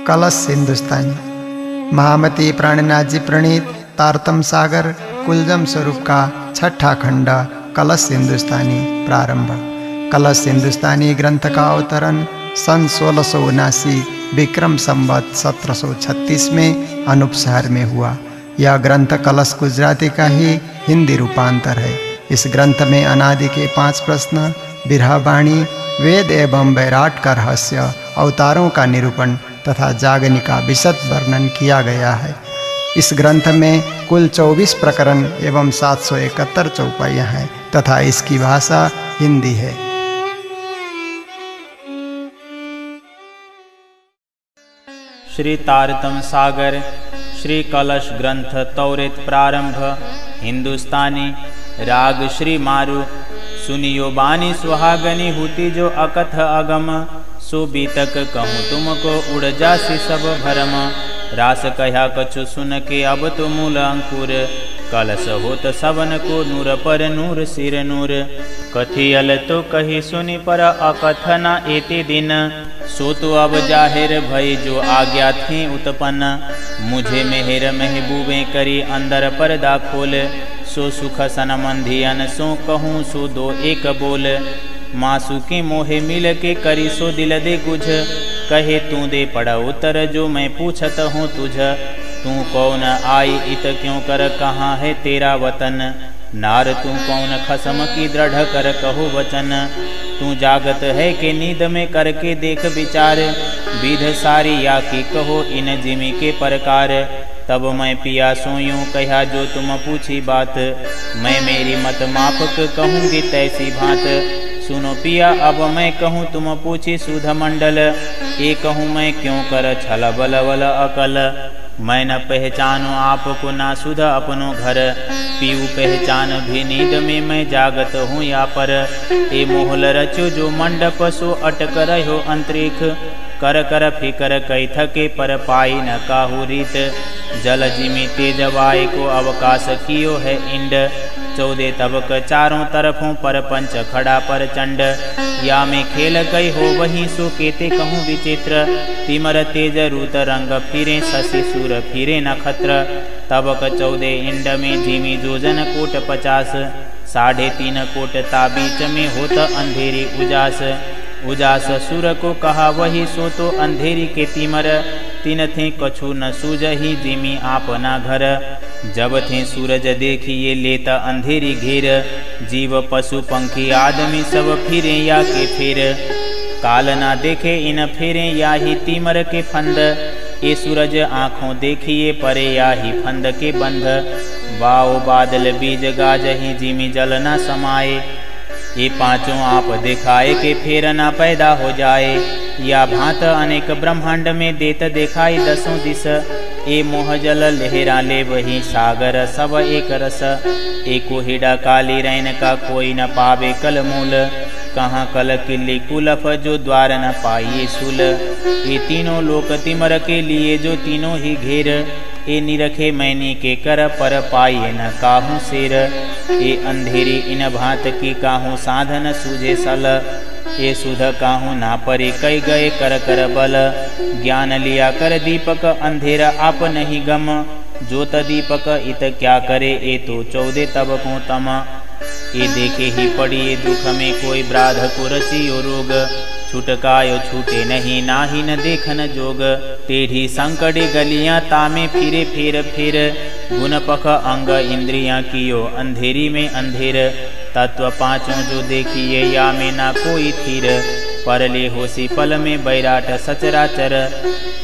कलश हिंदुस्तानी। महामती प्राणनाथ जी प्रणीत तारतम सागर कुलजम स्वरूप का छठा खंड कलश हिंदुस्तानी प्रारंभ। कलश हिंदुस्तानी ग्रंथ का अवतरण सन 1679 विक्रम संवत 1736 में अनूप शहर में हुआ। यह ग्रंथ कलश गुजराती का ही हिंदी रूपांतर है। इस ग्रंथ में अनादि के 5 प्रश्न, बिरहवाणी, वेद एवं वैराट का रहस्य, अवतारों का निरूपण तथा जागनी का विशद वर्णन किया गया है। इस ग्रंथ में कुल 24 प्रकरण एवं 771 चौपाइयाँ हैं तथा इसकी भाषा हिंदी है। श्री तारतम सागर श्री कलश ग्रंथ तौरेत प्रारंभ हिंदुस्तानी। राग श्री मारु। सुनियो बानी सुहागनी हुती जो अकथ अगम, सो बीतक कहूँ तुमको उड़ जासी सब भरम। रास कहा कछु सुन के अब तो मूल अंकुर, कलश होत सवन को नूर पर नूर सिर नूर। कथियल तो कही सुनी पर अकथ न एते दिन, सो तो अब जाहिर भई जो आज्ञा थी उत्पन्न। मुझे मेहर महबूबे करी अंदर पर्दा खोल, सो सुख सन मंधियन सो कहूँ सो दो एक बोल। मासू के मोहे मिल के करी सो दिल दे गुझ, कहे तू दे पड़ा उत्तर जो मैं पूछत हूँ तुझ। तू कौन आई इत क्यों कर कहाँ है तेरा वतन, नार तू कौन खसम की दृढ़ कर कहो वचन। तू जागत है कि नींद में करके देख विचार, विध सारी या की कहो इन जिमी के प्रकार। तब मैं पिया सोयूं कहा जो तुम पूछी बात, मैं मेरी मत मापक कहूँगी तैसी भांत। सुनो पिया अब मैं कहूँ तुम पूछी सुध मंडल, ये कहूँ मैं क्यों कर छल बल बल अकल। मैं न पहचानूं आपको ना सुध अपनो घर, पीऊ पहचान भी नींद में मैं जागत हूँ या पर। ए मोहल रचो जो मंडप सो अटक रहो अंतरिक्ष, कर कर फिकर कई थके पर पाई न काहू रीत। जल जिमी तेजवाय को अवकाश कियो है इंड, 14 तबक चारों तरफों पर पंच खड़ा पर चंड। या में खेल कई हो वहीं सो केते कहूँ विचित्र, तिमर तेज रूत रंग फिरे शशि सूर फिरे नक्षत्र। तबक 14 इंड में जिमी जोजन कोट 50, 3.5 कोट ताबीच में होत अंधेरी उजास। उजास सुर को कहा वही सो तो अंधेरी के तिमर, तीन थे कछु न सूझही जिमी आपना घर। जब थे सूरज देखिए लेता अंधेरी घेर, जीव पशु पंखी आदमी सब फिरे या के फिर। काल ना देखे इन फेरे या ही तिमर के फंद, ये सूरज आँखों देखिए परे या ही फंद के बंध। वाओ बादल बीज गाजही जिमी जल न समाये, ये पांचों आप दिखाए के फेर ना पैदा हो जाए। या भांत अनेक ब्रह्मांड में देत दिखाई 10 दिस, ए मोह जल लहरा ले वही सागर सब एक रस। एको हिडा काली रैन का कोई न पावे कल मूल, कहाँ कल किल्ली कुलफ जो द्वार न पाइए सुल। ये तीनों लोक तिमर के लिए जो तीनों ही घेर, ए निरखे मैनी के कर पर पाइए न काहू सिर। ए अंधेरी इन भांत की काहू साधन सूझे सल, ये सुध काहू ना परे कई गए कर कर बल। ज्ञान लिया कर दीपक अंधेरा आप नहीं गम, ज्योत दीपक इत क्या करे ए तो 14 तबकों तम। ये देखे ही पड़िए दुख में कोई ब्राध को रसियो रोग, छुटकायो छूटे नहीं नाही न देखन जोग। टेढ़ी संकटे गलियां तामे फिरे फेर फिर, गुण पख अंग इंद्रियां कियो अंधेरी में अंधेर। तत्व पांचों जो देखिए या में ना कोई थीर, परले होसी पल में बैराट सचराचर।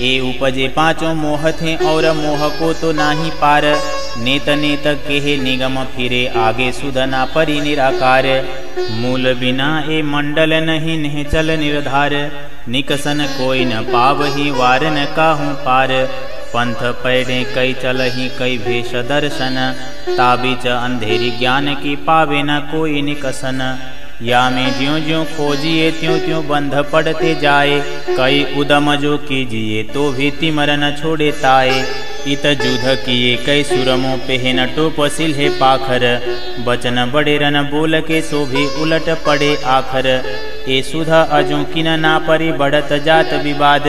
ए उपजे पांचों मोह थे और मोह को तो नाही पार, नेत नेत केहे निगम फिरे आगे सुधना परि निराकार। मूल बिना ए मंडल नहीं नेह चल निर्धार, निकसन कोई न पावही वार न काहू पार। पंथ पैरे कई चलही कई भेष दर्शन, ताबीच अंधेरी ज्ञान की पावे न कोई निकसन। या में ज्यों ज्यों खोजिए त्यों त्यों बंध पड़ते जाए, कई उदम जो कीजिए तो भी तिमर न छोड़े ताए। इत जुध किए कई सुरमों पेहन टोप सिल्हे पाखर, बचन बड़े रन बोल के सो भी उलट पड़े आखर। ए सुधा अजो किन ना परि बढ़त जात विवाद,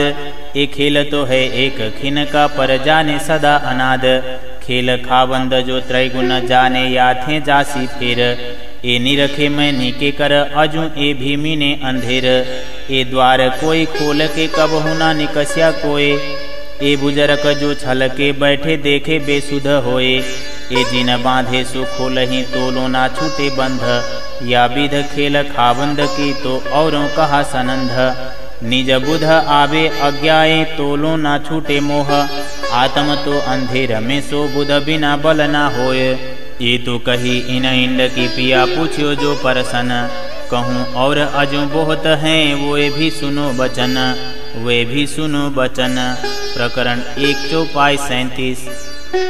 ए खेल तो है एक खिन का पर जाने सदा अनाद। खेल खाबंद जो त्रैगुण जाने याथे जासी फिर। ए निरखे मैं नीके कर अजू ए भी मीने अंधेर। ए द्वार कोई खोल के कब हुना निकस्या कोय। ए बुजरक जो छल के बैठे देखे बेसुध होए। ए जिन बांधे सो खोलही तोलो ना छूटे बंध। या विध खेल खाबंद की तो औरों कहा सनंध। निज बुध आवे अज्ञाए तोलो ना छूटे मोह। आत्म तो अंधेर में सो बुध बिना बल ना होय। ये तो कही इन इंड की पिया पूछियो जो परसन। कहूँ और अजो बहुत हैं वो भी सुनो बचन। वे भी सुनो बचन। प्रकरण 1 चौपाई 37।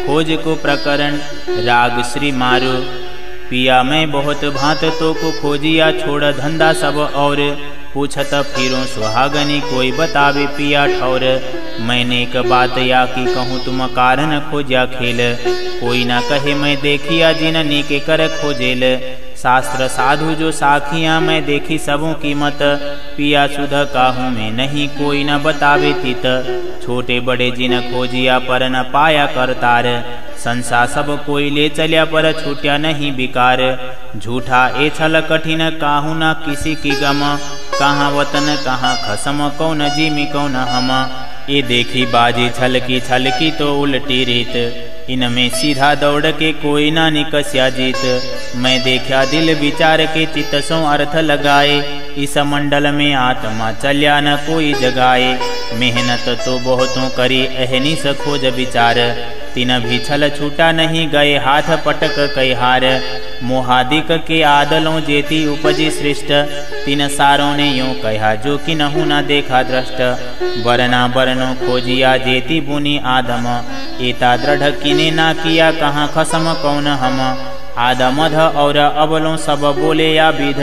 खोज को प्रकरण राग श्री मारू। पिया मैं बहुत भांत तो को खोजिया छोड़ धंधा सब और। पूछत फिरो सुहागनी कोई बतावे पिया ठौर। मैंने एक बात या की कहूँ तुम कारण खोजा खेल। कोई ना कहे मैं देखिया जिन नीके कर खोजेल। शास्त्र साधु जो साखियाँ मैं देखी सबों कीमत। पिया सुध काहूँ में नहीं कोई न बतावे तित। छोटे बड़े जिन खोजिया पर न पाया करतार। संसा सब कोई ले चलिया पर छूटिया नहीं बिकार। झूठा ए छल कठिन काहू न किसी की गम। कहाँ वतन कहाँ खसम कौन जिमी कौन हम। ये देखी बाजी छलकी तो उल्टी रीत। इनमें सीधा दौड़ के कोई ना निकस्या जीत। मैं देखा दिल विचार के चित्त सो अर्थ लगाए। इस मंडल में आत्मा चल्या न कोई जगाए। मेहनत तो बहुतों करी अहनी स खोज विचार। तिन भी छल छूटा नहीं गए हाथ पटक कई हार। मोहादिक के आदलों जेती उपजी श्रेष्ठ। तिन सारों ने यूं कहा जो कि नहु न देखा दृष्ट। बरना बरनो खोजिया जेती बुनी आदम। एता दृढ़ किने ना किया कहाँ खसम कौन हम। आदमध और अबलों सब बोले या विध।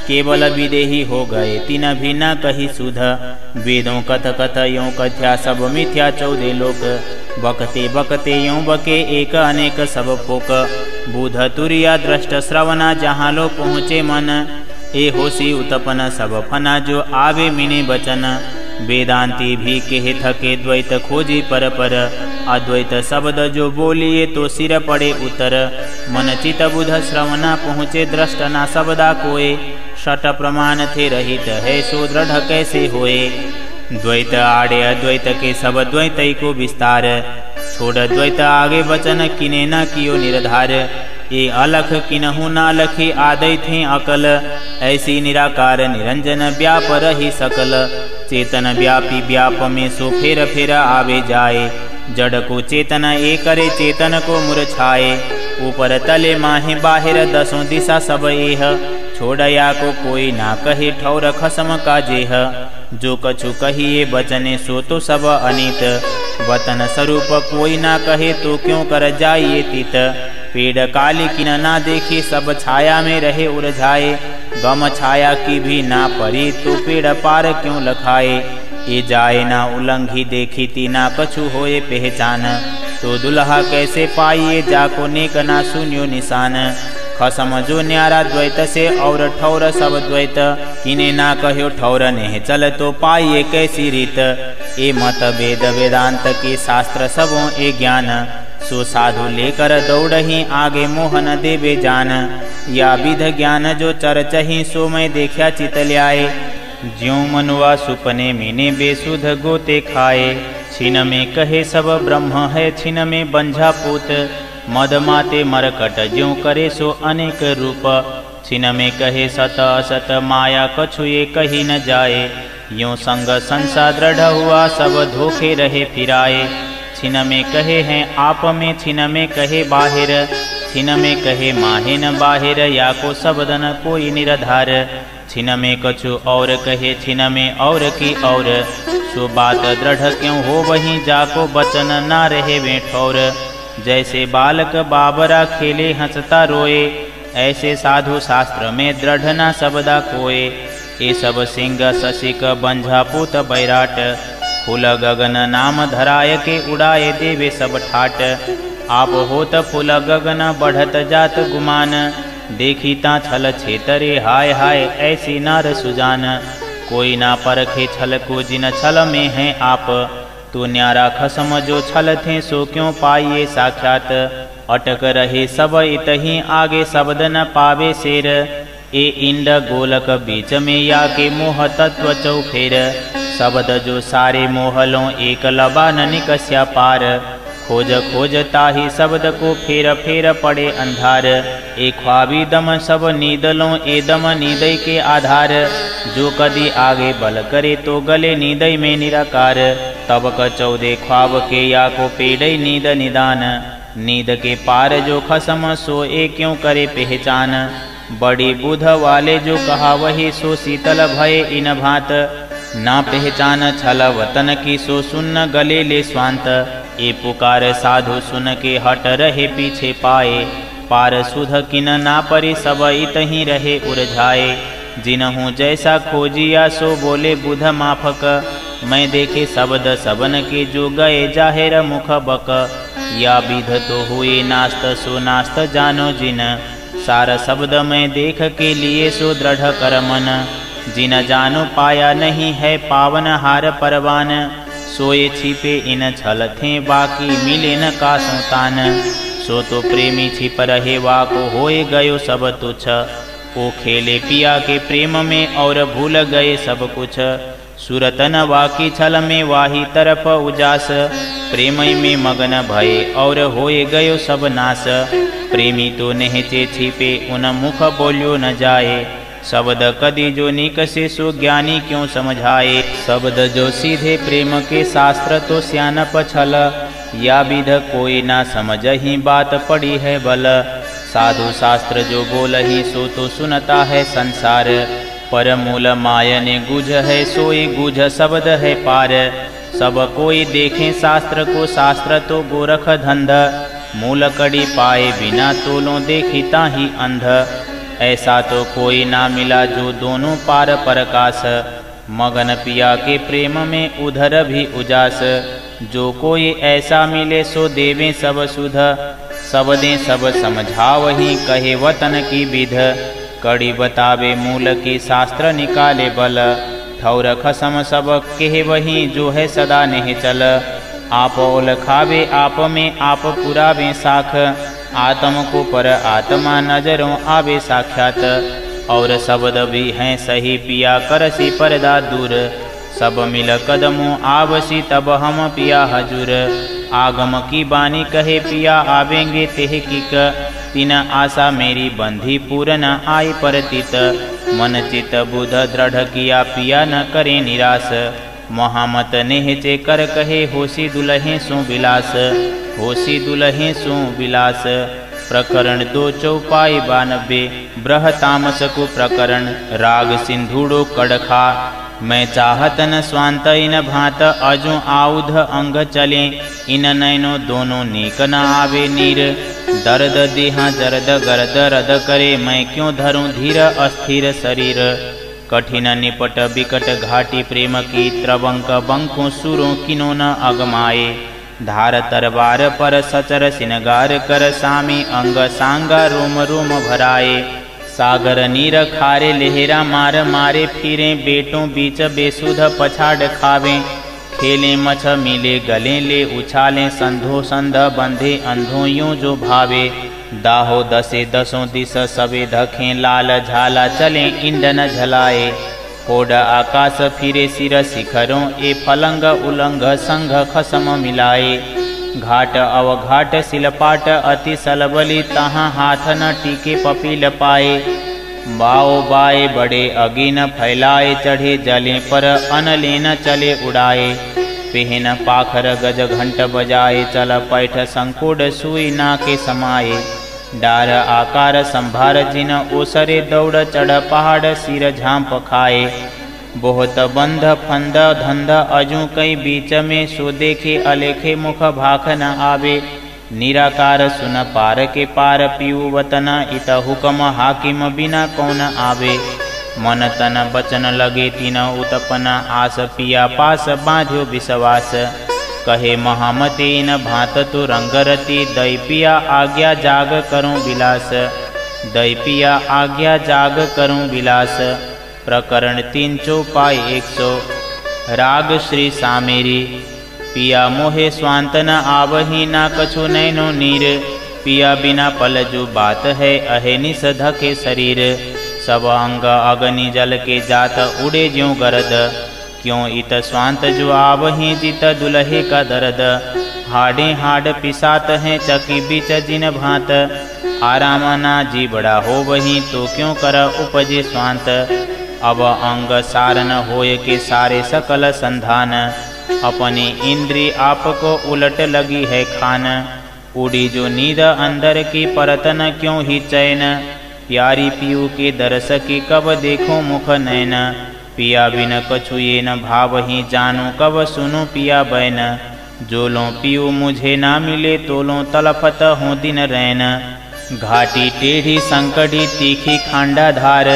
केवल विदेही हो गए तिन भी न कही सुध। वेदों कथ कथ यूं कथ्या सब मिथ्या 14 लोक। बकते बकते यूं बके एक अनेक सब फोक। बुध तुरिया दृष्ट श्रवणा जहाँ लो पहुँचे मन। ए होशी उत्पन्न सब फना जो आवे मिने बचन। वेदांती भी कहे थके द्वैत खोजी पर अद्वैत शब्द जो बोलिए तो सिर पड़े उतर। मन चित बुध श्रवणा पहुँचे दृष्ट ना शब्दा कोय। शट प्रमाण थे रहित है सो दृढ़ कैसे होए। द्वैत आड़े अद्वैत के सब द्वैत को विस्तार। छोड़ द्वैत आगे वचन किने न कियो निर्धार। ये अलख किन्हु ना लखी आदय थे अकल। ऐसी निराकार निरंजन व्याप रही सकल। चेतन व्यापी व्याप में सो फेर फेर आवे जाए। जड़ को चेतन ए करे चेतन को मुरछाए। ऊपर तले माहे बाहिर दसों दिशा सब एह। छोड़या को कोई ना कहे ठौर खसम का जेह। जो कछु कहिए बचने सो तो सब अनित। वतन स्वरूप कोई ना कहे तो क्यों कर जाइए तित। पेड़ काली किन ना देखे सब छाया में रहे उलझाए। गम छाया की भी ना परी तो पेड़ पार क्यों लखाए। ये जाए ना उल्लंघी देखी ती ना कछु होए पहचान। तो दुल्हा कैसे पाइए जाको नेक ना सुनियो निशान। खसम जो न्यारा द्वैत से और ठौर सब द्वैत। किने ना कहो ठौर ने चल तो पाइए कैसी रीत। ए मत वेद वेदांत के शास्त्र सबों ए ज्ञान। सो साधु लेकर दौड़ही आगे मोहन देवे जान। या विध ज्ञान जो चरचही सो मैं देखा चित ल्याए। ज्यों मनुआ सुपने मीने बेसुध गोते खाए। छिन में कहे सब ब्रह्म है छिन में बंझा पूत। मद माते मरकट ज्यों करे सो अनेक रूप। छिन में कहे सत असत माया कछु ये कही न जाए। यूं संग संसा दृढ़ हुआ सब धोखे रहे फिराए। छिन में कहे हैं आप में छिन में कहे बाहिर। छिन में कहे माहे न बाहिर या को शब्दन कोई निराधार। छिन में कछु और कहे छिन में और की और। सो बात दृढ़ क्यों हो वहीं जाको बचन ना रहे वे ठौर। जैसे बालक बाबरा खेले हंसता रोए। ऐसे साधु शास्त्र में दृढ़ ना शब्दा कोय। ये सब सिंह शशिक बंझा पूत बैराट। फूल गगन नाम धराय के उड़ाए देवे सब ठाट। आप होत फूल गगन बढ़त जात गुमान। देखी ता छल छेतरे हाय हाय ऐसी नार सुजान। कोई ना परखे छल को जिन छल में है आप। तू न्यारा खसम जो छल थे सो क्यों पाइए साक्षात। अटक रहे सब इतही आगे शब्द न पावे शेर। ए इंड गोलक बीच में या के मोह तत्व चौफेर। शब्द जो सारे मोहलों एक लबा न निकस्या पार। खोज खोज ताही शब्द को फेर फेर पड़े अंधार। ए ख्वाबी दम सब नीदलों ए दम नीदय के आधार। जो कदी आगे बल करे तो गले नीदय में निराकार। तब क 14 ख्वाब के या को पेड़ई नीद निदान। नींद के पार जो खसम सो ए क्यों करे पहचान। बड़ी बुध वाले जो कहा वही सो शीतल भय इन भांत। ना पहचान छल वतन की सो सुन्न गले ले स्वांत। ए पुकार साधु सुन के हट रहे पीछे पाए। पार सुध किन ना परि सब इतही रहे उरझाए। जिनहूँ जैसा खोजिया सो बोले बुध माफक। मैं देखे शब्द सबन के जो गए जाहिर मुख बक। या विध तो हुए नास्त सो नास्त जानो जिन। सार शब्द में देख के लिए सो दृढ़ कर मन। जिन जानो पाया नहीं है पावन हार परवान। सोए छिपे इन छल थे बाकी मिले न का संतान। सो तो प्रेमी छिप रहे वाको होए गयो सब तुच्छ। ओ खेले पिया के प्रेम में और भूल गए सब कुछ। सुरतन वाकी छल में वाही तरफ उजास। प्रेमय में मगन भये और होए गयो सब नाश। प्रेमी तो नेहचे छिपे उन मुख बोल्यो न जाए। शब्द कदी जो निकसे सो ज्ञानी क्यों समझाए। शब्द जो सीधे प्रेम के शास्त्र तो स्यानप छल। या विध कोई ना समझही बात पड़ी है बल। साधु शास्त्र जो बोलही सो तो सुनता है संसार। पर मूल माय ने गुझ है सोई गुझ शब्द है पार। सब कोई देखें शास्त्र को शास्त्र तो गोरख धंध। मूल कड़ी पाए बिना तोलों देखिता ही अंध। ऐसा तो कोई ना मिला जो दोनों पार परकाश। मगन पिया के प्रेम में उधर भी उजास। जो कोई ऐसा मिले सो देवें सब सुध। सब दें सब समझावही कहे वतन की विध। कड़ी बतावे मूल के शास्त्र निकाले बल। ठौर खसम सब कहे वही जो है सदा नहीं चल। आप ओल खावे आप में आप पुरावे साख। आत्म को पर आत्मा नजरों आवे साक्षात। और शब्द भी हैं सही पिया करसी पर्दा दूर। सब मिल कदमों आवसी तब हम पिया हजूर। आगम की बानी कहे पिया आवेंगे तेह किक। तीन आशा मेरी बंधी पूर्ण आई परतित। मन चित बुध दृढ़ किया पिया न करे निराश। महामत नेहचे कर कहे होशी दुलहे सो विलास। होशी दुलहे सो विलास। प्रकरण 2 चौपाई 92। ब्रह तामस को प्रकरण राग सिंधुड़ो कड़खा। मैं चाहत न स्वांत इन भांत अजो आउध अंग चले। इन नैनो दोनों नीक न आवे नीर। दर्द देहा जर्द गर्द रद करे मैं क्यों धरूं धीर अस्थिर शरीर। कठिन निपट बिकट घाटी प्रेम की त्रवंक बंकों सुरों किनो न अगमाए। धार तरवार पर सचर सिनगार कर सामी अंग सांगा रोम रोम भराए। सागर नीर खारे लहरा मार मारे फिरे बेटों बीच बेसुध पछाड़ खावे। खेले मछ मिले गले ले उछाले संधो संध बंधे अंधों यूं जो भावे। दाहो दसे दसों दिस सबे धखें लाल झाला चले इंडन झलाए। कोड आकाश फिरे सिर शिखरों ए फलंग उलंग संघ खसम मिलाए। घाट अवघाट सिलपाट अति सलबली तहाँ हाथ न टीके पपील पाए। बाओ बाए बड़े अगिन फैलाए चढ़े जले पर अनले न चले उड़ाए। पेहन पाखर गज घंट बजाए चल पैठ संकुड सुई ना के समाये। डार आकार संभार जिन ओसरे दौड़ चढ़ पहाड़ सिर झांप खाए। बहुत बंध फंद धंध अजू कई बीच में सो देखे अलेखे मुख भाख न आवे। निराकार सुन पार के पार पीऊ वतन इत हुक्म हाकिम बिना कौन आवे। मन तन बचन लगे तीन उत्पन्न आस पिया पास बांध्यो विश्वास। कहे महामते न भात तो रंगरती दई पिया आज्ञा जाग करूं विलास। दई पिया आज्ञा जाग करूं विलास। प्रकरण 3 चौपाई 100। राग श्री सामेरी। पिया मोहे स्वांत न आवही ना कछु नैनो नीर। पिया बिना पल जो बात है अहे निस धके शरीर। सब अंग अग्नि जल के जात उड़े ज्यों गरद। क्यों इत स्वांत जो आवही जित दुलहे का दर्द। हाडे हाड पिसात हैं चकी बीच जिन भांत। आराम ना जी बड़ा हो वही तो क्यों कर उपजे स्वांत। अब अंग सारन होय के सारे सकल संधान। अपनी इंद्री आपको उलट लगी है खान। उड़ी जो नींद अंदर की परतन क्यों ही चैन। प्यारी पियू के दरस की कब देखो मुख नैन। पिया बिन कछु ये न भाव ही जानू कब सुनो पिया बैन। जो लो पियू मुझे ना मिले तो लो तलफत हो दिन रैन। घाटी टेढ़ी संकटी तीखी खांडा धार।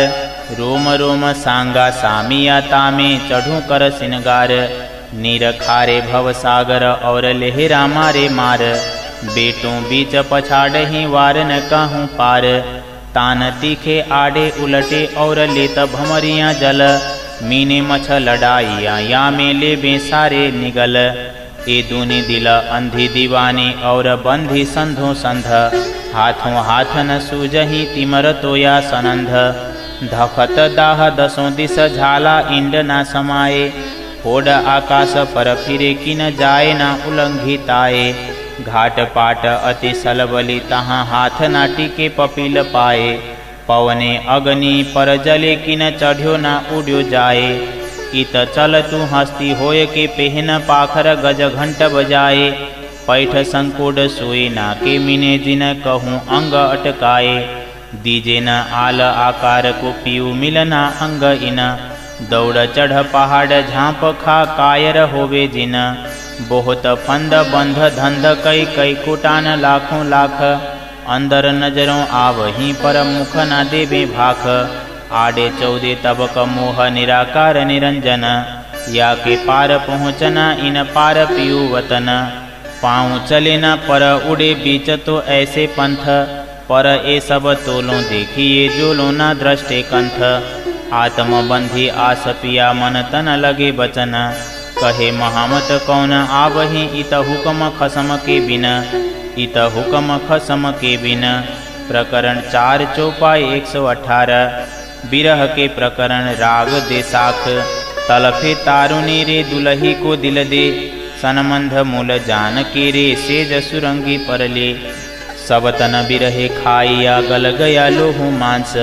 रोम रोम सांगा सामिया तामे चढ़ू कर सिनगार। नीर खारे भव सागर और लेहरा मारे मार। बेटों बीच पछाड़ही वार न कहूँ पार। तान तीखे आडे उलटे और लेत भमरियाँ जल। मीने मछ लड़ाइया या में ले बे सारे निगल। ए दूनी दिल अंधी दीवानी और बंधी संधो संध। हाथों हाथ न सूझही तिमर तोया सनंध। धखत दाह दसों दिस झाला इंड ना समाये। होड आकाश पर फिरे किन जाए ना उल्लंघिताए। घाट पाट अति सलबली तहाँ हाथ ना टिके पपील पाए। पवने अग्नि पर जले किन चढ़्यो ना उड्यो जाए। इत चल तू हस्ती होय के पेहन पाखर गज घंट बजाए। पैठ संकोड सोई ना के मिने जिन कहूँ अंग अटकाए। दीजे न आल आकार को पियू मिलना अंग इन। दौड़ चढ़ पहाड़ झांप खा कायर होवे जिन। बहुत फंद बंध धंध कई कई कुटान लाखों लाख। अंदर नजरों आवहीं पर मुख न देवे भाख। आडे चौदे तबक मोह निराकार निरंजन। या के पार पहुँचना इन पार पियू वतन। पाँव चले न पर उड़े बीच तो ऐसे पंथ। पर ए सब तोलों देखिए जो लो न दृष्टे कंथ। आत्म बंधी आस पिया मन तन लगे बचन। कहे महामत कौन आवही इत हुक्म खसम के बिन। इत हुक्म खसम के बिन। प्रकरण 4 चौपाई 118। बिरह के प्रकरण। राग देसाख। तलफे तारुनी रे दुलही को दिल दे। सनमंध मूल जान के रे सेज सुरंगी परले। सब तन बिरहे खाइया गल गया लोहू मांस।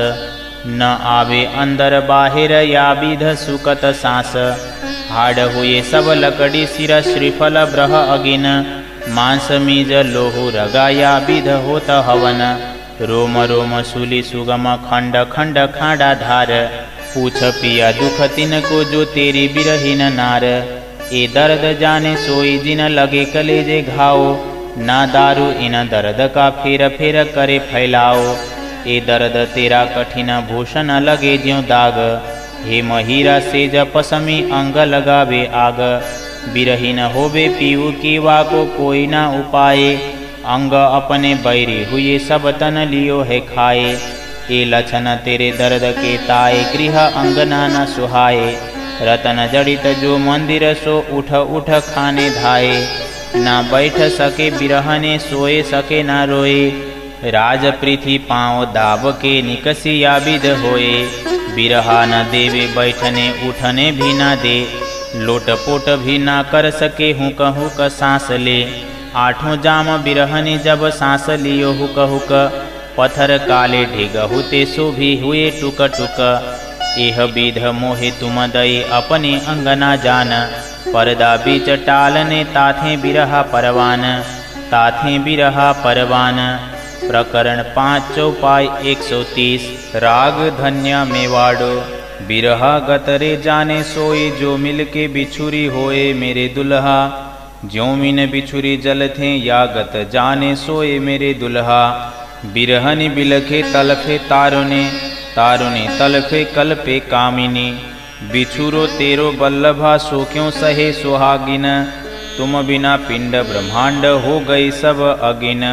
न आवे अंदर बाहिर या विध सुकत सांस। हाड़ हुए सब लकड़ी सिर श्रीफल ब्रह अगिन। मांस मीज लोहू रगा या विध होत हवन। रोम रोम सूली सुगम खंड खंड खाड़ा धार। पूछ पिया दुख तिन को जो तेरी बिरहीन नार। ए दर्द जाने सोई जिन लगे कलेजे घाओ। ना दारू इन दर्द का फेर फेर करे फैलाओ। ए दर्द तेरा कठिन भूषण लगे ज्यों दाग। हे महीरा से जपसमी अंग लगावे आग। बिरहीन होवे पीऊ की वा को कोई ना उपाए। अंग अपने बैरी हुए सब तन लियो है खाए। ए लक्षण तेरे दर्द के ताए गृह अंगना न सुहाए। रतन जड़ित जो मंदिर सो उठ उठ खाने धाए। ना बैठ सके बिरहने सोए सके ना रोए। राज पृथ्वी पाँव दाब के निकसी या विध होए। बिरहा न देवे बैठने उठने भी ना दे। लोटपोट भी ना कर सके हुक हुक सांस ले। आठों जाम बिरहने जब सांस लियो हुक हुक। पत्थर काले ढिग हुते सो भी हुए टुक टुक। एह विध मोहे तुम दई अपने अंगना जान। पर्दा बीच टालने ताथे बिरहा परवान। ताथे बिरहा परवान। प्रकरण 5 चौपाई 130। राग धन्य मेवाड़ो। बिरहा गतरे जाने सोई जो मिल के बिछुरी होए मेरे दुल्हा। ज्यों मिन बिछुरी जल थे या गत जाने सोए मेरे दुल्हा। बिरहनि बिलखे तलफे तारुने। तारुने तलफे कल्पे कामिनी। बिछुरो तेरो बल्लभा सो क्यों सहे सुहागिन। तुम बिना पिंड ब्रह्मांड हो गई सब अगिन।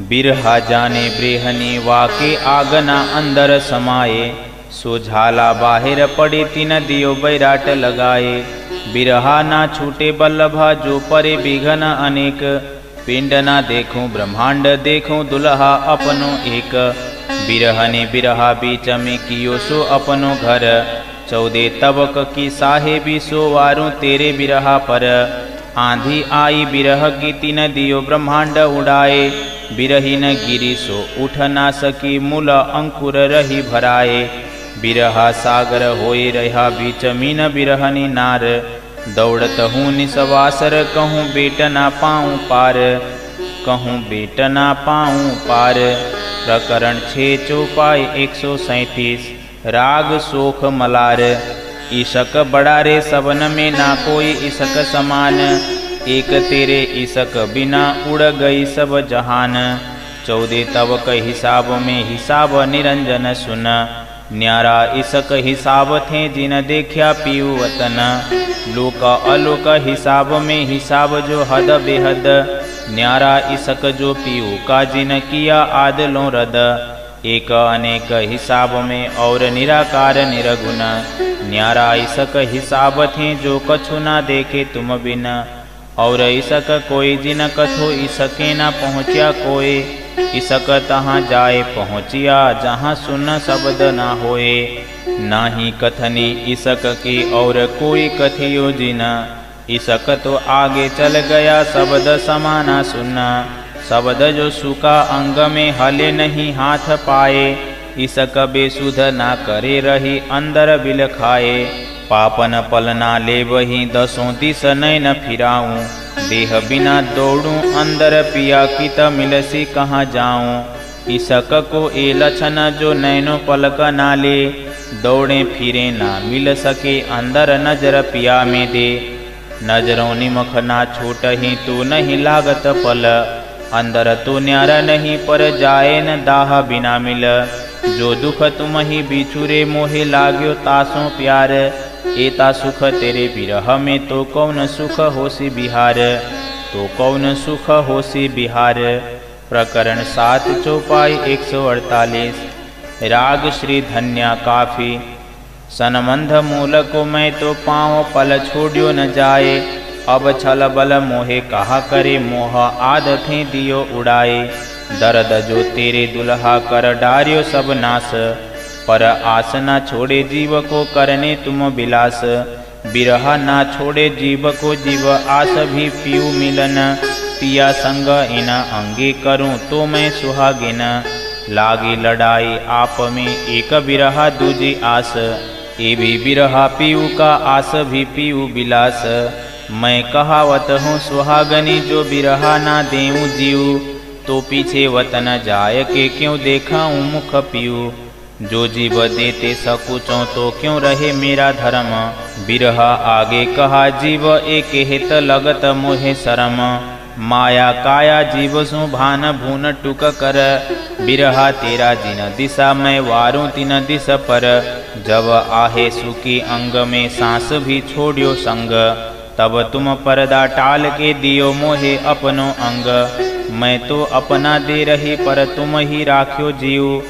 बिरहा जाने ब्रेहनी वाके आगना अंदर समाये। सो झाला बाहिर पड़े तीन दियो बैराट लगाए। बिरहा ना छूटे बल्लभा जो परे विघन अनेक। पिंड ना देखूं ब्रह्मांड देखूं दुल्हा अपनो एक। बिरह ने बिरहा बीच में कियो सो अपनो घर। 14 तबक की साहेबी सो वारूं तेरे बिरहा पर। आंधी आई बिरह की तीन दियो ब्रह्मांड उड़ाए। बिरहीन गिरी सो उठ ना सकी मूल अंकुर रही भराए। बिरहा सागर होए रहा बीच मीन बिरहनी नार। दौड़त हूँ निसवासर कहूँ बेट ना पाऊँ पार। कहूँ बेट ना पाऊँ पार। प्रकरण 6 चौपाई 137। राग सोख मलार। ईशक बड़ा रे सबन में ना कोई ईशक समान। एक तेरे ईशक बिना उड़ गई सब जहान। 14 तबक हिसाब में हिसाब निरंजन सुन। न्यारा ईशक हिसाब थे जिन देखा पीऊ वतन। लोक अलोक हिसाब में हिसाब जो हद बेहद। न्यारा ईशक जो पीऊ का जिन किया आदलों रद। एक अनेक हिसाब में और निराकार निरगुण। न्यारा ईशक हिसाब थे जो कछु ना देखे तुम बिन। और ईशक कोई जिन कथो ईशके ना पहुँचा कोई। ईशक तहाँ जाए पहुँचिया जहाँ सुन शब्द ना होए। ना ही कथनी ईशक की और कोई कथियो जिन। ईशक तो आगे चल गया शब्द समाना सुना। शब्द जो सुका अंग में हले नहीं हाथ पाए। ईशक बेसुध ना करे रही अंदर बिल खाए। पापन पलना ले वही 10 दिस नैन फिराऊं। देह बिना दौड़ूं अंदर पिया की त मिलसी कहाँ जाऊं। ईशक को ए लक्षण जो नैनो पलक ना ले। दौड़े फिरे ना मिल सके अंदर नजर पिया में दे। नजरों निमख ना छूट ही तू नहीं लागत पल। अंदर तो न्यारा नहीं पर जाए न दाह बिना मिल। जो दुख तुम ही बिछुरे मोहे लाग्यो तासों प्यार। एता सुख तेरे बिरह में तो कौन सुख होसी बिहार। तो कौन सुख होसी बिहार। प्रकरण 7 चौपाई 148। राग श्री धन्या काफी। सनमंध मूल को मैं तो पाँव पल छोड़ियो न जाए। अब छल बल मोहे कहा करे मोह आद थे दियो उड़ाए। दर्द जो तेरे दुल्हा कर डारियो सब नाश। पर आस ना छोड़े जीव को करने तुम बिलास। बिरहा ना छोड़े जीव को जीव आस भी पीऊ मिलन। पिया संग इन अंगे करूं तो मैं सुहागिन। लागी लड़ाई आप में एक बिरहा दूजी आस। ए भी बिरहा पीऊ का आस भी पीऊ बिलास। मैं कहावत हूँ सुहागनी जो बिरहा ना देऊँ जीव। तो पीछे वतन जाय के क्यों देखाऊँ मुख पीऊ। जो जीव देते सकुचों तो क्यों रहे मेरा धर्म। बिरहा आगे कहा जीव एक हित लगत मोहे शरम। माया काया जीव सु भान भून टुक कर। बिरहा तेरा जिन दिशा मैं वारूं तिन दिश पर। जब आहे सुखी अंग में सांस भी छोड़ियो संग। तब तुम पर्दा टाल के दियो मोहे अपनो अंग। मैं तो अपना दे रही पर तुम ही राख्यो जीव।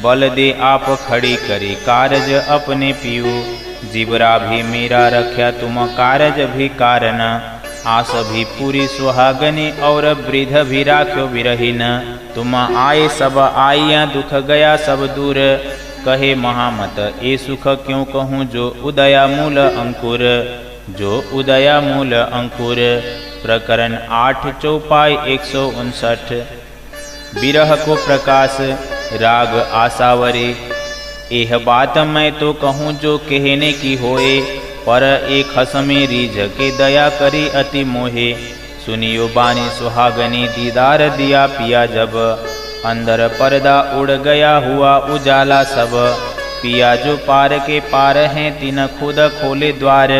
बल दे आप खड़ी करी कारज अपने पीऊ। जिबरा भी मेरा रख्या तुम कारज भी कारण। आस भी पूरी सुहागनी और वृद्ध भी राख्यो विरहीन। तुम आए सब आइया दुख गया सब दूर। कहे महामत ए सुख क्यों कहूँ जो उदया मूल अंकुर। जो उदया मूल अंकुर। प्रकरण 8 चौपाई 159। बिरह को प्रकाश। राग आसावरी। यह बात मैं तो कहूँ जो कहने की होए। पर एक हस में रीझ के दया करी अति मोहे। सुनियो बानी सुहागनी दीदार दिया पिया जब। अंदर पर्दा उड़ गया हुआ उजाला सब। पिया जो पार के पार हैं तिन खुद खोले द्वार।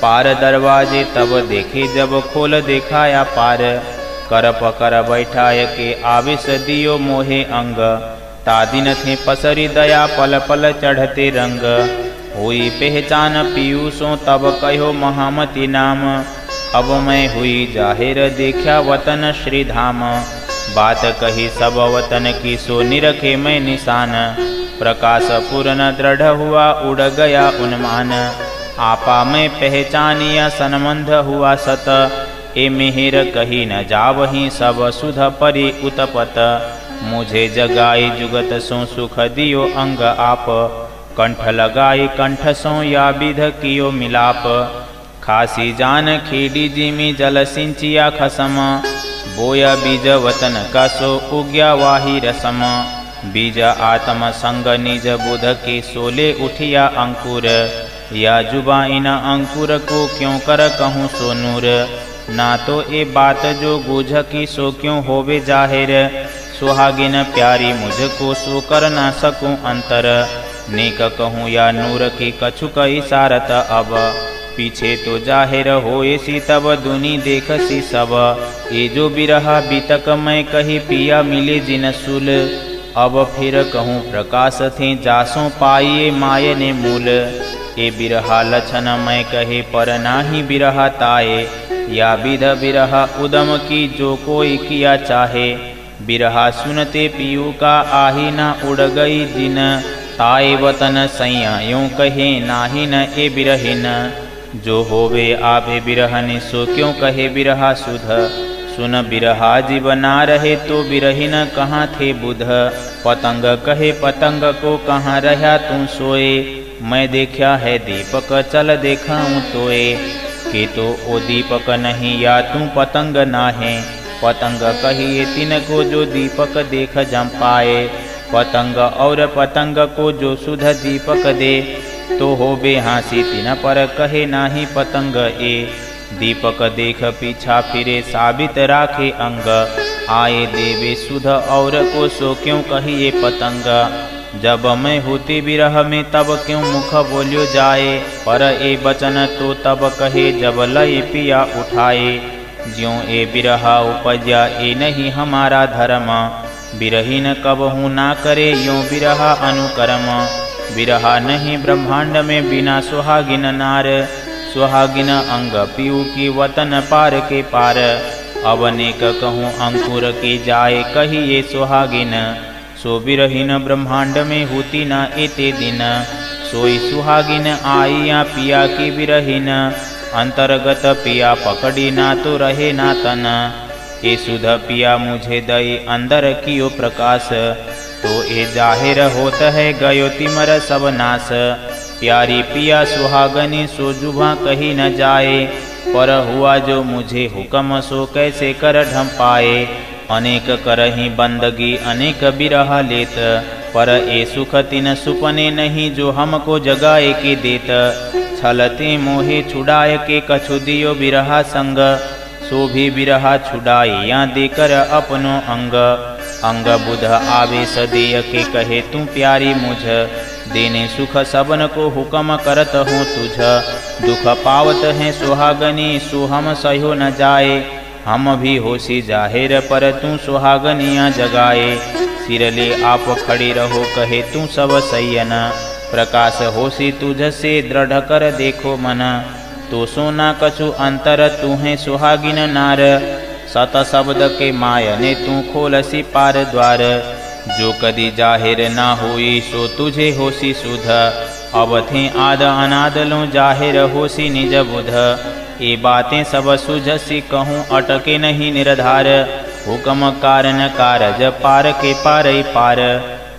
पार दरवाजे तब देखे जब खोल देखाया पार। कर पकर बैठाय के आविष दियो मोहे अंग। तादिन थे पसरी दया पल पल चढ़ते रंग। हुई पहचान पीयूषों तब कहो महामती नाम। अब मैं हुई जाहिर देखा वतन श्री धाम। बात कही सब वतन की सो निरखे मैं निशान। प्रकाश पूर्ण दृढ़ हुआ उड़ गया उन्मान। आपा में पहचानिया सनमंध हुआ सत। ए मिहिर कही न जावही सब सुध परि उतपत। मुझे जगाई जुगत सो सुख दियो अंग आप। कंठ लगाई कंठ सो या विध कियो मिलाप। खासी जान खेड़ी जिमी जल सिंचिया खसम। बोया बीज वतन का सो उग्या वाही रसम। बीज आत्म संग निज बुध के सोले उठिया अंकुर। या जुबा इन अंकुर को क्यों कर कहूँ सो नूर। ना तो ए बात जो बूझ की सो क्यों होवे जाहिर। सुहागिन प्यारी मुझको सो कर ना सकूं अंतर। नेक कहूँ या नूर की कछुक इशारत अब। पीछे तो जाहिर होए सी तब दुनी देख सी सब। ये जो बिरहा बीतक मैं कही पिया मिले जिन सुल। अब फिर कहूँ प्रकाश थे जासों पाइए माय ने मूल। ए बिरहा लछन मैं कहे पर नाही बिरहा ताए। या विध बिरहा उदम की जो कोई किया चाहे। बिरहा सुनते पियू का आही न उड़ गई जिन। ताए वतन सैया यूँ कहे नाही न ए बिरहिन। जो होवे आवे बिरहन सो क्यों कहे बिरहा सुध। सुन बिरहा जीव ना रहे तो बिरहिन कहाँ थे बुध। पतंग कहे पतंग को कहाँ रहा तू सोए। मैं देखा है दीपक चल देखाऊँ तोए। के तो ओ दीपक नहीं या तू पतंग ना है। पतंग कहिए तिन को जो दीपक देख जम पाए। पतंग और पतंग को जो सुध दीपक दे। तो होबे हाँसी तिन पर कहे नाही पतंग ए। दीपक देख पीछा फिरे साबित राखे अंग। आए देवे सुध और को सो क्यों कहिए पतंग। जब मैं होती बिरह में तब क्यों मुख बोलियो जाए। पर ए बचन तो तब कहे जब लय पिया उठाए। ज्यों ए बिरहा उपजा ए नहीं हमारा धर्म। बिरहीन कब हूँ ना करे यों बिरहा अनुकर्म। बिरहा नहीं ब्रह्मांड में बिना सुहागिन नार। सुहागिन अंग पीऊ की वतन पार के पार। अवनेक कहूँ अंकुर की जाए कहिए सुहागिन। सो बिरहीन ब्रह्मांड में होती न एते दिन। सोई सुहागिन आई या पिया की बिरहीन। अंतर्गत पिया पकड़ी ना तो रहे ना तन। ए सुध पिया मुझे दई अंदर कियो प्रकाश। तो ए जाहिर होत है गयो तिमर सब नाश। प्यारी पिया सुहागनी सो जुबा कही न जाए। पर हुआ जो मुझे हुक्म सो कैसे कर ढम पाए। अनेक करही बंदगी अनेक बिरहा लेत। पर ए सुख तिन सुपने नहीं जो हमको जगाए के देत। छलते मोहे छुड़ाए के कछु दियो बिरहा संग। सो भी बिरहा छुड़ाए या देकर अपनो अंग। अंग बुध आवेश देय के कहे तू प्यारी मुझ। देने सुख सबन को हुक्म करत हूँ तुझ। दुख पावत हैं सुहागनी सो हम सहो न जाए। हम भी होशी जाहिर पर तू सुहागनियाँ जगाए। सिरले आप खड़ी रहो कहे तू सब सैयन। प्रकाश होशी तुझ से दृढ़ कर देखो मन। तो सोना कछु अंतर तू है सुहागिन नार। सत शब्द के माय ने तू खोलसी पार द्वार। जो कदी जाहिर ना हुई सो तुझे होशी सुध। अब थे आद अनाद लो जाहिर होशी निज बुध। ये बातें सब सुझसी कहूँ अटके नहीं निर्धार। हुक्म कारण कारज पार के पार पार।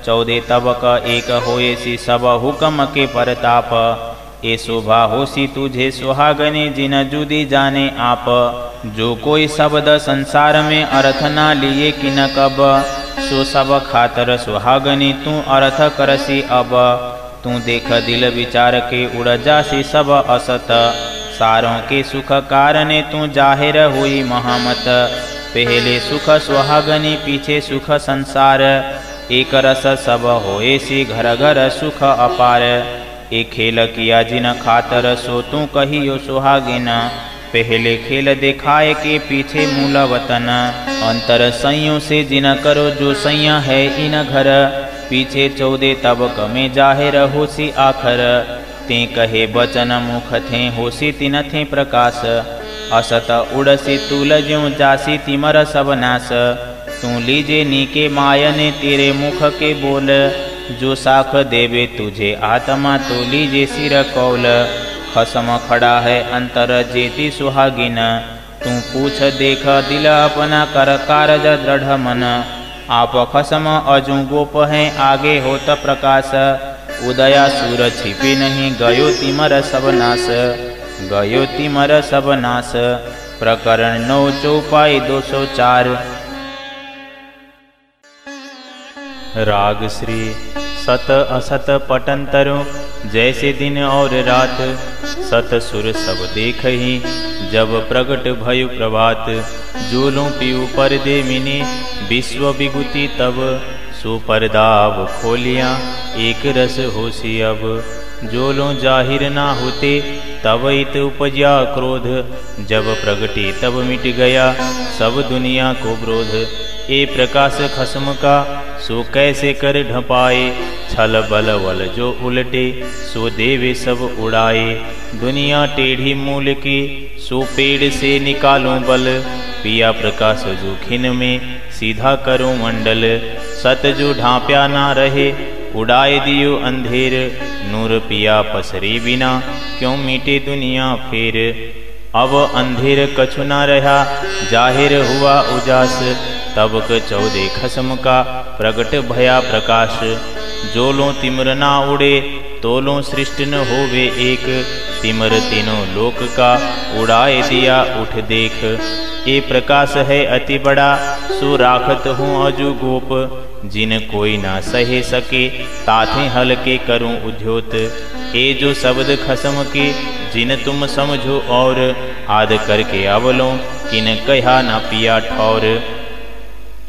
14 तबक एक होए सी सब हुक्म के परताप। ए शोभा होसी तुझे सुहागने जिन जुदी जाने आप। जो कोई शब्द संसार में अर्थ ना लिए कि न कब। सो सब खातर सुहागनी तू अर्थ करसी अब। तू देख दिल विचार के उड़ जासी सब असत। सारों के सुख कारणे तू जाहिर हुई महामत। पहले सुख सुहागनी पीछे सुख संसार। एक रस सब होए सी घर घर सुख अपार। एक खेल किया जिन खातर सो तू कहियो सुहागिन। पहले खेल दिखाए के पीछे मूल वतन। अंतर संयों से जिन करो जो सैया है इन घर। पीछे 14 तबक में जाहिर होसी आखर। ते कहे बचन मुख थे होसी तिन थे प्रकाश। असत उड़सी तूल ज्यों जासी तिमर सब नाश। तू लीजे नीके मायने तेरे मुख के बोल। जो साख देवे तुझे आत्मा तो लीजे सिर कौल। खसम खड़ा है अंतर जेती सुहागिन, तू पूछ देख दिल अपना कर कारज दृढ़ मन। आप खसम अजू गोप हैं आगे होत प्रकाश, उदया सूर छिपे नहीं गयो तिमर सब नाश। गयो तिमर सब नाश। प्रकरण 9 चौपाई 204। राग श्री सत असत पटंतरो, जैसे दिन और रात। सत सुर सब देखहि जब प्रगट भयु प्रभात। जोलों पीऊ पर्दे मिने विश्व विगुति तब, सो पर्दाव खोलिया एक रस होसी अब। जोलों जाहिर ना होते तब इत उपजा क्रोध, जब प्रगटे तब मिट गया सब दुनिया को विरोध। ए प्रकाश खसम का सो कैसे कर ढपाए, छल बल वल जो उलटे सो देवे सब उड़ाए। दुनिया टेढ़ी मूल की सो पेड़ से निकालो बल, पिया प्रकाश जो खिन में सीधा करो मंडल। सत जो ढांप्या ना रहे उड़ाए दियो अंधेर, नूर पिया पसरे बिना क्यों मिटे दुनिया फेर। अब अंधेर कछु ना रहा जाहिर हुआ उजास, तब क 14 खसम का प्रगट भया प्रकाश। जोलों तिमर ना उड़े तोलों सृष्टि न होवे एक, तिमर तीनों लोक का उड़ाए दिया उठ देख। ए प्रकाश है अति बड़ा सो राखत हूँ अजू गोप, जिन कोई ना सहे सके ताथे हल्के करूं उद्योत। ए जो शब्द खसम के जिन तुम समझो और, आद करके अवलों किन कहा ना पिया ठौर।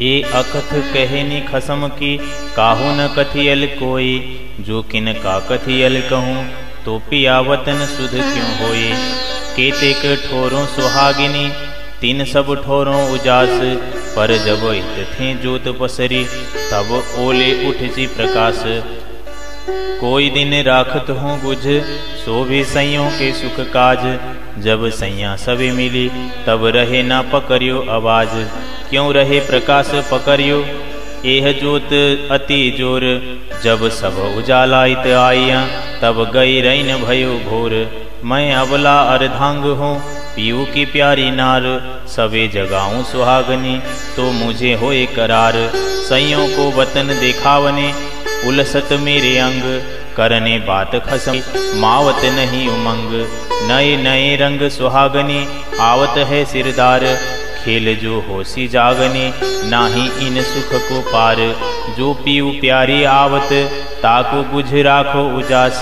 ए अकथ कहनी खसम की काहू न कथियल कोई, जो किन का कथियल कहूँ तो पिया वतन सुध क्यों होए। केतेक ठोरों सुहागिनी तीन सब ठोरों उजास, पर जब इत थे जोत पसरी तब ओले उठसी प्रकाश। कोई दिन राखत हूँ बुझ सो भी सैयों के सुख काज, जब सैया सभी मिली तब रहे ना पकड़ियो आवाज। क्यों रहे प्रकाश पकड़ियो एह जोत अति जोर, जब सब उजालाइत आइया तब गई रैन भयो घोर। मैं अबला अर्धांग हूँ पीऊ की प्यारी नार, सवे जगाऊं सुहागनी तो मुझे होए करार। सैयों को वतन देखावने उलसत मेरे अंग, करने बात खसम मावत नहीं उमंग। नए नए रंग सुहागनी आवत है सिरदार, खेल जो होसी जागने नाही इन सुख को पार। जो पीऊ प्यारी आवत ताको बुझ राखो उजास,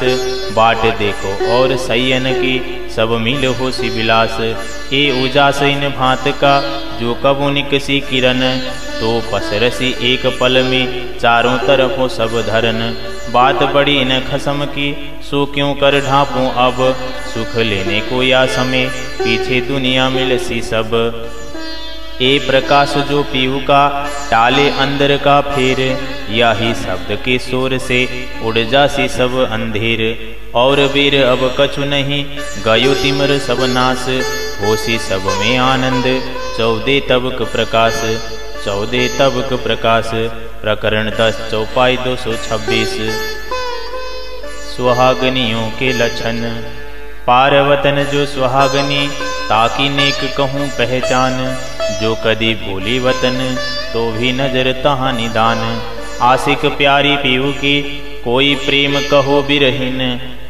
बाट देखो और सैयन की सब मिल होसी विलास। ए उजास इन भांत का जो कबू निकसी किरण, तो पसरसी एक पल में चारों तरफों सब धरन। बात बड़ी न खसम की सो क्यों कर ढांपूं अब, सुख लेने को या समय पीछे दुनिया मिलसी सब। ए प्रकाश जो पीहू का टाले अंदर का फेर, यही शब्द के शोर से उड़ जासी सब अंधेर। और बेर अब कछु नहीं गयो तिमर सब नाश, होसी सब में आनंद 14 तबक प्रकाश। 14 तबक प्रकाश। प्रकरण 10 चौपाई 226। सुहागनियों के लक्षण। पारवतन जो सुहागनी ताकि नेक कहूँ पहचान, जो कदी भूली वतन तो भी नजर तहाँ निदान। आशिक प्यारी पीहू की कोई प्रेम कहो बिरहीन,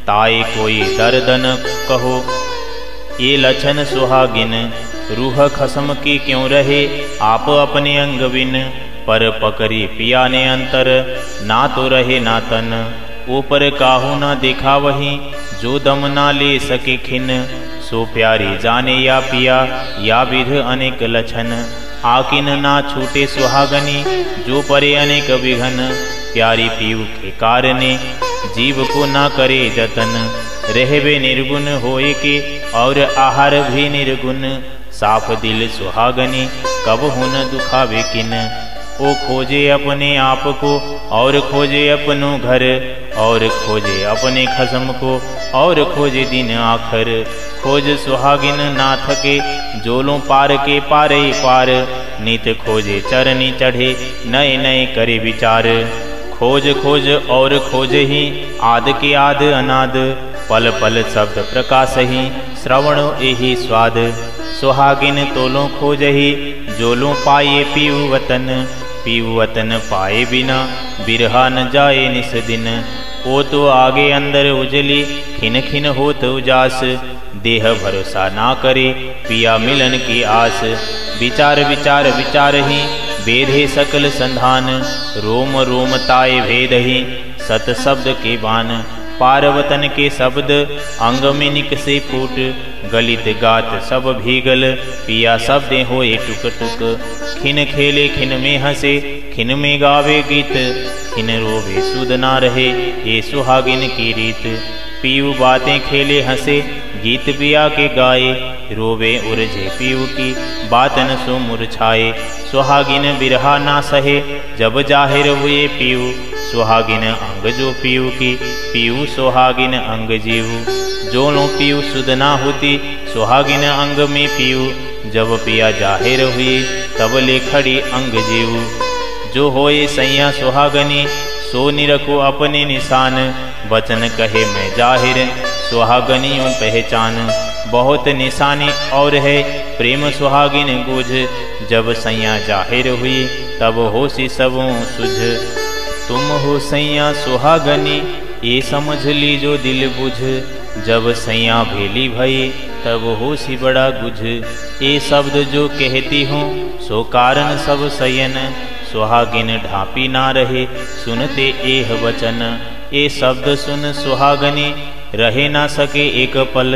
ताए कोई दर्दन कहो ये लक्षण सुहागिन। रूह खसम की क्यों रहे आप अपने अंग बिन, पर पकड़ी पिया ने अंतर ना तो रहे ना तन। ऊपर काहू ना देखा वही जो दम ना ले सके खिन, सो प्यारी जाने या पिया या विध अनेक लक्षण। आकिन ना छूटे सुहागनी जो परे अनेक विघन, प्यारी पीऊ के कारणे जीव को ना करे जतन। रहबे निर्गुण होए के और आहार भी निर्गुण, साफ दिल सुहागनी कब हुन दुखावे किन। ओ खोजे अपने आप को और खोजे अपनो घर, और खोजे अपने खसम को और खोजे दिन आखर। खोज सुहागिन ना थके जोलों पार के पारे पार, नित खोजे चरनी चढ़े नए नए करे विचार। खोज खोज और खोज ही आद के आद अनाद, पल पल शब्द प्रकाश ही श्रवणो एहि स्वाद। सुहागिन तोलो खोज ही जोलो पाए पीऊ वतन, पीऊ वतन पाए बिना बिरहा न जाए निस दिन। ओ तो आगे अंदर उजली खिन खिन होत उजास, देह भरोसा ना करे पिया मिलन की आस। विचार विचार विचार ही वेदे सकल संधान, रोम रोम ताए भेद ही सत शब्द के बान। पारवतन के शब्द अंग में निकसे फूट, गलित गात सब भीगल पिया शब्दे होए टुक टुक। खिन खेले खिन में हंसे खिन में गावे गीत, खिन रोवे सुध ना रहे ये सुहागिन की रीत। पीऊ बातें खेले हंसे गीत पिया के गाए, रोवे उर्जे पीऊ की बातन सो मुरछाए। सुहागिन बिरहा ना सहे जब जाहिर हुए पीऊ, सुहागिन अंग जो पीऊ की पीऊ सुहागिन अंग जीवू। जो लो पीऊ सुध ना होती सुहागिन अंग में पीऊ, जब पिया जाहिर हुई तब ले खड़ी अंग जीवू। जो होए सैया सुहागनी सो निरखो अपने निशान, वचन कहे मैं जाहिर सुहागनियों पहचान। बहुत निशानी और है प्रेम सुहागिन गुझ, जब सैया जाहिर हुई तब होशी सबों सुझ। तुम हो सैया सुहागनी ये समझ लीजो दिल बुझ, जब सैया भेली भई तब होशी बड़ा गुझ। ये शब्द जो कहती हूँ सो कारण सब सयन, सुहागिन ढापी ना रहे सुनते एह वचन। ये शब्द सुन सुहागनी रहे ना सके एक पल,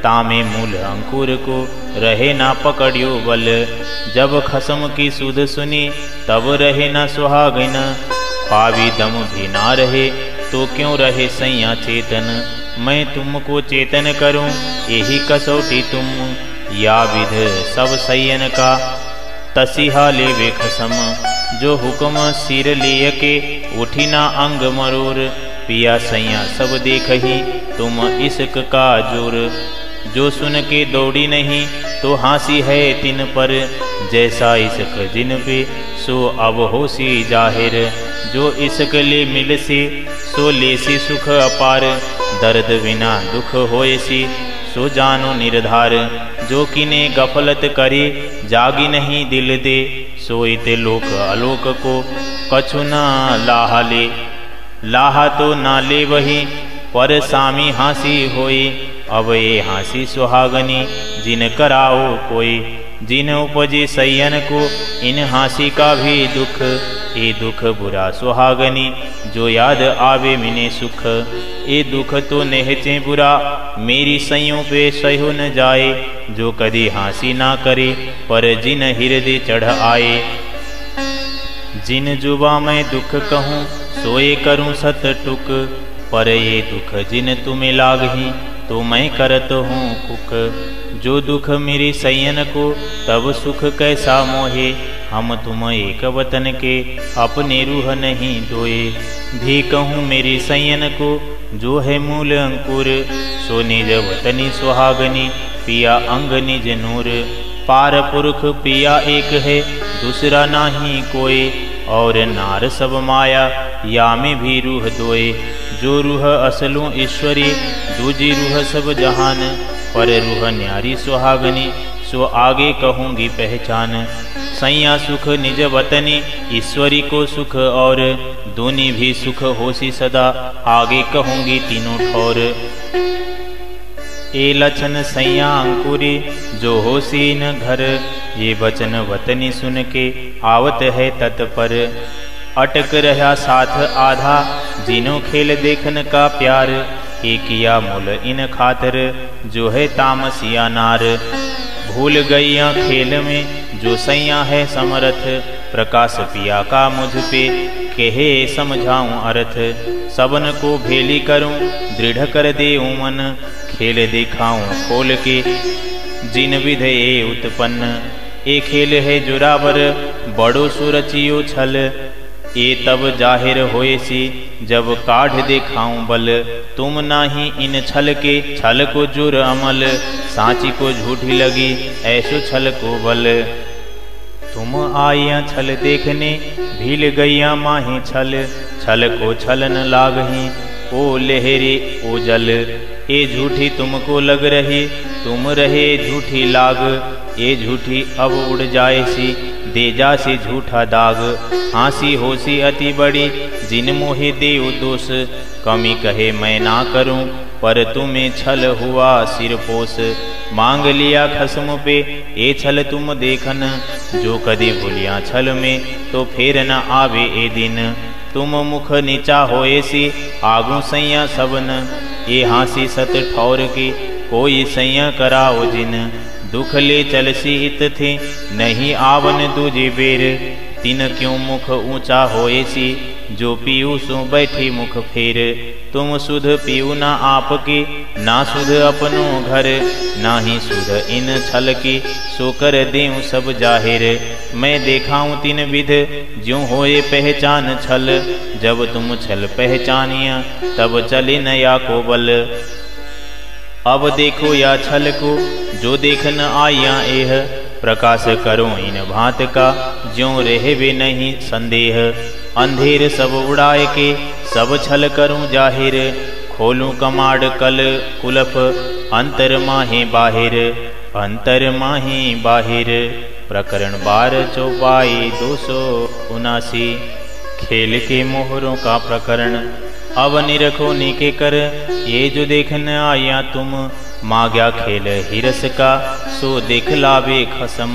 तामे मूल अंकुर को रहे ना पकड़ियो बल। जब खसम की सुध सुनी तब रहे ना सुहागिन, पावी दम भी ना रहे तो क्यों रहे सैया चेतन। मैं तुमको चेतन करूं यही कसौटी तुम, या विध सब सैयन का तसीहा लेवे खसम। जो हुक्म सिर लिय के उठी ना अंग मरोर, पिया सैया सब देख ही तुम इश्क का जोर। जो सुन के दौड़ी नहीं तो हंसी है तिन पर, जैसा इश्क जिन पे सो अब होशी जाहिर। जो इश्क ले मिल से सो लेसी सुख अपार, दर्द बिना दुख होएसी सो जानो निर्धार। जो किने गफलत करे जागी नहीं दिल दे, सोईते लोक आलोक को कछु न लाहा ले। लाहा तो ना ले वही पर सामी हासी होई, अब ये हासी सुहागनी जिन कराओ कोई। जिन उपजे सैयन को इन हासी का भी दुख, ये दुख बुरा सुहागनी जो याद आवे मिने सुख। ये दुख तो नेहचे बुरा मेरी सैयों पे सहो न जाए, जो कदी हासी ना करे पर जिन हृदय चढ़ आए। जिन जुबा मैं दुख कहूँ सोए करूँ सत टुक, पर ये दुख जिन तुम्हें लागही तो मैं करत हूँ कुक। जो दुख मेरी सैयन को तब सुख कैसा मोहे, हम तुम एक वतन के अपने रूह नहीं दोए। भी कहूँ मेरी सैयन को जो है मूल अंकुर, सो निज वतनी सुहागनी पिया अंग निज नूर। पार पुरुष पिया एक है दूसरा नाही कोई, और नार सब माया या में भी रूह दोए। जो रूह असलों ईश्वरी दूजी रूह सब जहान, पर रूह न्यारी सुहागनी सो आगे कहूँगी पहचान। सैया सुख निज वतनी ईश्वरी को सुख, और दोनी भी सुख होसी सदा आगे कहूँगी तीनों ठौर। ए लक्षण सैया अंकुरी जो होसी न घर, ये वचन वतनी सुन के आवत है तत्पर। अटक रहा साथ आधा जिनो खेल देखन का प्यार, ये किया मूल इन खातर जो है तामसिया नार। भूल गईया खेल में जो सैया है समर्थ, प्रकाश पिया का मुझ पे कहे समझाऊं अर्थ। सबन को भेली करूं दृढ़ कर दे मन, खेल दिखाऊं खोल के जिन विध ये उत्पन्न। ए खेल है जुरावर बड़ो सुरचियो छल, ये तब जाहिर होए सी जब काढ़ दिखाऊं बल। तुम नाही इन छल के छल को जुर अमल, सांची को झूठी लगी ऐसो छल को बल। तुम आइया छल देखने भील गैया माही छल, छल को छल न लागही। ओ लहरे ओ जल, ये झूठी तुमको लग रही, तुम रहे झूठी लाग। ये झूठी अब उड़ जाए सी, दे जा सी झूठा दाग। हाँसी होसी अति बड़ी, जिन मोहे देव दोष। कमी कहे मैं ना करूं, पर तुम्हें छल हुआ सिरपोस। मांग लिया खसम पे, ये छल तुम देखन। जो कदी भूलिया छल में, तो फिर न आवे ए दिन। तुम मुख नीचा होए सी, आगू सैया सबन। ये हाँसी सत ठौर की, कोई सैया कराओ जिन। दुख ले चलसी इत थे, नहीं आवन दूजे बेर। तिन क्यों मुख ऊंचा होए सी, जो पीऊ सो बैठी मुख फेर। तुम सुध पीऊ ना आपकी, ना सुध अपनो घर। ना ही सुध इन छल की, सो कर देऊं सब जाहिर। मैं देखाऊं तीन विध, ज्यों होए पहचान छल। जब तुम छल पहचानिया, तब चले नया को बल। अब देखो या छल को, जो देखन आया एह। प्रकाश करो इन भांत का, ज्यों रहे वे नहीं संदेह। अंधेर सब उड़ाए के, सब छल करूं जाहिर। खोलूं कमाड़ कल कुलफ, अंतर माहे बाहिर। अंतर माहे बाहिर। प्रकरण 12 चौपाई 279। खेल के मोहरों का प्रकरण। अब निरखो नीके कर, ये जो देखने आया तुम। मांग्या खेल हिरस का, सो दिखलावे खसम।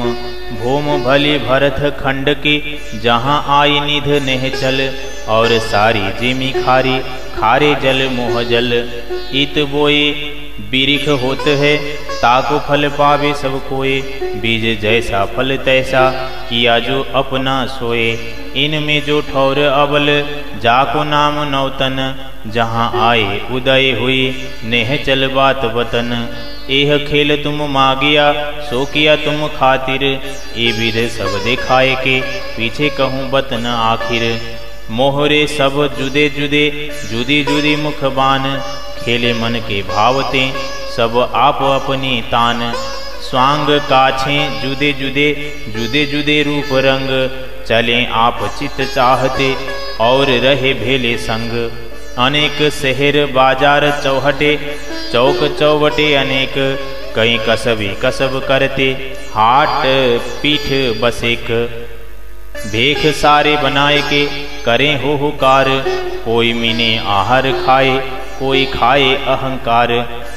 भूम भली भरत खंड की, जहाँ आई निध नेह चल। और सारी जिमी खारी, खारे जल मोह जल। इत बोए बिरिख होत है, ताको फल पावे सब कोय। बीज जैसा फल तैसा, किया जो अपना सोए। इनमें जो ठौर अबल, जाको नाम नौतन। जहाँ आए उदय हुई, नेह चल बात वतन। एह खेल तुम मागिया, सो किया तुम खातिर। ए विध सब दिखाए के, पीछे कहूँ बतन आखिर। मोहरे सब जुदे जुदे, जुदी जुदी मुखबान। खेले मन के भावते, सब आप अपनी तान। स्वांग काछे जुदे जुदे, जुदे जुदे रूप रंग। चले आप चित चाहते, और रहे भेले संग। अनेक शहर बाजार चौहटे, चौक चौवटे अनेक। कई कसबी कसब करते, हाट पीठ बसेक। भेख सारे बनाए के, करें हो हुकार। कोई मीने आहार खाए, कोई खाए अहंकार।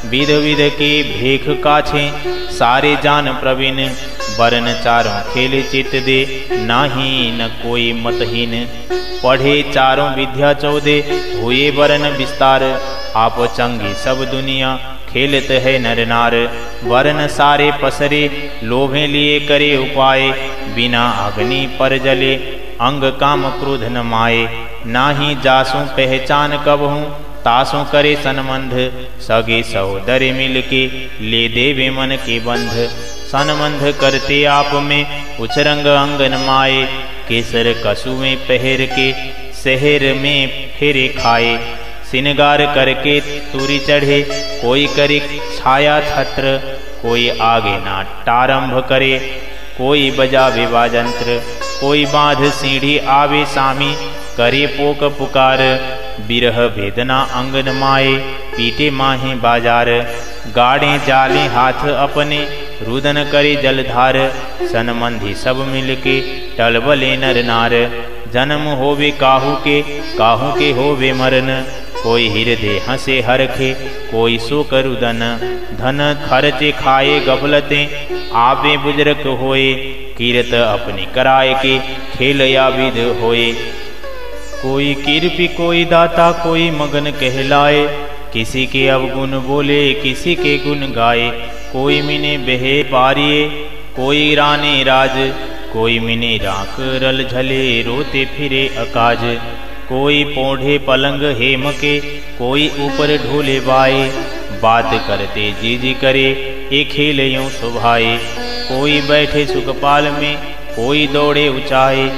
विध विध के भेख काछे, सारे जान प्रवीण। वरन चारों खेल चित दे, नाही न कोई मतहीन। पढ़े चारों विद्या 14, हुए वरन विस्तार। आप चंगी सब दुनिया, खेलत है नर नार। वरन सारे पसरे, लोभे लिए करे उपाय। बिना अग्नि पर जले, अंग काम क्रोध न माए। नाही जासों पहचान कब हूँ, तासों करे संबंध। सगे सहोदर मिल के, ले देवे मन के बंध। संबंध करते आप में, उचरंग अंगन माए। केसर कसुएं पहर के, शहर में फेरे खाए। सिनगार करके तुरी चढ़े, कोई करे छाया छत्र। कोई आगे नाट्यारंभ करे, कोई बजावे वाजंत्र। कोई बांध सीढ़ी आवे सामी, करे पोक पुकार। बिरह वेदना अंगन माए, पीटे माहे बाजार। गाड़े जाले हाथ अपने, रुदन करे जलधार। सनमंधी सब मिलके, टलबले नर नार। जन्म होवे काहू के होवे मरन। कोई हृदय हंसे हरखे, कोई शोक रुदन। धन खर्चे खाए गफलते, आपे बुजरक होए। कीरत अपनी कराए के, खेल या विध होए। कोई कृपी कोई दाता, कोई मगन कहलाए। किसी के अवगुण बोले, किसी के गुण गाए। कोई मिने बहे पारिये, कोई राने राज। कोई मिने राख रल झले, रोते फिरे अकाज। कोई पोढ़े पलंग हेम के, कोई ऊपर ढोले बाए। बात करते जी करे, ये खेल यूं सुभाए। कोई बैठे सुखपाल में, कोई दौड़े ऊंचाए।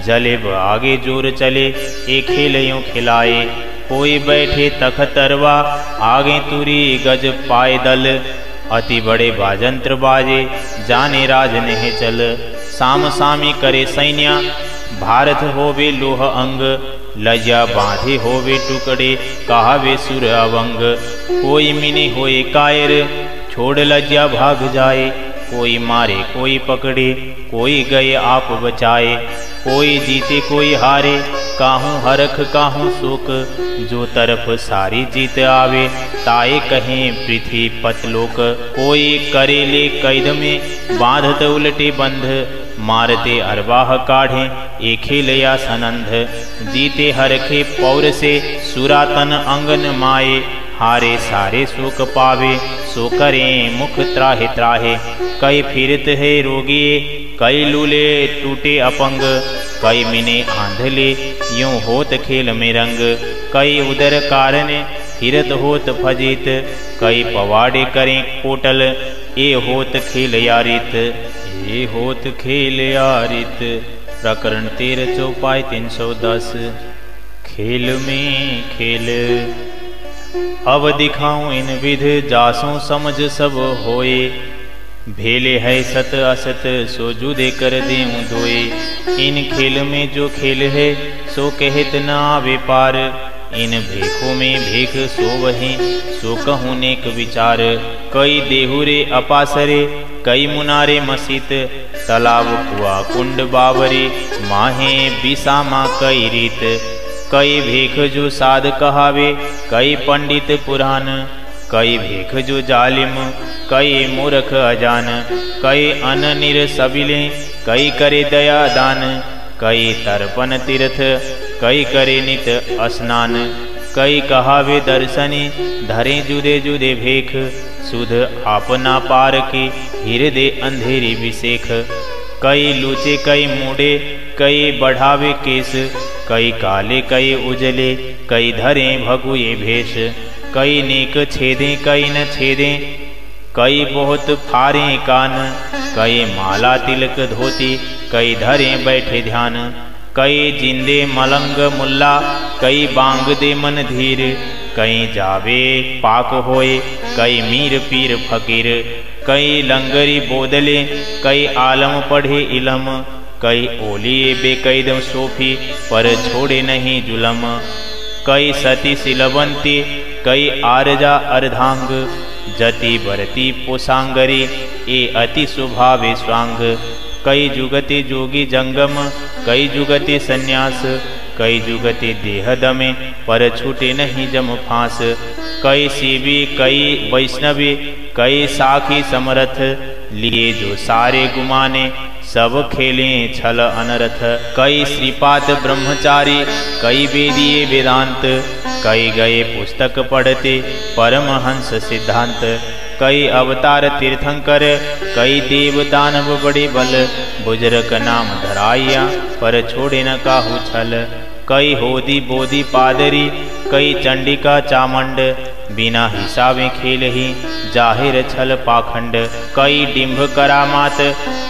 जले ब आगे जोर चले, ये खेल यूं खिलाए। कोई बैठे तखतरवा, आगे तुरी गज पाए दल। अति बड़े बाजंत्र बाजे, जाने राज नहीं चल। साम सामी करे सैन्या, भारत होवे लोह अंग। लज्जा बांधे होवे टुकड़े कहावे सुर अवंग। कोई मिने होए कायर छोड़ लज्जा भाग जाए, कोई मारे कोई पकड़े कोई गए आप बचाए। कोई जीते कोई हारे काहूँ हरख काहूँ शोक, जो तरफ सारी जीत आवे ताए कहें पृथ्वी पतलोक। कोई करेले कैद में बांधत उलटे बंध, मारते अरवाह काढ़े एक खेलया सनंध। जीते हरखे पौर से सुरातन अंगन माए, हारे सारे सुख पावे सो करें मुख त्राहे त्राहे। कई फिरत है रोगी कई लूले टूटे अपंग, कई मिने आंधले यूं होत खेल में रंग। कई उदर कारण फिरत होत फजित, कई पवाड़े करें कोटल ए होत खेल यारित। ये होत खेल यारित। प्रकरण 13 चौपाई 310। खेल में खेल अब दिखाऊं इन विध, जासों समझ सब होए। भेले है सत असत सो जुदे कर देऊं दोए। इन खेल में जो खेल है सो कहत न आवे पार, इन भेखों में भेख सो वही सो कहूँ नेक विचार। कई देहुरे अपासरे कई मुनारे मसीत, तालाब कुआ कुंड बावरे माहे बिसामा कई रीत। कई भेख जो साध कहावे कई पंडित पुराण, कई भेख जो जालिम कई मूर्ख अजान। कई अन निर सबिले कई करे दया दान, कई तर्पण तीर्थ कई करे नित स्नान। कई कहावे दर्शनी धरे जुदे जुदे भेख, सुध आपना पार के हृदय अंधेरी विशेख। कई लूचे कई मूडे कई बढ़ावे केस, कई काले कई उजले कई धरे भगुए भेष। कई नेक छेदे कई न छेदे कई बहुत फारे कान, कई माला तिलक धोती कई धरे बैठे ध्यान। कई जिंदे मलंग मुल्ला कई बांग दे मन धीर, कई जावे पाक होए कई मीर पीर फकीर। कई लंगरी बोदले कई आलम पढ़े इलम, कई ओलिए बेकैद सोफी पर छोड़े नहीं जुलम। कई सती सिलवंती कई आरजा अर्धांग, जति बरती पोसांगरी ए अति स्वभावे स्वांग। कई जुगति जोगी जंगम कई जुगति संन्यास, कई जुगति देह दमे पर छूटे नहीं जम फांस। कई शिवी कई वैष्णवी कई साखी समरथ, लिए जो सारे गुमाने सब खेले छल अनरथ। कई श्रीपाद ब्रह्मचारी कई वेदिये वेदांत, कई गए पुस्तक पढ़ते परमहंस सिद्धांत। कई अवतार तीर्थंकर कई देव दानव बड़े बल, बुजुर्ग नाम धराइया पर छोड़े न काहू छल। कई होदी बोधी पादरी कई चंडिका चामंड, बिना हिसाबे खेल ही जाहिर छल पाखंड। कई डिंभ करामात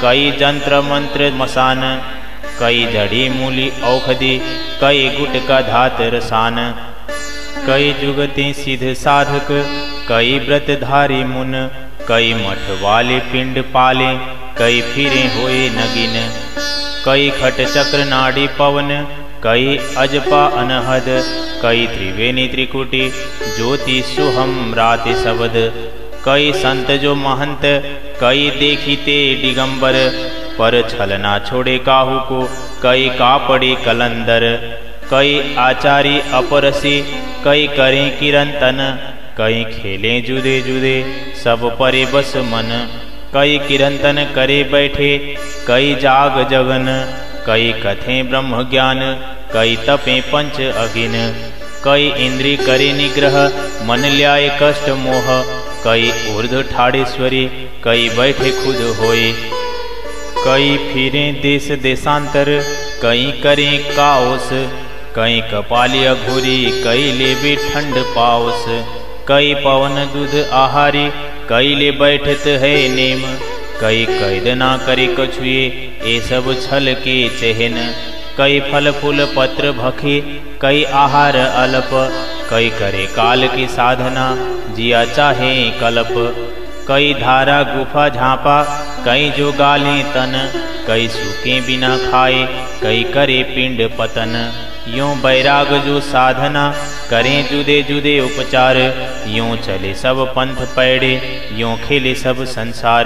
कई जंत्र मंत्र मसान, कई जड़ी मूली औषधि कई गुटका धात रसान। कई जुगते सिद्ध साधक कई व्रतधारी मुन, कई मठ वाले पिंड पाले कई फिरे होए नगिन। कई खट चक्र नाड़ी पवन कई अजपा अनहद, कई त्रिवेणी त्रिकुटी ज्योति सुहम राति शब्द। कई संत जो महंत कई देखिते दिगंबर, पर छलना छोड़े काहू को कई कापड़े कलंदर। कई आचारी अपरसी कई करें किरंतन, कई खेलें जुदे जुदे सब परे बस मन। कई किरंतन करे बैठे कई जाग जगन, कई कथें ब्रह्म ज्ञान कई तपें पंच अगिन। कई इंद्री करे निग्रह मन ल्याए कष्ट मोह, कई ऊर्ध्व ठाड़ेश्वरी कई बैठे खुद होए। कई फिरे देश देशांतर कई करें काओस, कई कपाली अघोरी कई लेबे ठंड पाओस। कई पवन दूध आहारी कई ले बैठत है नेम, कई कैद ना करे कछुए ये सब छल के चहन। कई फल फूल पत्र भखे कई आहार अल्प, कई करे काल की साधना जिया चाहे कल्प। कई धारा गुफा झांपा कई जो गाले तन, कई सूखे बिना खाए कई करे पिंड पतन। यूं बैराग जो साधना करें जुदे जुदे उपचार। यूं चले सब पंथ पैड़े, यूं खेले सब संसार।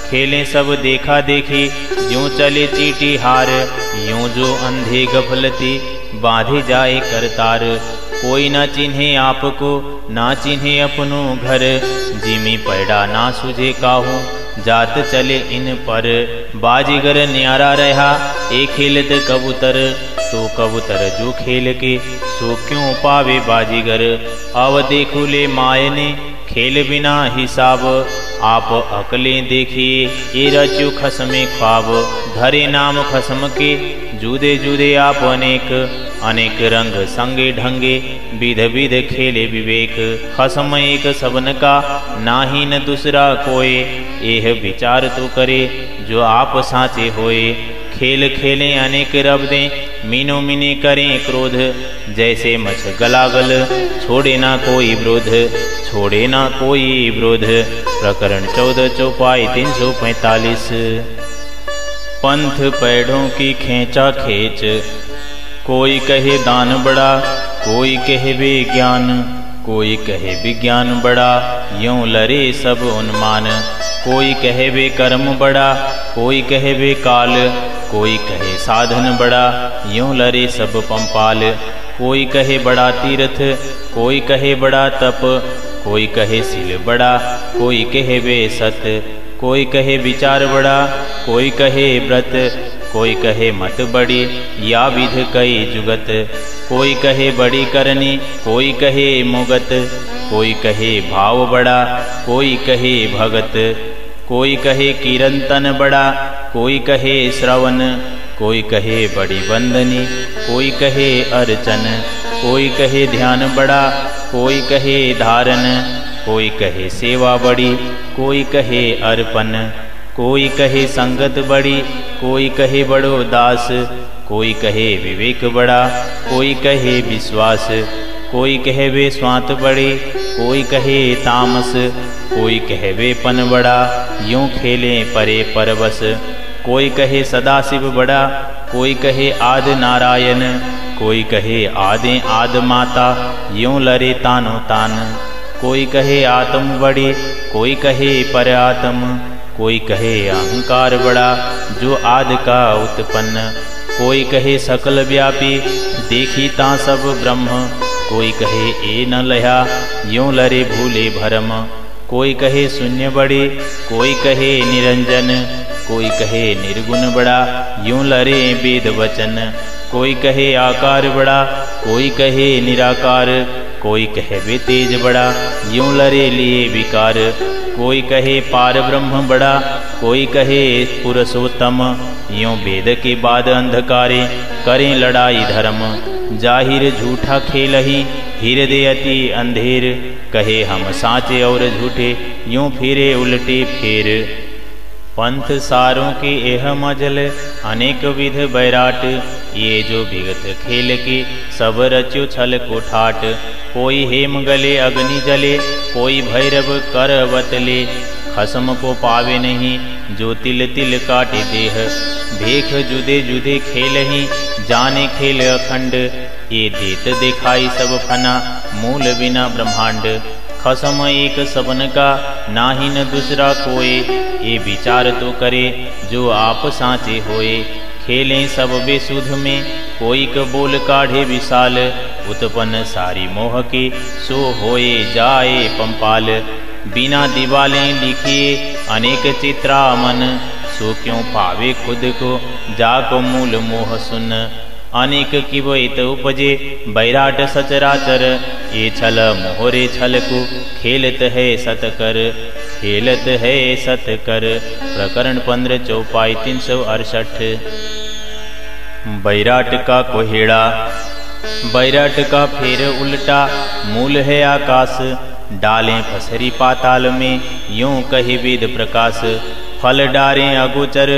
खेलें सब देखा देखी, यूं चले चीटी हार। यूं जो अंधे गफलती, बांधे जाए करतार। कोई न चिन्हे आपको, ना चिन्हे अपनो घर। जिमी पैड़ा ना सुझे काहू, जात चले इन पर। बाजीगर न्यारा रहा, एक खेलत कबूतर। तो कबूतर जो खेल के, सो क्यों पावे बाजीगर। अब देखू ले मायने, खेल बिना हिसाब। आप अकलें देखिए, ये रचो खसमे ख्वाब। धरे नाम खसम के, जुदे जुदे आप अनेक। अनेक रंग संगे ढंगे, विध विध खेले विवेक। खसम एक सबन का, नाही न दूसरा कोय। यह विचार तो करे, जो आप साचे होए। खेल खेलें अनेक रब्दें, मीनो मिने करें क्रोध। जैसे मछ गलागल, छोड़े ना कोई विरोध। छोड़े ना कोई विरोध। प्रकरण 14 चौपाई 345। पंथ पैढ़ों की खींचा खींच, कोई कहे दान बड़ा, कोई कहे विज्ञान। कोई कहे विज्ञान बड़ा, यूं लरे सब उन्मान। कोई कहे वे कर्म बड़ा, कोई कहे वे काल। कोई कहे साधन बड़ा, यूं लरे सब पंपाल। कोई कहे बड़ा तीर्थ, कोई कहे बड़ा तप। कोई कहे सील बड़ा, कोई कहे वे सत। कोई कहे विचार बड़ा, कोई कहे व्रत। कोई कहे मत बड़ी, या विध कई जुगत। कोई कहे बड़ी करनी, कोई कहे मुगत। कोई कहे भाव बड़ा, कोई कहे भगत। कोई कहे कीर्तन बड़ा, कोई कहे श्रवण। कोई कहे बड़ी वंदनी, कोई कहे अर्चन। कोई कहे ध्यान बड़ा, कोई कहे धारण। कोई कहे सेवा बड़ी, कोई कहे अर्पण। कोई कहे संगत बड़ी, कोई कहे बड़ो दास। कोई कहे विवेक बड़ा, कोई कहे विश्वास। कोई कहे वे स्वांत बड़े, कोई कहे तामस। कोई कहे वे पन बड़ा, यूं खेलें परे परवश। कोई कहे सदाशिव बड़ा, कोई कहे आद नारायण। कोई कहे आदे आद माता, यूं लरे तानो तान। कोई कहे आत्म बड़ी, कोई कहे पर आत्म। कोई कहे अहंकार बड़ा, जो आदि का उत्पन्न। कोई कहे सकल व्यापी, देखी ता सब ब्रह्म। कोई कहे ए न लया, यूं लरे भूले भरम। कोई कहे शून्य बड़े, कोई कहे निरंजन। कोई कहे निर्गुण बड़ा, यूं लरे वेद वचन। कोई कहे आकार बड़ा, कोई कहे निराकार। कोई कहे वे तेज बड़ा, यूं लरे लिए विकार। कोई कहे पार ब्रह्म बड़ा, कोई कहे पुरुषोत्तम। यूं वेद के बाद अंधकारे, करें लड़ाई धर्म। जाहिर झूठा खेल ही, हृदय अति अंधेर। कहे हम साचे और झूठे, यूं फिरे उल्टे फेर। पंथ सारों के एह मजल, अनेक विध बैराट। ये जो विगत खेल के, सब रच्यो छल को ठाट। कोई हेम गले अग्नि जले, कोई भैरव कर बतले। खसम को पावे नहीं, जो तिल तिल काटे देह। भेख जुदे जुदे खेल ही, जाने खेल अखंड। ये देत दिखाई सब फना, मूल बिना ब्रह्मांड। खसम एक सबन का, नाही न दूसरा कोई। ये विचार तो करे, जो आप साचे होए। खेलें सब बेसुध में, कोई क बोल काढ़े विशाल। उत्पन्न सारी मोह के, सो होए जाए पंपाल। बिना दिवालें लिखिए, अनेक चित्रा मन। सो क्यों पावे खुद को, जाको मूल मोह सुन। अनेक किवैत उपजे, बैराट सचराचर। ये छल मोहरे छल को, खेलत है सतकर। खेलत है सतकर। प्रकरण 15 चौपाई 368। बैराट का कोहेड़ा, बैराट का फेर उल्टा, मूल है आकाश। डालें पसरी पाताल में, यूं कहे वेद प्रकाश। फल डारें अगोचर,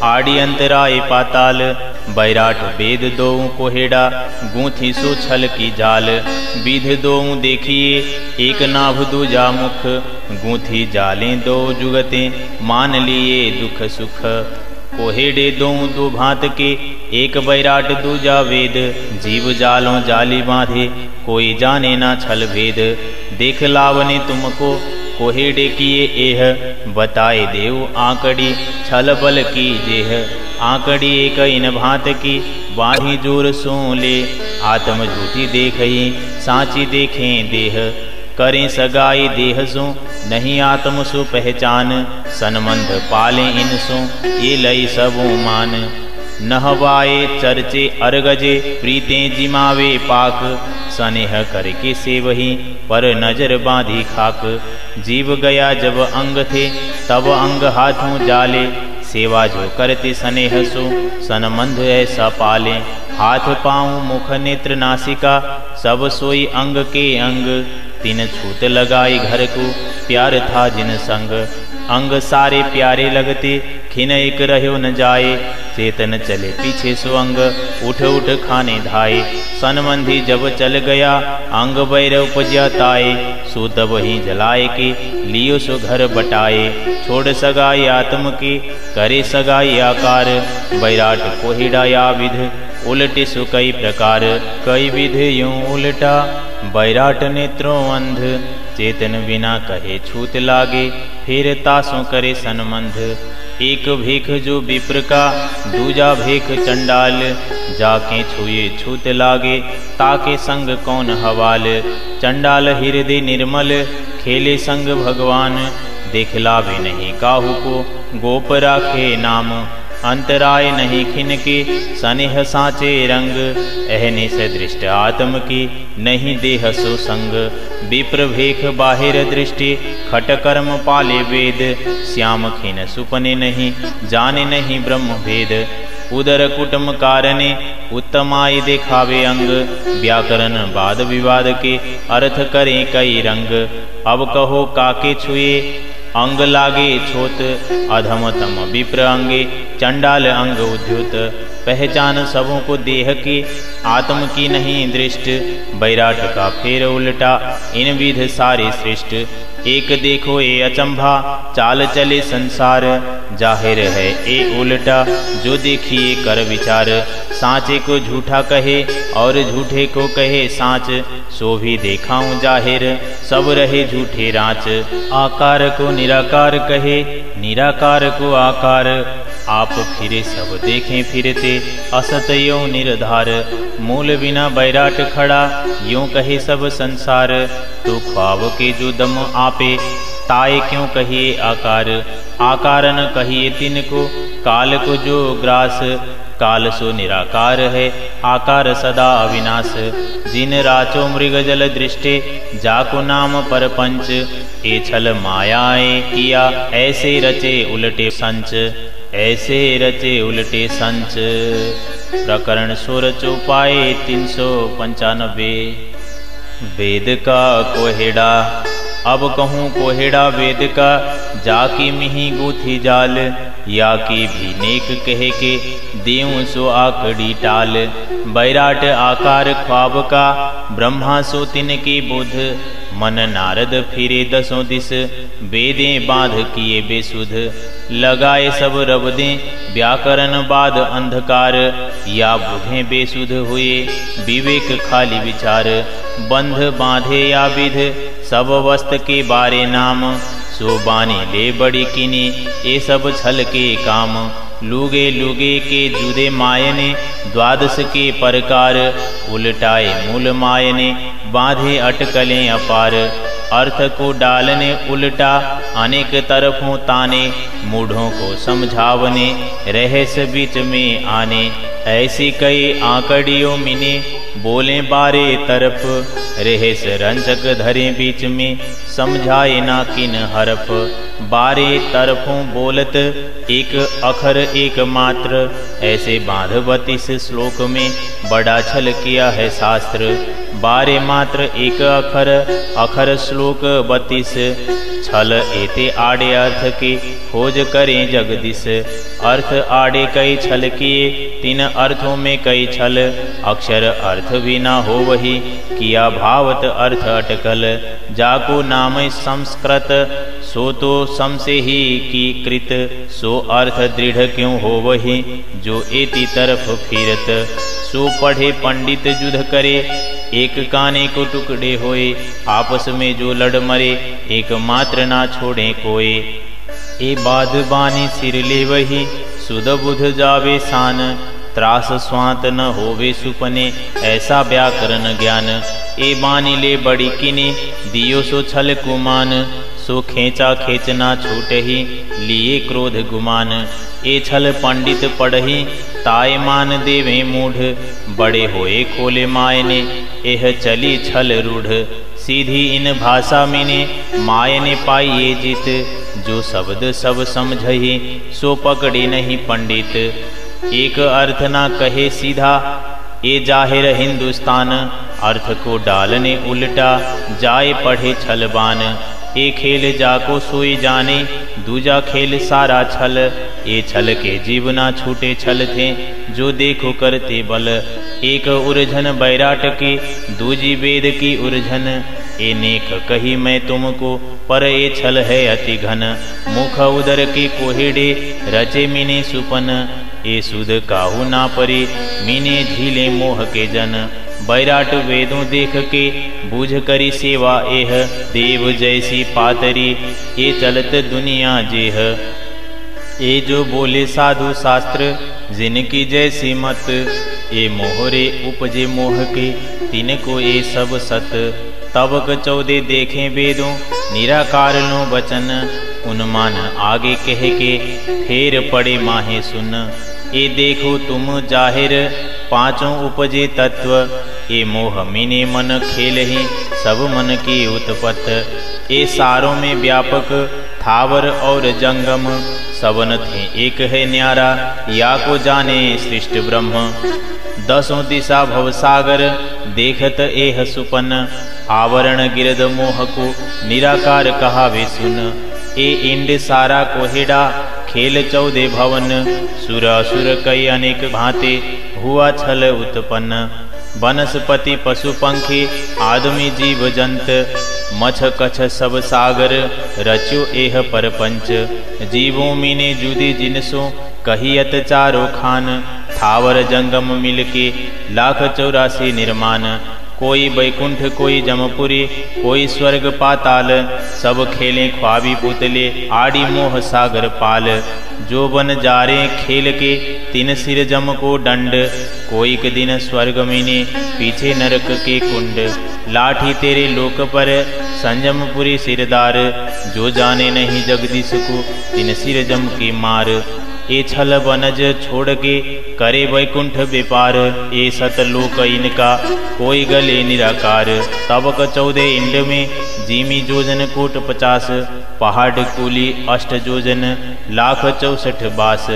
आड़ी अंतराय पाताल। बैराट वेद दोऊ कोहेड़ा, गूंथी सो छल की जाल। विध दोऊ देखिए, एक नाभ दूजा मुख। गूंथी जालें दो जुगतें, मान लिए दुख सुख। कोहेड़े दोऊ दो भांत के, एक बैराट दूजा वेद, जीव जालों जाली बांधे, कोई जाने ना छल भेद। देख लावने तुमको कोहेड़े किए एह, बताए देव आंकड़ी छल बल की जेह। आंकड़ी एक इन भांत की, बाढ़ी जोर सो ले, आत्म झूठी देखई सांची देखें देह। करें सगाई देह सो, नहीं आत्म सो पहचान, सनमंध पाले इन सो, ये लई सबो मान। नहवाए चर्चे अरगजे, प्रीतें जिमावे पाक, स्नेह करके से वही पर नजर बांधी खाक। जीव गया जब अंग थे, तब अंग हाथों जाले, सेवा जो करते स्नेह सो, सनमंध ऐसा पाले। हाथ पाँव मुख नेत्र नासिका, सब सोई अंग के अंग, तीन छूत लगाई घर को, प्यार था जिन संग। अंग सारे प्यारे लगते, खिन एक रहो न जाए, चेतन चले पीछे सो अंग, उठ उठ खाने धाए। सनमंधी जब चल गया, अंग बैर उपज्या ताए, सो तब ही जलाए के, लियो सो घर बटाए। छोड़ सगाई आत्म के, करे सगाई आकार, बैराट कोहिड़ा या विध, उलटे सो कई प्रकार। कई विध यूं उलटा, बैराट नेत्रों अंध, चेतन बिना कहे छूत लागे, फिर तासों करे सनमंध। एक भेख जो विप्र का, दूजा भेख चंडाल, जाके छुए छूत लागे, ताके संग कौन हवाल। चंडाल हृदय निर्मल, खेले संग भगवान, देखलावे नहीं काहू को, गोप राखे नाम। अंतराय नहीं खिन के, स्नेह साचे रंग, अहने से दृष्ट आत्म की, नहीं देह सो संग। विप्र भेख बाहिर दृष्टि, खट कर्म पाले वेद, श्याम खिन सुपने नहीं, जाने नहीं ब्रह्म भेद। उदर कुटुम कारणे, उत्तमाई देखावे अंग, व्याकरण वाद विवाद के, अर्थ करें कई रंग। अब कहो काके छुए, अंग लागे छोत, अधमतम विप्र अंगे, चंडाल अंग उद्युत। पहचान सबों को देह की, आत्म की नहीं दृष्ट, बैराट का फेर उल्टा, इन विध सारे सृष्ट। एक देखो ए अचंभा, चाल चले संसार, जाहिर है ए उल्टा, जो देखिए कर विचार। सांचे को झूठा कहे, और झूठे को कहे सांच, सो भी देखाऊं जाहिर, सब रहे झूठे रांच। आकार को निराकार कहे, निराकार को आकार, आप फिरे सब देखें फिरते, असत यो निर्धार। मूल बिना बैराट खड़ा, यूं कहे सब संसार, तो ख्वाब के जो दम आपे, ताए क्यों कहिए आकार। आकार न कहिए तिनको, काल को जो ग्रास, काल सो निराकार है, आकार सदा अविनाश। जिन राचो मृग जल दृष्टे, जाको नाम परपंच, ए छल मायाएं किया, ऐसे रचे उलटे संच, ऐसे रचे उलटे संच। प्रकरण सुर चौपाए 395। वेद का कोहेड़ा, अब कहूँ कोहेड़ा वेद का, जाकी मिही गूथी जाल, या की भी नेक कहे के, देऊं सो आकड़ी टाल। बैराट आकार ख्वाब का, ब्रह्मा सो तिन की बुध, मन नारद फिरे दसों दिस, वेदें बांध किए बेसुध। लगाए सब रबदें, व्याकरण बाद अंधकार, या बुधें बेसुध हुए, विवेक खाली विचार। बंध बांधे या विध, सब वस्त के बारे नाम, सो बानी ले बड़ी किनी, ये सब छल के काम। लूगे लूगे के जुदे मायने, द्वादश के परकार, उलटाए मूल मायने, बांधे अटकलें अपार। अर्थ को डालने उल्टा, अनेक तरफों ताने, मूढ़ों को समझावने, रहस्य बीच में आने। ऐसी कई आंकड़ियों मिने, बोले बारे तरफ, रहस्य रंजक धरे बीच में, समझाए ना किन हरफ। बारे तरफों बोलत, एक अखर एक मात्र, ऐसे बांधवत इस श्लोक में, बड़ा छल किया है शास्त्र। बारे मात्र एक अखर, अखर श्लोक 32। छल एते आड़े अर्थ के, खोज करें जगदीश। अर्थ आड़े कई छल किए, 3 अर्थों में कई छल। अक्षर अर्थ भी ना हो वही, किया भावत अर्थ अटकल। जाको नाम संस्कृत, सो तो सम से ही की कृत। सो अर्थ दृढ़ क्यों हो वही, जो एति तरफ फिरत। सो पढ़े पंडित युद्ध करे, एक काने को टुकड़े होए। आपस में जो लड़ मरे, एक मात्र ना छोड़े कोई। ए बाध बानी सिर ले वही, सुध बुध जावे सान। त्रास स्वांत न होवे सुपने, ऐसा व्याकरण ज्ञान। ए बानी ले बड़ी किने, दियो सो छल कुमान। सो खेचा खेचना छूटही, लिए क्रोध गुमान। ए छल पंडित पढ़ही, ताय मान देवे मूढ़। बड़े होए खोले मायने, एह चली छल रूढ़। सीधी इन भाषा मैंने, मायने पाइए जित। जो शब्द सब समझही, सो पकड़े नहीं पंडित। एक अर्थ ना कहे सीधा, ए जाहिर हिंदुस्तान। अर्थ को डालने उल्टा, जाए पढ़े छलबान। ए खेल जाको सोई जाने, दूजा खेल सारा छल। ए छल के जीव ना छूटे छल थे, जो देखो करते बल। एक उलझन बैराट की, दूजी वेद की उलझन। ए नेक कही मैं तुमको, पर ए छल है अति घन। मुख उदर के कोहेड़े, रचे मिने सुपन। ए सुध काहू ना परे, मिने झीले मोह के जन। बैराट वेदों देख के, बूझ करी सेवा एह। देव जैसी पातरी, ये चलत दुनिया जेह। ए जो बोले साधु शास्त्र, जिनकी जैसी मत। ए मोहरे उपजे मोह के, तिनको ए सब सत। तबक 14 देखें वेदों, निराकार लो बचन। उन्मान आगे कह के, फेर पड़े माहे सुन। ए देखो तुम जाहिर, 5 उपजे तत्व। ए मोह मीने मन खेल ही, सब मन की उत्पत। ए सारों में व्यापक, थावर और जंगम। सबन थे एक है न्यारा, या को जाने सृष्ट ब्रह्म। 10 दिशा भवसागर, देखत एह सुपन। आवरण गिरद मोह को, निराकार कहावे सुन। ए इंड सारा कोहेड़ा, खेल 14 भवन। सुर असुर कई अनेक भांति, हुआ छल उत्पन्न। वनस्पति पशु पंखी, आदमी जीव जंत। मछ कछ सब सागर, रच्यो एह परपंच। जीवों मीने जुदी जिनसो, कहियत चारो खान। थावर जंगम मिलके, 1,84,000 निर्माण। कोई बैकुंठ कोई जमपुरी, कोई स्वर्ग पाताल। सब खेलें ख्वाबी पुतले, आड़ी मोह सागर पाल। जो बन जारे खेल के, 3 सिर जम को दंड। कोई के दिन स्वर्ग मिने, पीछे नरक के कुंड। लाठी तेरे लोक पर, संजमपुरी सिरदार। जो जाने नहीं जगदीश को, 3 सिर जम के मार। ए छल बनज छोड़ के, करे वैकुंठ व्यापार। ए सतलोक इनका, कोई गले निराकार। तबक 14 इंड में, जीमी जोजन कोट 50। पहाड़ कूली 8 जोजन, 1,64,000 बास।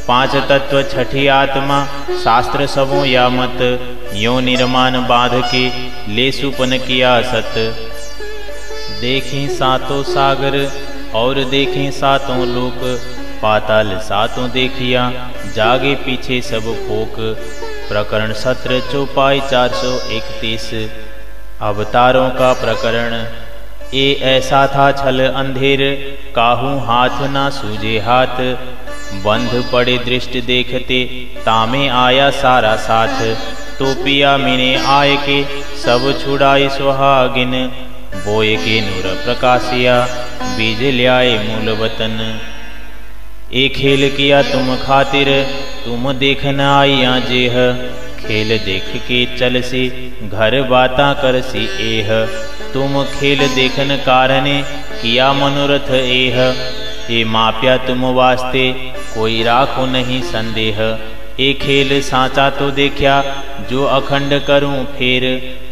5 तत्व छठी आत्मा, शास्त्र सबों या मत। यो निर्माण बांध के, ले सुपन किया सत। देखें सातों सागर, और देखें सातों लोक। पाताल 7 देखिया, जागे पीछे सब फोक। प्रकरण 17 चौपाई 431। अवतारों का प्रकरण। ए ऐसा था छल अंधेर, काहू हाथ ना सूझे हाथ। बंध पड़े दृष्टि देखते, तामे आया सारा साथ। तो पिया मिने आय के, सब छुड़ाई सुहागिन। बोए के नूर प्रकाशिया, बीज ल्याए मूल वतन। ए खेल किया तुम खातिर, तुम देखन आइया जेह। खेल देख के चल से, घर बाता कर सी एह। तुम खेल देखन कारणे, किया मनोरथ एह। ए माप्या तुम वास्ते, कोई राखो नहीं संदेह। ए खेल साचा तो देखा, जो अखंड करूं फेर।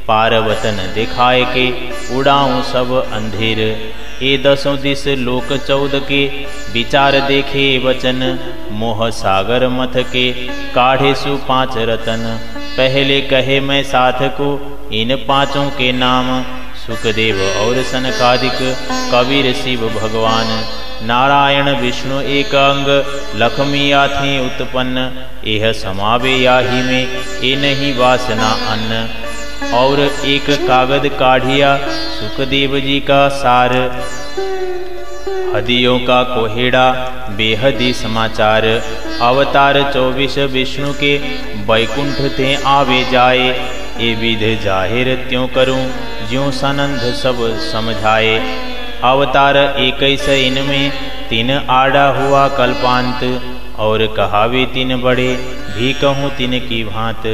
पारवतन दिखाए के, उड़ाऊं सब अंधेर। ए 10 दिस लोक 14 के, विचार देखे वचन। मोह सागर मथ के, काढ़े सु 5 रतन। पहले कहे मैं साथ को इन पांचों के नाम, सुखदेव और सनकादिक कबीर शिव भगवान। नारायण विष्णु एक अंग, लक्ष्मी आथे उत्पन्न, यह समावे याही में ए नहीं वासना अन्न। और एक कागद काढ़िया सुखदेव जी का सार, हदियों का कोहेड़ा बेहदी समाचार। अवतार 24 विष्णु के बैकुंठ थे आवे जाए, ए विध जाहिर त्यों करूं ज्यों सनंद सब समझाए। अवतार 21 इनमें 3 आड़ा हुआ कल्पांत, और कहावे 3 बड़े भी कहूँ 3 की भांत।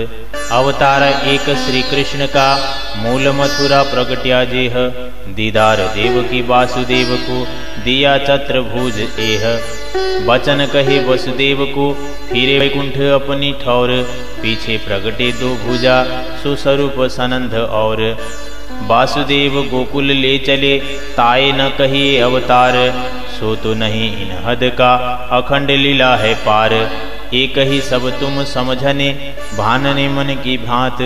अवतार 1 श्री कृष्ण का मूल मथुरा प्रगट्या जेह, दीदार देव की वासुदेव को दिया चत्रभुज एह। वचन कहे वसुदेव को फिरे वैकुंठ अपनी ठौर, पीछे प्रगटे 2 भुजा सुस्वरूप सनंद और। वासुदेव गोकुल ले चले ताए न कहिए अवतार, सो तो नहीं इन हद का अखंड लीला है पार। एक ही सब तुम समझने भानने मन की भांत,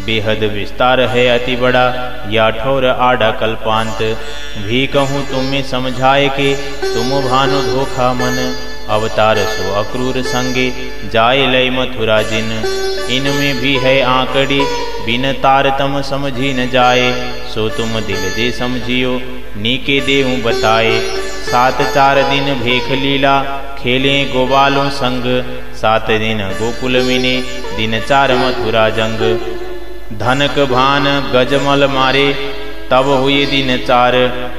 बेहद विस्तार है अति बड़ा या ठोर आड़ा कल्पांत। भी कहूँ तुम्हें समझाए के तुम भानु धोखा मन, अवतार सो अक्रूर संगे जाए लय मथुरा जिन। इनमें भी है आंकड़ी बिन तारतम समझी न जाए, सो तुम दिल दे समझियो नीके देऊं बताए। 7 दिन भेख लीला खेले गोपालों संग, 7 दिन गोकुल मिने दिन 4 मथुरा जंग। धनक भान गजमल मारे तब हुए दिन 4,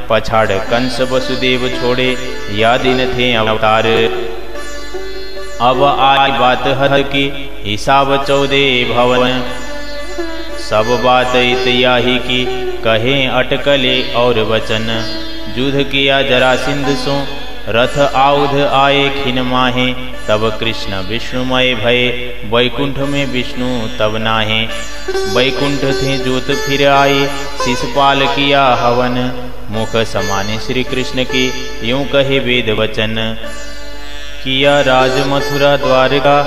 पछाड़ कंस वसुदेव छोड़े या दिन थे अवतार। अब आई बात हद की हिसाब 14 भवन, सब बात इत्याही की कहे अटकले और वचन। युद्ध किया जरासिंध सो रथ आउध आए खिन माहे, तब कृष्ण विष्णुमय भय वैकुंठ में विष्णु तब नाहे। वैकुंठ थे जोत फिर आए शिषपाल किया हवन, मुख समाने श्री कृष्ण की यूं कहे वेद वचन। किया राज मथुरा द्वारका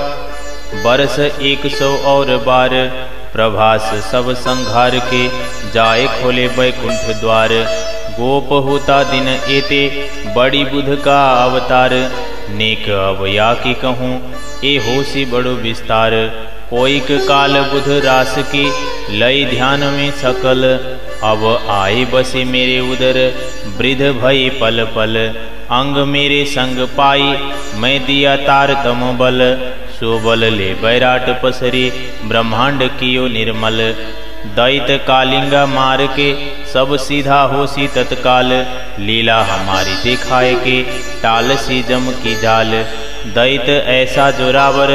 बरस 100 और बार, प्रभास सब संघार के जाए खोले वैकुंठ द्वार। गोप होता दिन एते बड़ी बुध का अवतार, नेक अब या की कहूँ ए होसी बड़ो विस्तार। कोईक काल बुध रास की लय ध्यान में सकल, अब आए बसे मेरे उदर वृद्ध भई पल पल। अंग मेरे संग पाई मैं दिया तारतम बल, सो बल ले बैराट पसरी ब्रह्मांड कियो निर्मल। दैत कालिंगा मार के सब सीधा होसी तत्काल, लीला हमारी दिखाए के टाल सी जम की जाल। दैत ऐसा जोरावर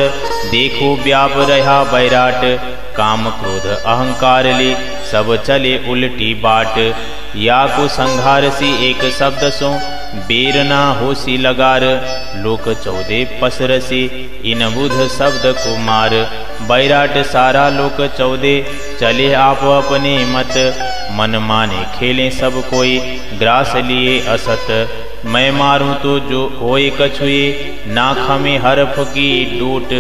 देखो व्याप रहा बैराट, काम क्रोध अहंकार ले सब चले उल्टी बाट। या को संघार सी एक शब्द सो बेर ना होसी लगार, लोक 14 पसरसी इन बुध शब्द को मार। बैराट सारा लोक 14 चले आप अपने मत, मन माने खेले सब कोई ग्रास लिए असत। मैं मारूं तो जो होए कछुए नाख में हरफ की डोट,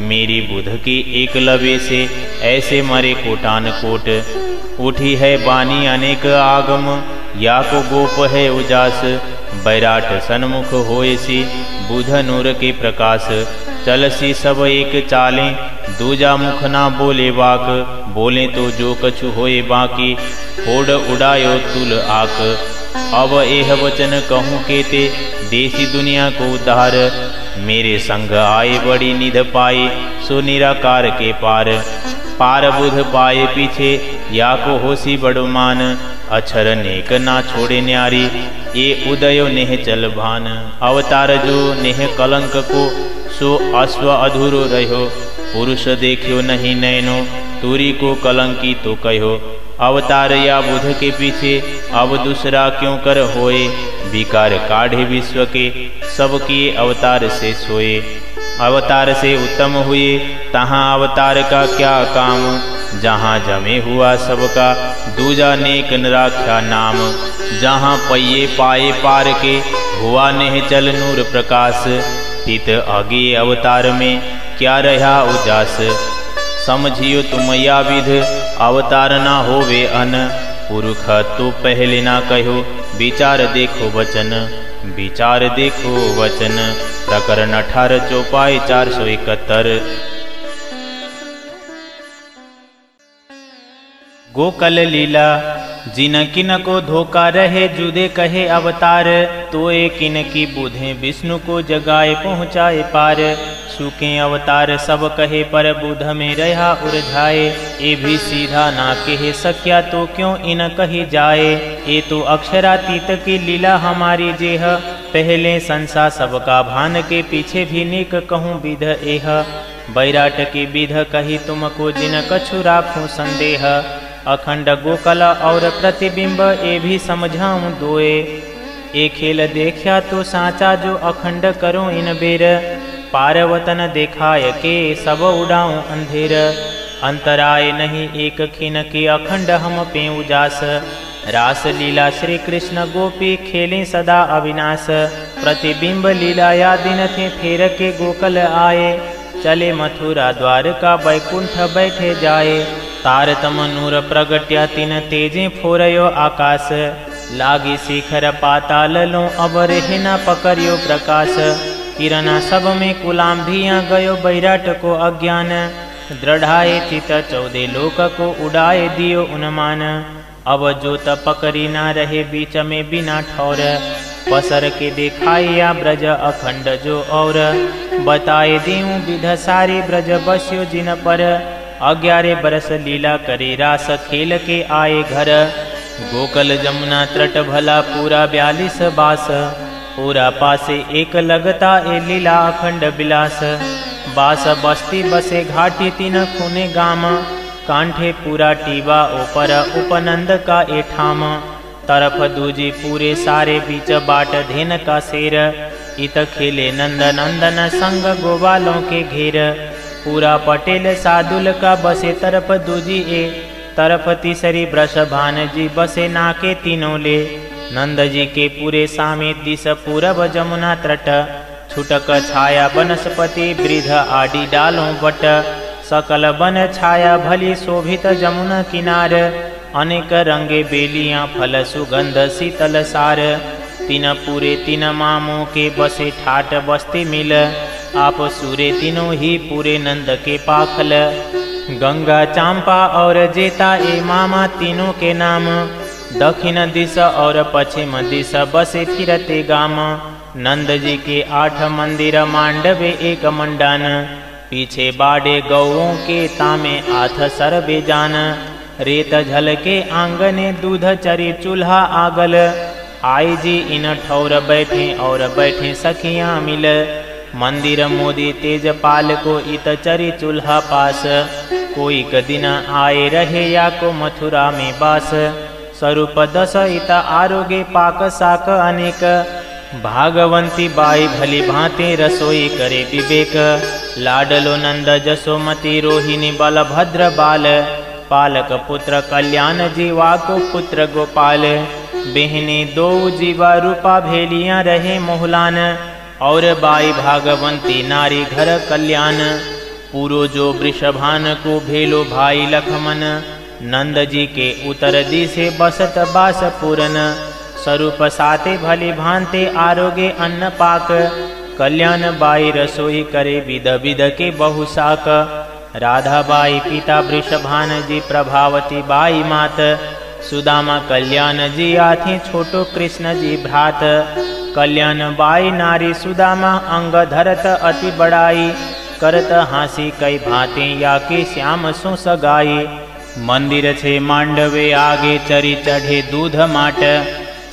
मेरी बुध की एक लबे से ऐसे मरे कोटान कोट। उठी है बानी अनेक आगम या को गोप है उजास, बैराट सन्मुख होए सी बुध नूर के प्रकाश। चलसी सब एक चालें दूजा मुख ना बोले वाक, बोले तो जो कछु होए बाकी होड़ उड़ायो तुल आक। अब एह वचन कहूँ केते देसी दुनिया को उद्धार, मेरे संग आए बड़ी निध पाए सो निराकार के पार। पार बुध पाए पीछे या को होसी बड़ो मान, अक्षर नेक ना छोड़े न्यारी ये उदयो नेह चल भान। अवतार जो नेह कलंक को सो अश्व अधूरो रहो, पुरुष देखियो नहीं नैनो तुरी को कलंकी तो कहो। अवतार या बुध के पीछे अब दूसरा क्यों कर होए, विकार काढ़े विश्व के सब किए अवतार से सोए। अवतार से उत्तम हुए तहाँ अवतार का क्या काम, जहाँ जमे हुआ सबका दूजा नेक नराख्या नाम। जहाँ पये पाए पार के हुआ नेह चल नूर प्रकाश, तित आगे अवतार में क्या रहा उजास। समझियो तुम या विध, अवतार ना होवे अन। पुरख तो पहले ना कहो, विचार देखो वचन, विचार देखो वचन। प्रकरण 18 चौपाई 471। गोकल लीला जिन किन को धोखा रहे, जुदे कहे अवतार। तो ए किन की बुधे विष्णु को जगाए पहुँचाए पार। सुके अवतार सब कहे, पर बुध में रहा उलझाए। ए भी सीधा ना कहे सक्या, तो क्यों इन कही जाए। ए तो अक्षरातीत की लीला हमारी जेह, पहले संसा सबका भान के पीछे भी निक कहूँ विध एह। बैराट की विध कही तुमको, जिन कछु राखूं संदेह। अखंड गोकल और प्रतिबिंब ए भी समझाऊं दोए। ए खेल देखा तो साचा, जो अखंड करो इन बेर। पारवतन देखाय के सब उड़ाऊं अंधेर। अंतराय नहीं एक खिन के, अखंड हम पे उजास। रास लीला श्री कृष्ण गोपी खेलें सदा अविनाश। प्रतिबिंब लीला या दिन थे, फेर के गोकल आए। चले मथुरा द्वारका, बैकुंठ बैठे जाए। तारतम नूर प्रगट्या, तीन तेजे फोरयो आकाश। लागी शिखर पाताल लो, अब रहे न पकड़ियो प्रकाश। किरणा सब में कुलाम भिया, गयो बैराट को अज्ञान। दृढ़ाए चित 14 लोक को, उड़ाए दियो उन्मान। अब जोत पकड़ी ना रहे, बीच में बिना ठौर। पसर के दिखाया ब्रज अखंड जो, और बताए देऊं विध सारे ब्रज बस्यो जिन पर। 11 बरस लीला करे, रास खेल के आए घर। गोकल जमुना तट भला, पूरा 42 बास। पूरा पासे एक लगता, ए लीला अखंड बिलास। बास बस्ती बसे घाटी, तीन खूने गाम। कांठे पूरा टीवा ऊपर, उपनंद का ए ठाम। तरफ दूजी पूरे सारे, बीच बाट धेन का शेर। इत खेले नंद नंदन, संग गोवालों के घेर। पूरा पटेल सादुल का बसे तरफ दूजी ए। तरफ तीसरी वृषभान जी बसे नाके तीनों ले। नंद जी के पूरे सामे, दिस पूरब जमुना तट। छुटक छाया वनस्पति, वृद्ध आदि डालों बट। सकल वन छाया भली, शोभित जमुना किनार। अनेक रंगे बेलियां, फल सुगंध शीतल सार। तीन पूरे तीन मामों के, बसे ठाट बस्ती मिल। आप सूरे तीनों ही पूरे नंद के पाखल। गंगा चांपा और जेता, ए मामा तीनों के नाम। दक्षिण दिशा और पश्चिम दिशा, बसे फिरते गाम। नंद जी के 8 मंदिर, मांडवे एक मंडान। पीछे बाड़े गौओं के, तामे आठ सरबे जान। रेत झल के आंगने, दूध चरी चूल्हा आगल। आई जी इन ठौर बैठे, और बैठे सखियां मिल। मंदिर मोदी तेजपाल को, इत चरी चूल्हा पास। कोई दिन आए रहे, या को मथुरा में बास। स्वरूप 10 इत आरोगे, पाक साक अनेक। भागवंती बाई भली भांति, रसोई करे विवेक। लाडलो नंद जसोमती, रोहिणी बलभद्र बाल। पालक पुत्र कल्याण, जीवा को पुत्र गोपाल। बहने 2 जीवा, रूपा भेलियां रहे मोहलान। और बाई भागवंती, नारी घर कल्याण। पूरो जो वृषभान को, भेलो भाई लखमन। नंद जी के उत्तर दिशे, बसत बास पूरन। स्वरूप साते भली भांते, आरोगे अन्न पाक। कल्याण बाई रसोई करे, विध विध के बहुशाक। राधा बाई पिता वृषभान जी, प्रभावती बाई मात। सुदामा कल्याण जी आथे, छोटो कृष्ण जी भ्रात। कल्याण बाई नारी सुदामा, अंग धरत अति बड़ाई। करत हासी कई भांति, या के श्याम सो सगाई। मंदिर छे मांडवे आगे, चरी चढ़े दूध माट।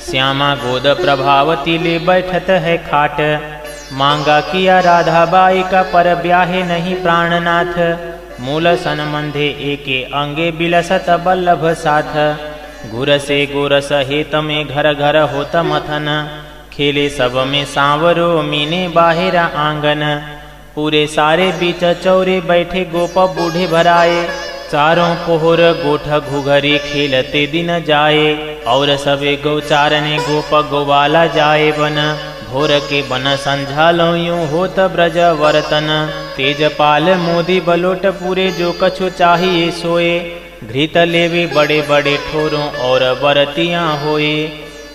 श्यामा गोद प्रभावती, ले बैठत है खाट। मांगा किया राधा बाई का, पर ब्याहे नहीं प्राणनाथ। मूल संबंधे एके अंगे, बिलसत बल्लभ साथ। गुर से गोरस हेत में, घर घर होत मथन। खेले सब में सांवरो, मीने बाहेरा आंगन। पूरे सारे बीच चौरे, बैठे गोप बूढ़े भराए। चारों पोहर गोठ घुघरी, खेलते दिन जाए। और सबे गौचारने, गोप गोवाला जाए बन। भोर के बन संझालो, यूं होत ब्रज वर्तन। तेजपाल मोदी बलोट पूरे जो कछु चाहिए सोए। घृत लेवे बड़े बड़े ठोरों और बरतियाँ होए।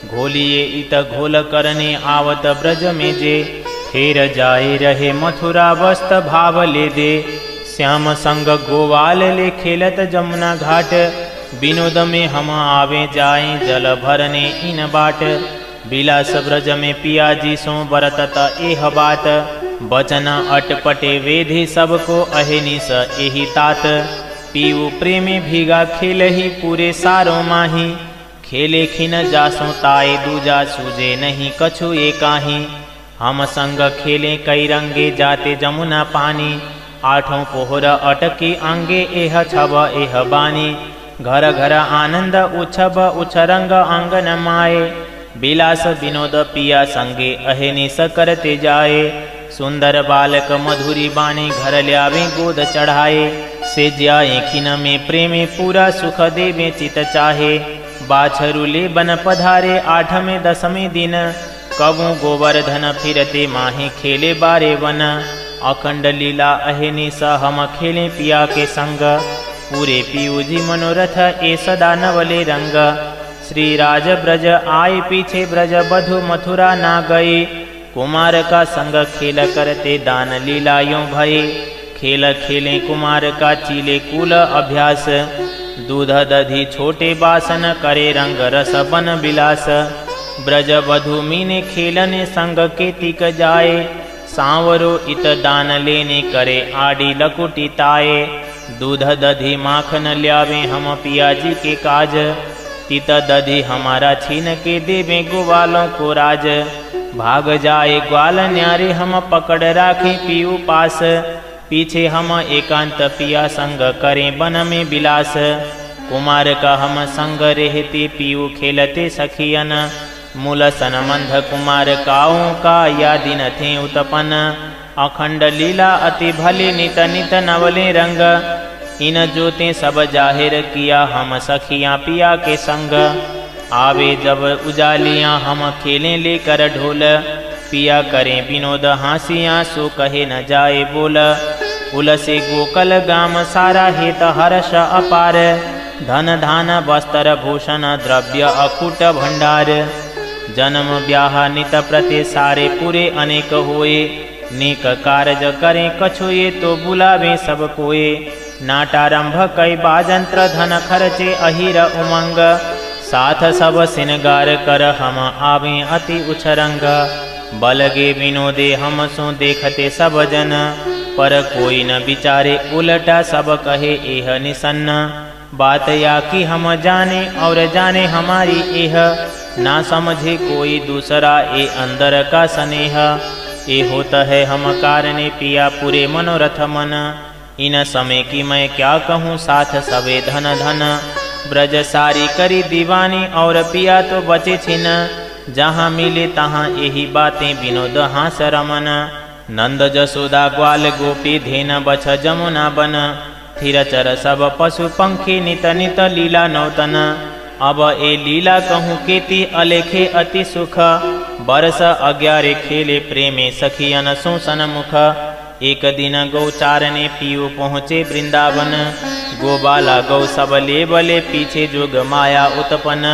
घोलिए इत घोल करने आवत ब्रज में जे। फेर जाए रहे मथुरा वस्त भाव ले दे। श्याम संग गोवाल ले खेलत जमुना घाट। विनोद में हम आवे जाए जल भरने इन बाट। बिलास ब्रज में पियाजी सो बरतत एह बात। बचन अटपटे वेधि सबको अहिनिस एहि तात। पीऊ प्रेमे भीगा खेल ही पूरे सारो माही। खेले खिन जासो ताए दूजा सूझे नहीं कछु एकाही। हम संग खेले कई रंगे जाते जमुना पानी। आठों पोहर अटकी अंगे एह छब एह बानी। घर घर आनंद उछब उछरंग अंगन माए। बिलास विनोद पिया संगे अहिनिस करते जाए। सुंदर बालक मधुरी बानी घर ल्यावे गोद चढ़ाए। से जाए खिन में प्रेमे पूरा सुख देवे चित चाहे। बाछरुले बन पधारे 8वें 10वें दिन। कबू गोवर्धन फिरते माही खेले बारे वन। अखंड लीला अहिनिस हम खेले पिया के संग। पूरे पीयूजी मनोरथ ए सदा नवले रंग। श्री राज ब्रज आए पीछे ब्रज बधु मथुरा ना गए। कुमार का संग खेल करते दान लीला यों भये। खेल खेले कुमार का चीले कुल अभ्यास। दूध दधी छोटे बासन करे रंग रस बन बिलास। ब्रज बधु मीने खेलने संग के तिक जाए। सांवरो इत दान लेने करे आड़ी लकुटी ताए। दूध दधी माखन ल्यावे हम पियाजी के काज। तित दधी हमारा छीन के देवे ग्वालों को राज। भाग जाए ग्वाल न्यारे हम पकड़ राखे पीऊ पास। पीछे हम एकांत पिया संग करें बन में बिलास। कुमार का हम संग रहते पीऊ खेलते सखियन। मूल सनमंध कुमार काओं का या दिन थे उत्पन। अखंड लीला अति भले नित नित नवले रंग। इन जोते सब जाहिर किया हम सखियाँ पिया के संग। आवे जब उजालियाँ हम खेलें लेकर ढोल। पिया करें विनोद हाँसियाँ सो कहे न जाए बोल। उलसे गोकल गाम सारा हेत हर्ष अपार। धन धान वस्त्र भूषण द्रव्य अकूट भंडार। जन्म ब्याह नित प्रति सारे पूरे अनेक होए। नेक कार्य करें कछु ये तो बुलावे सब कोए। नाटारंभ कई बाजंत्र धन खर्चे अहिर उमंग। साथ सब सिनगार कर हम आवे अति उछरंग। बलगे विनोदे हम सो देखते सब जन। पर कोई न विचारे उलटा सब कहे एह निसन्न। बात या कि हम जाने और जाने हमारी एह। ना समझे कोई दूसरा ए अंदर का स्नेह। ए होता है हम कारणे पिया पूरे मनोरथ मन। इन समय की मैं क्या कहूँ साथ सबे धन धन। ब्रज सारी करी दीवानी और पिया तो बचे छिन। जहाँ मिले तहाँ यही बातें विनोद हास रमन। नंद जसोदा ग्वाल गोपी धेन बछ जमुना बन। थिर चर सब पशु पंखी नित नित लीला नौतन। अब ए लीला कहूँ केती अलेखे अति सुख। बरस 11 खेले प्रेमे सखियन सो सनमुख। एक दिन गौचारने पीऊ पहुँचे वृंदावन। गोबाला गौ सब लेबले पीछे जोग माया उत्पन्न।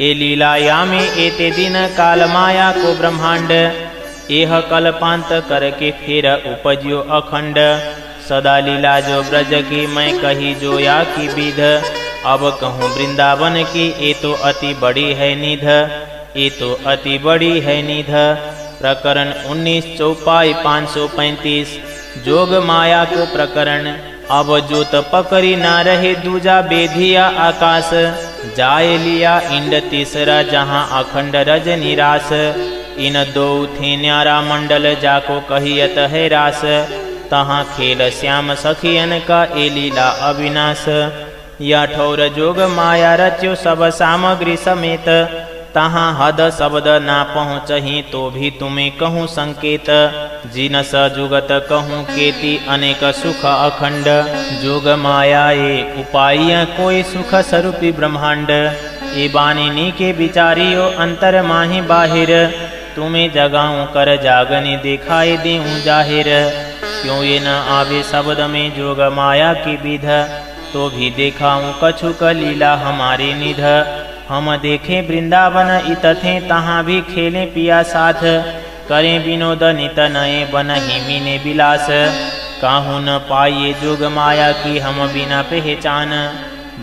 ए लीलाया में एते दिन काल माया को ब्रह्मांड। एह कल्पांत करके फिर उपज्यो अखंड। सदा लीला जो ब्रज की मैं कही जो या की विध। अब कहूँ वृंदावन की ये तो अति बड़ी है निध। ये तो अति बड़ी है निध। प्रकरण 19 चौपाई 535। जोग माया को प्रकरण। अब जोत पकड़ी ना रहे दूजा बेधिया आकाश। जाए लिया इंड तीसरा जहाँ अखंड रज निराश। इन दो थे न्यारा मंडल जाको कहियत है रास। तहाँ खेल श्याम सखियन का ए लीला अविनाश। या ठौर जोग माया रच्यो सब सामग्री समेत। तहाँ हद शब्द ना पहुँचही तो भी तुम्हें कहूँ संकेत। जिनस जुगत कहूँ केति अनेक सुख अखंड। जोग माया ये उपाय कोई सुख स्वरूपी ब्रह्मांड। ये बानी के विचारियो अंतर माही बाहिर। तुम्हें जगाऊँ कर जागने दिखाई देऊँ जाहिर। क्यों ये न आवे शब्द में जोग माया की विध। तो भी देखा कछुक लीला हमारे निध। हम देखें वृंदावन इत थे तहाँ भी खेलें पिया साथ। करें विनोद नित नए बन मीने विलास। काहू न पाइए जोग माया की हम बिना पहचान।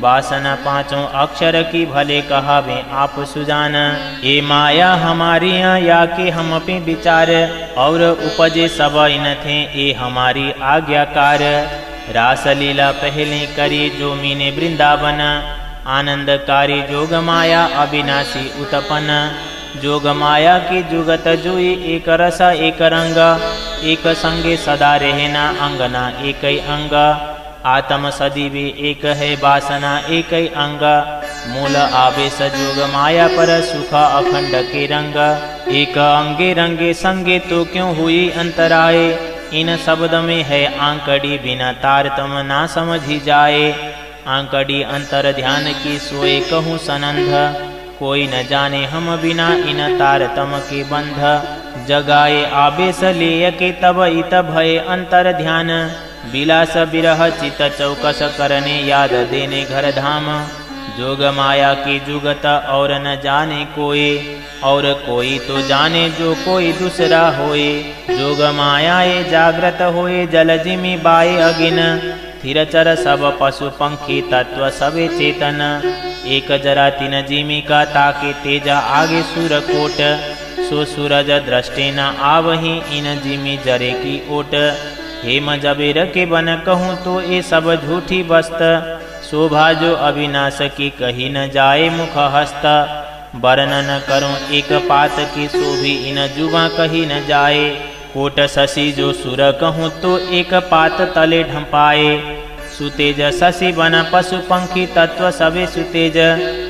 वासना पांचों अक्षर की भले कहावे आप सुजान। ये माया हमारी या के हम पे विचार। और उपजे सब इन थे ये हमारी आज्ञाकार। रास लीला पहले करी जो मीने वृंदावन। आनंदकारी जोग माया अविनाशी उत्पन्न। जोग माया की जुगत जुई एक रस एक रंग। एक संगे सदा रहना अंगना एक अंग। आत्म सदीवे एक है वासना एक अंग। मूल आवेश जोग माया पर सुख अखंड के रंग। एक अंगे रंगे संगे तो क्यों हुई अंतराय। इन शब्द में है आंकड़ी बिना तारतम ना समझी जाए। आंकड़ी अंतर ध्यान की सोए कहूँ सनंध। कोई न जाने हम बिना इन तारतम के बंध। जगाए आवेश लेय के तब इत भय अंतर ध्यान। विलास विरह चित चौकस करने याद देने घर धाम। जोग माया की जुगत और न जाने कोई। और कोई तो जाने जो कोई दूसरा होए। जोग माया ये जागृत होए जल जिमि बाए अगिन। थिरचर सब पशु पंखी तत्व सबे चेतन। एक जरा तीन जिमि का ताके तेजा आगे सूर कोट। सो सूरज दृष्टि न आवही इन जिमि जरे की ओट। हेम जबेर के बन कहूँ तो ये सब झूठी वस्त। शोभा जो अविनाश की कही न जाए मुख हस्त। वर्णन करूँ एक पात की शोभी इन जुबा कही न जाए। कोट शशि जो सुर कहूँ तो एक पात तले ढंपाए। सुतेज शशि बन पशु पंखी तत्व सबे सुतेज।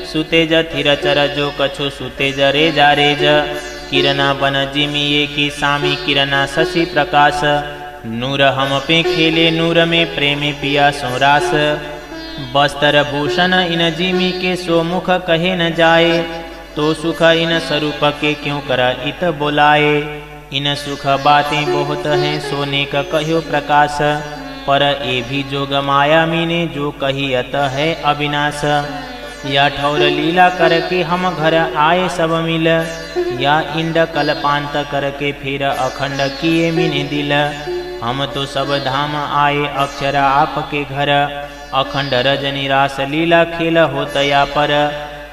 सुतेज थिरचर जो कछु सुतेज रेजा रेज। किरणा बन जिमिये की सामी किरणा शशि प्रकाश। नूर हम पे खेले नूर में प्रेमी पिया सोरास। वस्त्र भूषण इन जिमी के सो मुख कहे न जाए। तो सुख इन स्वरूप के क्यों कर इत बोलाए। इन सुख बातें बहुत हैं सोने का कहो प्रकाश। पर ये भी जोग माया मीने जो कही अत है अविनाश। या ठौर लीला करके हम घर आए सब मिल। या इंड कल्पांत करके फिर अखंड किए मीने दिल। हम तो सब धाम आए अक्षर आपके घर। अखंड रजनी रास लीला खेल होतया पर।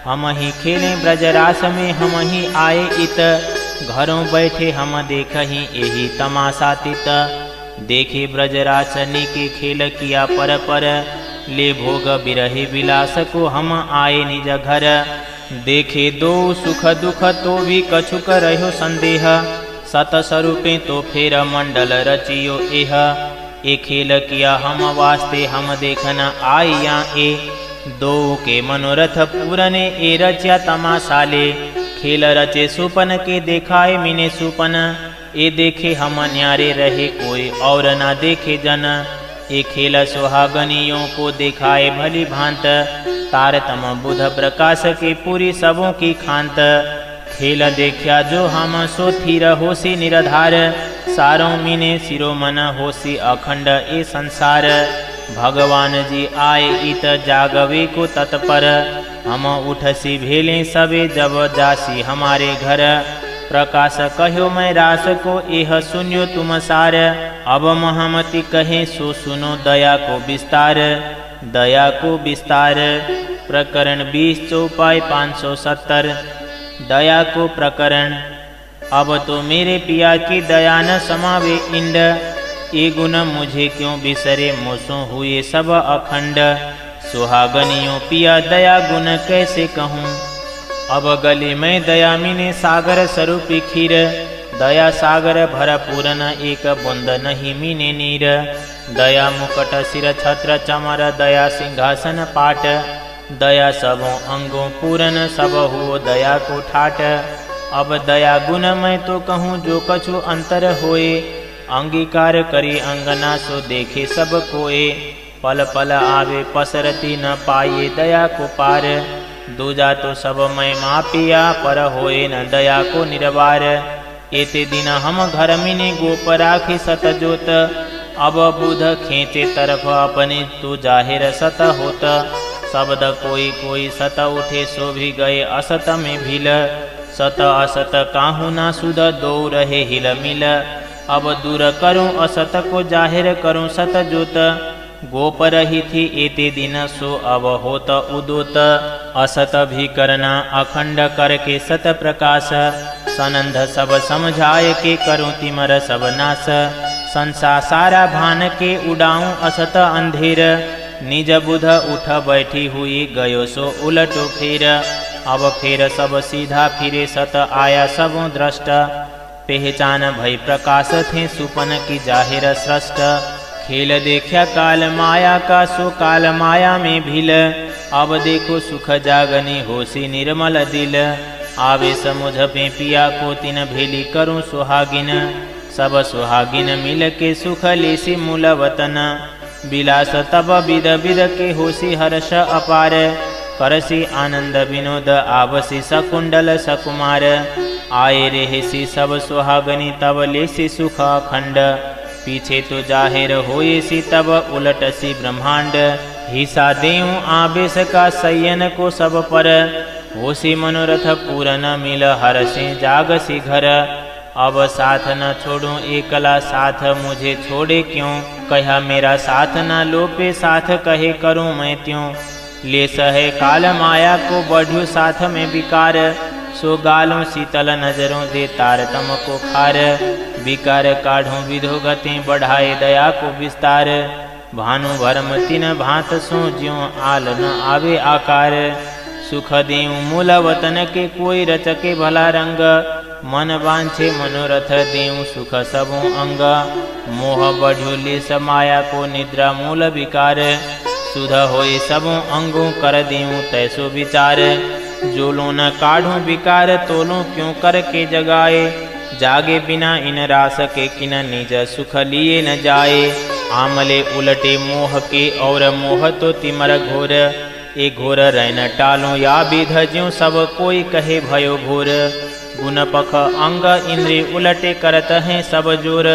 हम ही खेलें ब्रजरास में हम ही आए इत। घरों बैठे हम देख ही यही तमाशा तित। देखे ब्रजरासनी के खेल किया पर पर। ले भोग बिरहे विलास को हम आए निज घर। देखे दो सुख दुख तो भी कछुक रहो संदेह। सत स्वरूपे तो फेर मंडल रचियो एह। ए खेल किया हम वास्ते हम देखना आइया ए। दो के मनोरथ पूरने ए रचा तमाशाले। खेल रचे सुपन के देखाए मिने सुपन। ए देखे हम न्यारे रहे कोई और ना देखे जन। ए खेल सुहागनियों को दिखाए भली भांत। तारतम बुध प्रकाश के पूरी सबों की खांत। खेल देखा जो हम सो थीर होसी निराधार। सारों मीने सिरो मन होसी अखंड ए संसार। भगवान जी आए इत जागवे को तत्पर। हम उठसी भेलें सबे जब जासी हमारे घर। प्रकाश कहो मैं रास को एह सुनियो तुम सार। अब महामति कहे सो सुनो दया को विस्तार। दया को विस्तार। प्रकरण 20 चौपाई 570। दया को प्रकरण। अब तो मेरे पिया की दया न समावे इंड। ये गुण मुझे क्यों बिसरे मोसों हुए सब अखंड। सुहागनियों पिया दया गुण कैसे कहूँ। अब गले में दया मीने सागर स्वरूपी खीर। दया सागर भर पूरन एक बूंद नहीं मीने नीर। दया मुकट सिर छत्र चमर दया सिंहासन पाट। दया सबों अंगों पूरन सब हो दया को ठाट। अब दया गुण मैं तो कहूँ जो कछु अंतर होए। अंगीकार करी अंगना सो देखे सब कोए। पल पल आवे पसरती न पाइए दया को पार। दूजा तो सब मैं मापिया पर होए न दया को निर्वार। एते दिन हम घर मिने गोप राखी सतजोत। अब बुध खींचे तरफ अपने तू जाहिर सत होत। शब्द कोई कोई सत उठे सो भी गए असत में भील। सत असत काहू ना सुध दो रहे हिल मिल। अब दूर करूं असत को जाहिर करूं सत जोत। गोप रही थी एते दिन सो अब होत उदोत। असत भी करना अखंड करके सत प्रकाश। सनंद सब समझाए के करूं तिमर सब नाश। संसार सारा भान के उड़ाऊं असत अंधेर। निज बुध उठ बैठी हुई गयो सो उलटो फेर। अब फिर सब सीधा फिरे सत आया सबों दृष्ट। पहचान भई प्रकाश थे सुपन की जाहिर सृष्ट। खेल देखा काल माया का सो काल माया में भील। अब देखो सुख जागनी होसी निर्मल दिल। आवे समुझ पे पिया को तिन भेली करूं सुहागिन। सब सुहागिन मिल के सुख लेसी मूल वतन। विलास तब विद विद के होसी हर्ष अपार। करसी आनंद विनोद आवसी सकुंडल सकुमार। आए रेहसी सब सुहागनी तब लेसी सुख अखंड। पीछे तो जाहिर होए सी तब उलट सी ब्रह्मांड। हिसा देऊं आवेश का सयन को सब पर। होसी मनोरथ पूरन मिल हर्षे जागसी घर। अब साथ न छोड़ूं एकला साथ मुझे छोड़े क्यों। कहा मेरा साथ न लोपे साथ कहे करूं मैं त्यों। ले सहे काल माया को बढ़्यू साथ में विकार। सो गालों शीतल नजरों दे तारतम को खार। विकार काढ़ों विधो गति बढ़ाए दया को विस्तार। भानु भरम तिन भांत सो ज्यों आल न आवे आकार। सुख देऊं मूल वतन के कोई रचके भला रंग। मन वांछे मनोरथ देऊं सुख सबों अंग। मोह बढ़्यो ले समाया को निद्रा मूल विकार। सुध होए सबों अंगों कर देऊं तैसो विचार। जोलो न काढ़ूं विकार तोलो क्यों कर के जगाए। जागे बिना इन रास के किन निज सुख लिए न जाए। आमले उलटे मोह के और मोह तो तिमर घोर। ए घोर रहन टालो या विध ज्यों सब कोई कहे भयो घोर। गुण पख अंग इंद्रिय उलटे करत हैं सब जोर।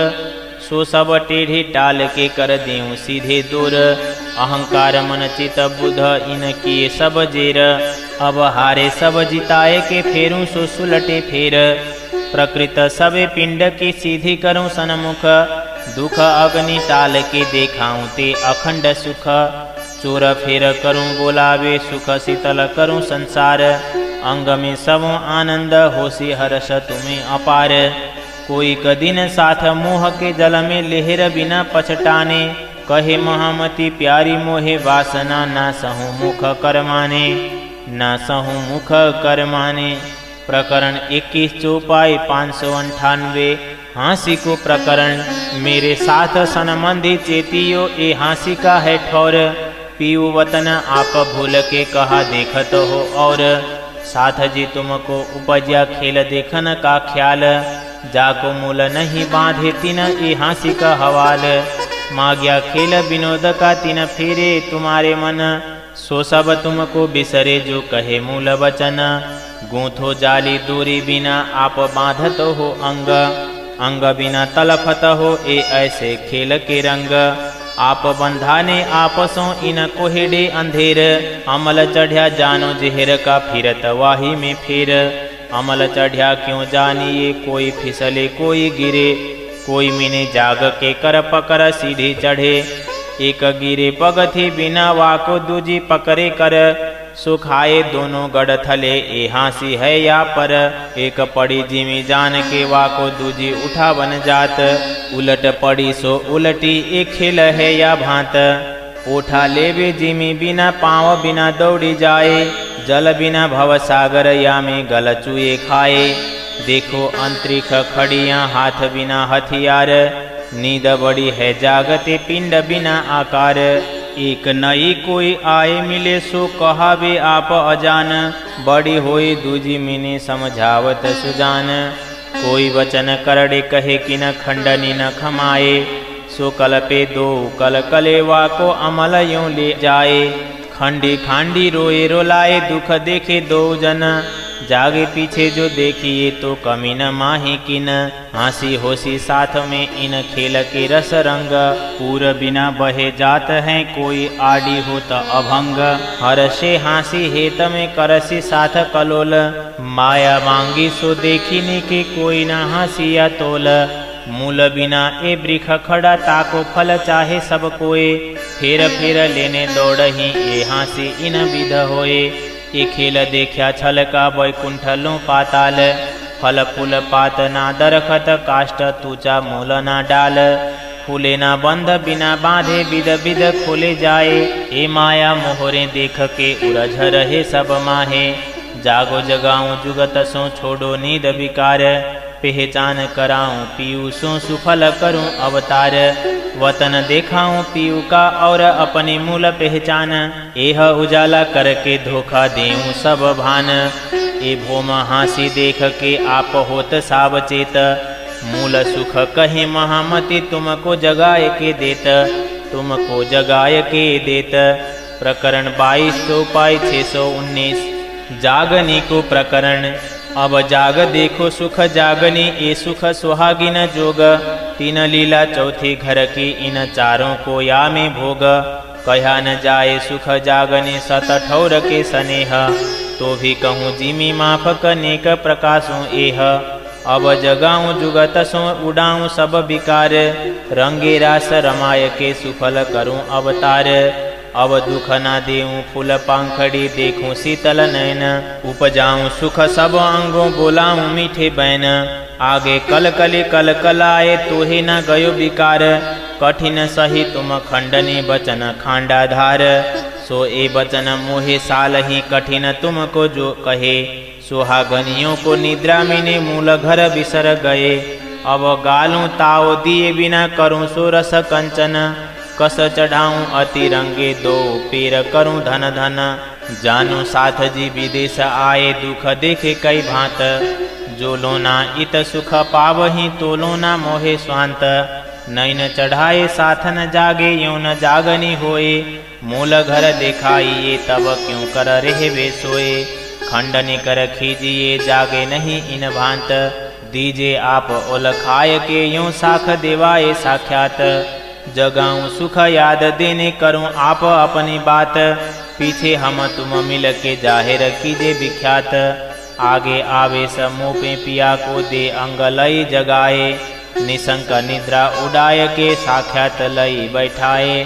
सो सब टेढ़े टाल के कर देऊं सीधे दूर। अहंकार मन चित बुध इन किए सब जेर। अब हारे सब जिताए के फेरूं सो सुलटे फेर। प्रकृत सबे पिंड की सीधी करूं सन्मुख। दुख अग्नि टाल के देखाऊं ते अखंड सुख। चोर फेर करूं बोलावे सुख शीतल करूं संसार। अंग में सबों आनंद होसी हर्ष तुम्हें अपार। कोई कदिन साथ मोह के जल में लहर बिना पछटाने। कहे महामती प्यारी मोहे वासना ना सहु मुख करमाने। ना सहु मुख करमाने। प्रकरण 21 चौपाई 598। हाँसी को प्रकरण। मेरे साथ सनमंदी चेतियो ए हाँसी का है ठौर। पीऊ वतन आप भूल के कहा देखत हो और। साथ जी तुमको उपज्या खेल देखन का ख्याल। जाको मूल नहीं बांधे तिन ए हाँसी का हवाल। माग्या खेल विनोद का तिन फेरे तुम्हारे मन। सो सब तुमको बिसरे जो कहे मूल वचन। गूंथो जाली दूरी बिना आप बांधत हो अंग। अंग बिना तलफत हो ए ऐसे खेल के रंग। आप बंधाने आपसों इन कोहेडे अंधेर। अमल चढ़िया जानो जहर का फिरत वाही में फिर। अमल चढ़िया क्यों जानिए कोई फिसले कोई गिरे। कोई मिने जाग के कर पकर सीढ़ी चढ़े। एक गिरे पगथी बिना वाको दूजी पकड़े कर। सुखाए दोनों गढ़ थले ए हाँसी है या पर। एक पड़ी जिमी जान के वाको दूजी उठा बन जात। उलट पड़ी सो उलटी एक खेल है या भांत। उठा लेवे जिमी बिना पाँव बिना दौड़ी जाए। जल बिना भव सागर या में गल चुए खाए। देखो अंतरिक्ष खड़ियाँ हाथ बिना हथियार। नींद बड़ी है जागते पिंड बिना आकार। एक नई कोई आए मिले सो कहावे आप अजान। बड़ी होई दूजी मिने समझावत सुजान। कोई वचन करड़े कहे कि न खंडनी न खमाए। सो कल पे दो कल कलेवा को अमल यूं ले जाए। खंडी खांडी रोए रोलाए दुख देखे दो जन। जागे पीछे जो देखिए तो कमी न माही किन। हंसी होसी साथ में इन खेल के रस रंग। पूर बिना बहे जात है कोई आड़ी होत अभंग। हर्षे हासी हेत में करसी साथ कलोल। माया मांगी सो देखिने के कोई न हंसिया तोल। मूल बिना ए वृक्ष खड़ा ताको फल चाहे सब कोए। फेर फेर लेने दौड़ही ए हासी इन विध होए। ए खेल देखा छल का वैकुंठ लो पाताल। फल फूल पात ना दरखत काष्ट तूचा मूल ना डाल। फूले ना बंध बिना बांधे विध विध खोले जाए। ए माया मोहरे देख के उरझ रहे सब माहे। जागो जगाऊं जुगत सो छोड़ो नींद विकार। पहचान कराऊं पीयू सो सुफल करूं अवतार। वतन देखाऊं पीयू का और अपने मूल पहचान। एह उजाला करके धोखा देऊं सब भान। ए भोम हासी देख के आप होत सावचेत। मूल सुख कहे महामति तुमको जगाए के देत। तुमको जगाए के देत। प्रकरण 22 चौपाई 619 जागनी को प्रकरण। अब जाग देखो सुख जागनी ए सुख सुहागिन जोग। तीन लीला चौथी घर की इन चारों को या में भोग। कहा न जाए सुख जागने सत ठौर के स्नेह। तो भी कहूँ जिमी माफ कनेक प्रकाशों एह। अब जगाऊं जुगत सो उड़ाऊं सब विकार। रंगे रास रमाय के सुफल करूं अवतार। अब दुख ना देऊं फूल पांखड़ी देखूं शीतल नैन। उपजाऊं सुख सब अंगों बोलाऊं मीठे बैन। आगे कल कली कल कलाए तोहे न गयो विकार। कठिन सही तुम खंडने बचन खांडाधार। सो ए बचन मोहे साल ही कठिन तुमको जो कहे। सुहागनियों को निद्रा मिने मूल घर बिसर गए। अब गालूं ताओ दिए बिना करूं सो रस कंचन। कस चढ़ाऊं अति रंगे दो पेर करूं धन धन। जानू साथ जी विदेश आए दुख देखे कई भांत। जो लोना इत सुख पावही तो लोना मोहे स्वांत। नैन चढ़ाए साथ न जागे यूं न जागनी होए। मूल घर दिखाइए तब क्यों कर रहे वे सोए। खंडनी कर खीजिए जागे नहीं इन भांत। दीजे आप ओल खाए के यूं साख देवाए साक्षात। जगाऊं सुख याद देने करूं आप अपनी बात। पीछे हम तुम मिल के जाहिर कीजिए विख्यात। आगे आवे समूह पे पिया को दे अंग लई जगाए। निशंक निद्रा उड़ाय के साक्षात लई बैठाए।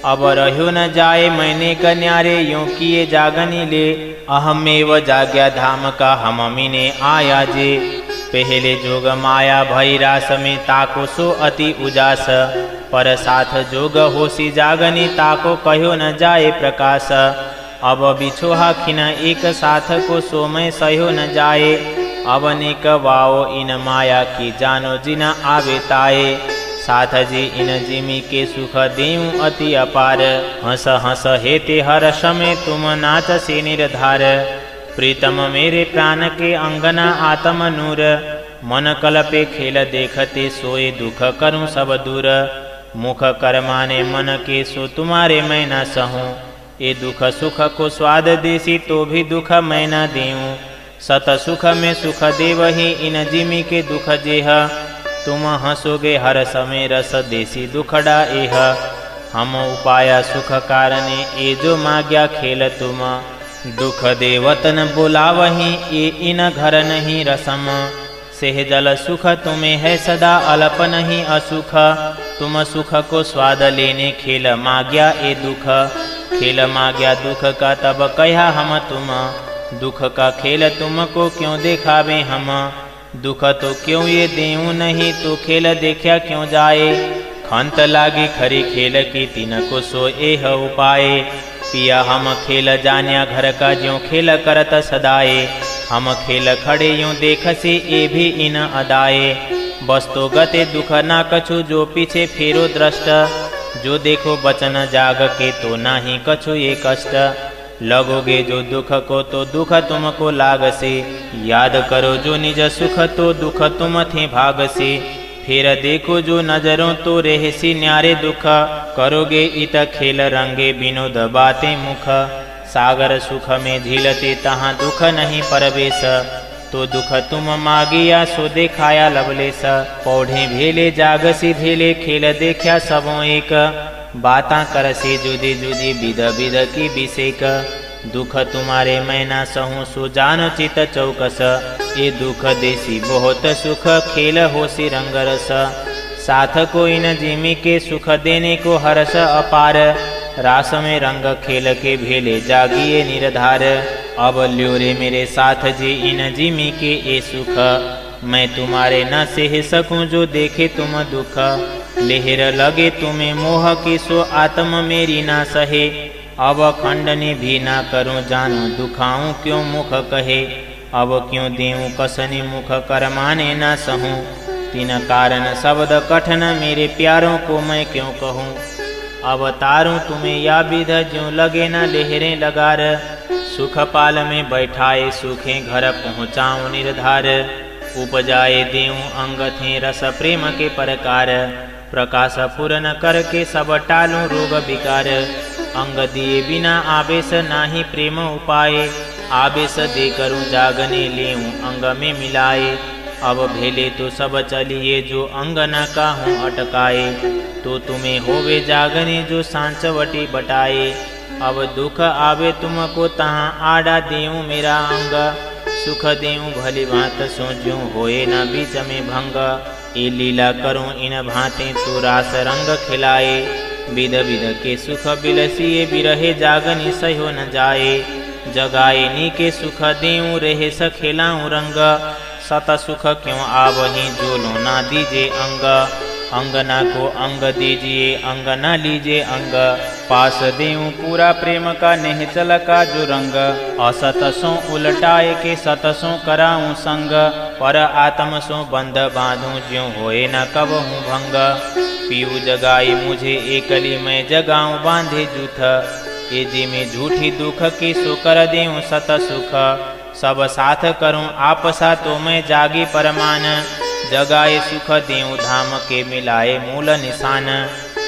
अब रहो न जाए मैंने कन्यारे यूं किए जागनी ले। अहमेव जाग्या धाम का हम मिने आया जे। पहले जोग माया भई रास में ताको सो अति उजास। पर साथ जोग होसी जागनी ताको कहो न जाए प्रकाश। अब बिछोहा खिन एक साथ को सोमय सहो न जाए। अब निक वाओ इन माया की जानो जिना आवे ताए। साथ जी इन जिमी के सुख देऊं अति अपार। हंस हंस हेते हर समय तुम नाच से निर्धार। प्रीतम मेरे प्राण के अंगना आत्म नूर। मन कल्पे खेल देखते सोए दुख करूं सब दूर। मुख कर माने मन के सो तुम्हारे मैं न सहूं। ए दुख सुख को स्वाद देसी तो भी दुख मैं न देऊं। सत सुख में सुख देवही इन जिमी के दुख जेह। तुम हंसोगे हर समय रस देसी दुखड़ा एह। हम उपाया सुख कारणे ए जो माग्या खेल तुम। दुख दे वतन बुलावही ए इन घर नहीं रसम। सेहजल सुख तुम्हें है सदा अल्प नहीं असुख। तुम सुख को स्वाद लेने खेल माग्या ए दुख। खेल माग्या दुख का तब कहा हम तुम। दुख का खेल तुमको क्यों दिखावे हम। दुख तो क्यों ये देऊं नहीं तो खेल देखा क्यों जाए। खंत लागी खरी खेल की तीन को सो एह उपाय। पिया हम खेल जान्या घर का ज्यों खेल करत सदाए। हम खेल खड़े यूं देख से ए भी इन अदाए। बस तो गते दुख ना कछु जो पीछे फेरो दृष्ट। जो देखो बचन जाग के तो नाही कछु ये कष्ट। लगोगे जो दुख को तो दुख तुमको लाग से। याद करो जो निज सुख तो दुख तुम थे भाग से। फिर देखो जो नजरों तो रहसी न्यारे दुख। करोगे इत खेल रंगे विनोद बातें मुख। सागर सुख में झीलते तहाँ दुख नहीं परवेश। तो दुख तुम मागिया सो देखाया लवलेस। पौढ़े भेले जागसी भेले खेल देखा सबों एक। बाता करसी जुदी जुदी विध विध की बिसेक। दुख तुम्हारे मैं ना सहूँ सो जान चित चौकस। ये दुख देसी बहुत सुख खेल होसी रंगरस। साथ कोई न जिमी के सुख देने को हर्ष अपार। रास में रंग खेल के भेले जागिए निरधार। अब ल्यो रे मेरे साथ जी इन जिमी के ए सुख। मैं तुम्हारे न सह सकूं जो देखे तुम दुख। लेहर लगे तुम्हें मोह की सो आत्म मेरी ना सहे। अब खंडनी भी ना करूं जानो दुखाऊं क्यों मुख कहे। अब क्यों देऊं कसनी मुख कर माने ना सहूं। तीन कारण शब्द कठन मेरे प्यारों को मैं क्यों कहूँ। अवतारूं तुम्हें या विध ज्यों लगे न लहरें लगार। सुख पाल में बैठाए सूखे घर पहुँचाऊं निर्धार। उपजाए देऊं अंग थे रस प्रेम के प्रकार। प्रकाश पूर्ण करके सब टालूं रोग विकार। अंग दिए बिना आवेश नाही प्रेम उपाय। आवेश दे करूं जागने लेऊं अंग में मिलाए। अब भेले तो सब चलिए जो अंग न काहूँ अटकाए। तो तुम्हें होवे जागने जो सांचवटी बटाए। अब दुख आवे तुमको तहाँ आड़ा देऊं मेरा अंग। सुख देऊं भली भांत सोचूं होए न बीच में भंग। ये लीला करूं इन भांते तो रास रंग खिलाए। विध विध के सुख बिलसिए बिरहे जागनी सहो न जाए। जगाए नी के सुख देऊं रहे सखेलाऊं रंग। सत सुख क्यों आवही जो लो ना दीजिए अंग। अंगना को अंग दीजिए अंग न लीजिए अंग। पास देऊं पूरा प्रेम का निहचल का जो रंग। असत सो उलटाए के सत सो कराऊं संग। पर आत्म सो बंध बांधूं ज्यों होए न कबहूं भंग। पीऊ जगाई मुझे एकली मैं जगाऊं बांधे जूथ। ए जी में झूठी दुख की सो कर देऊं सत सुख। सब साथ करूं आपसा तो मैं जागी परमान। जगाए सुख देऊं धाम के मिलाए मूल निशान।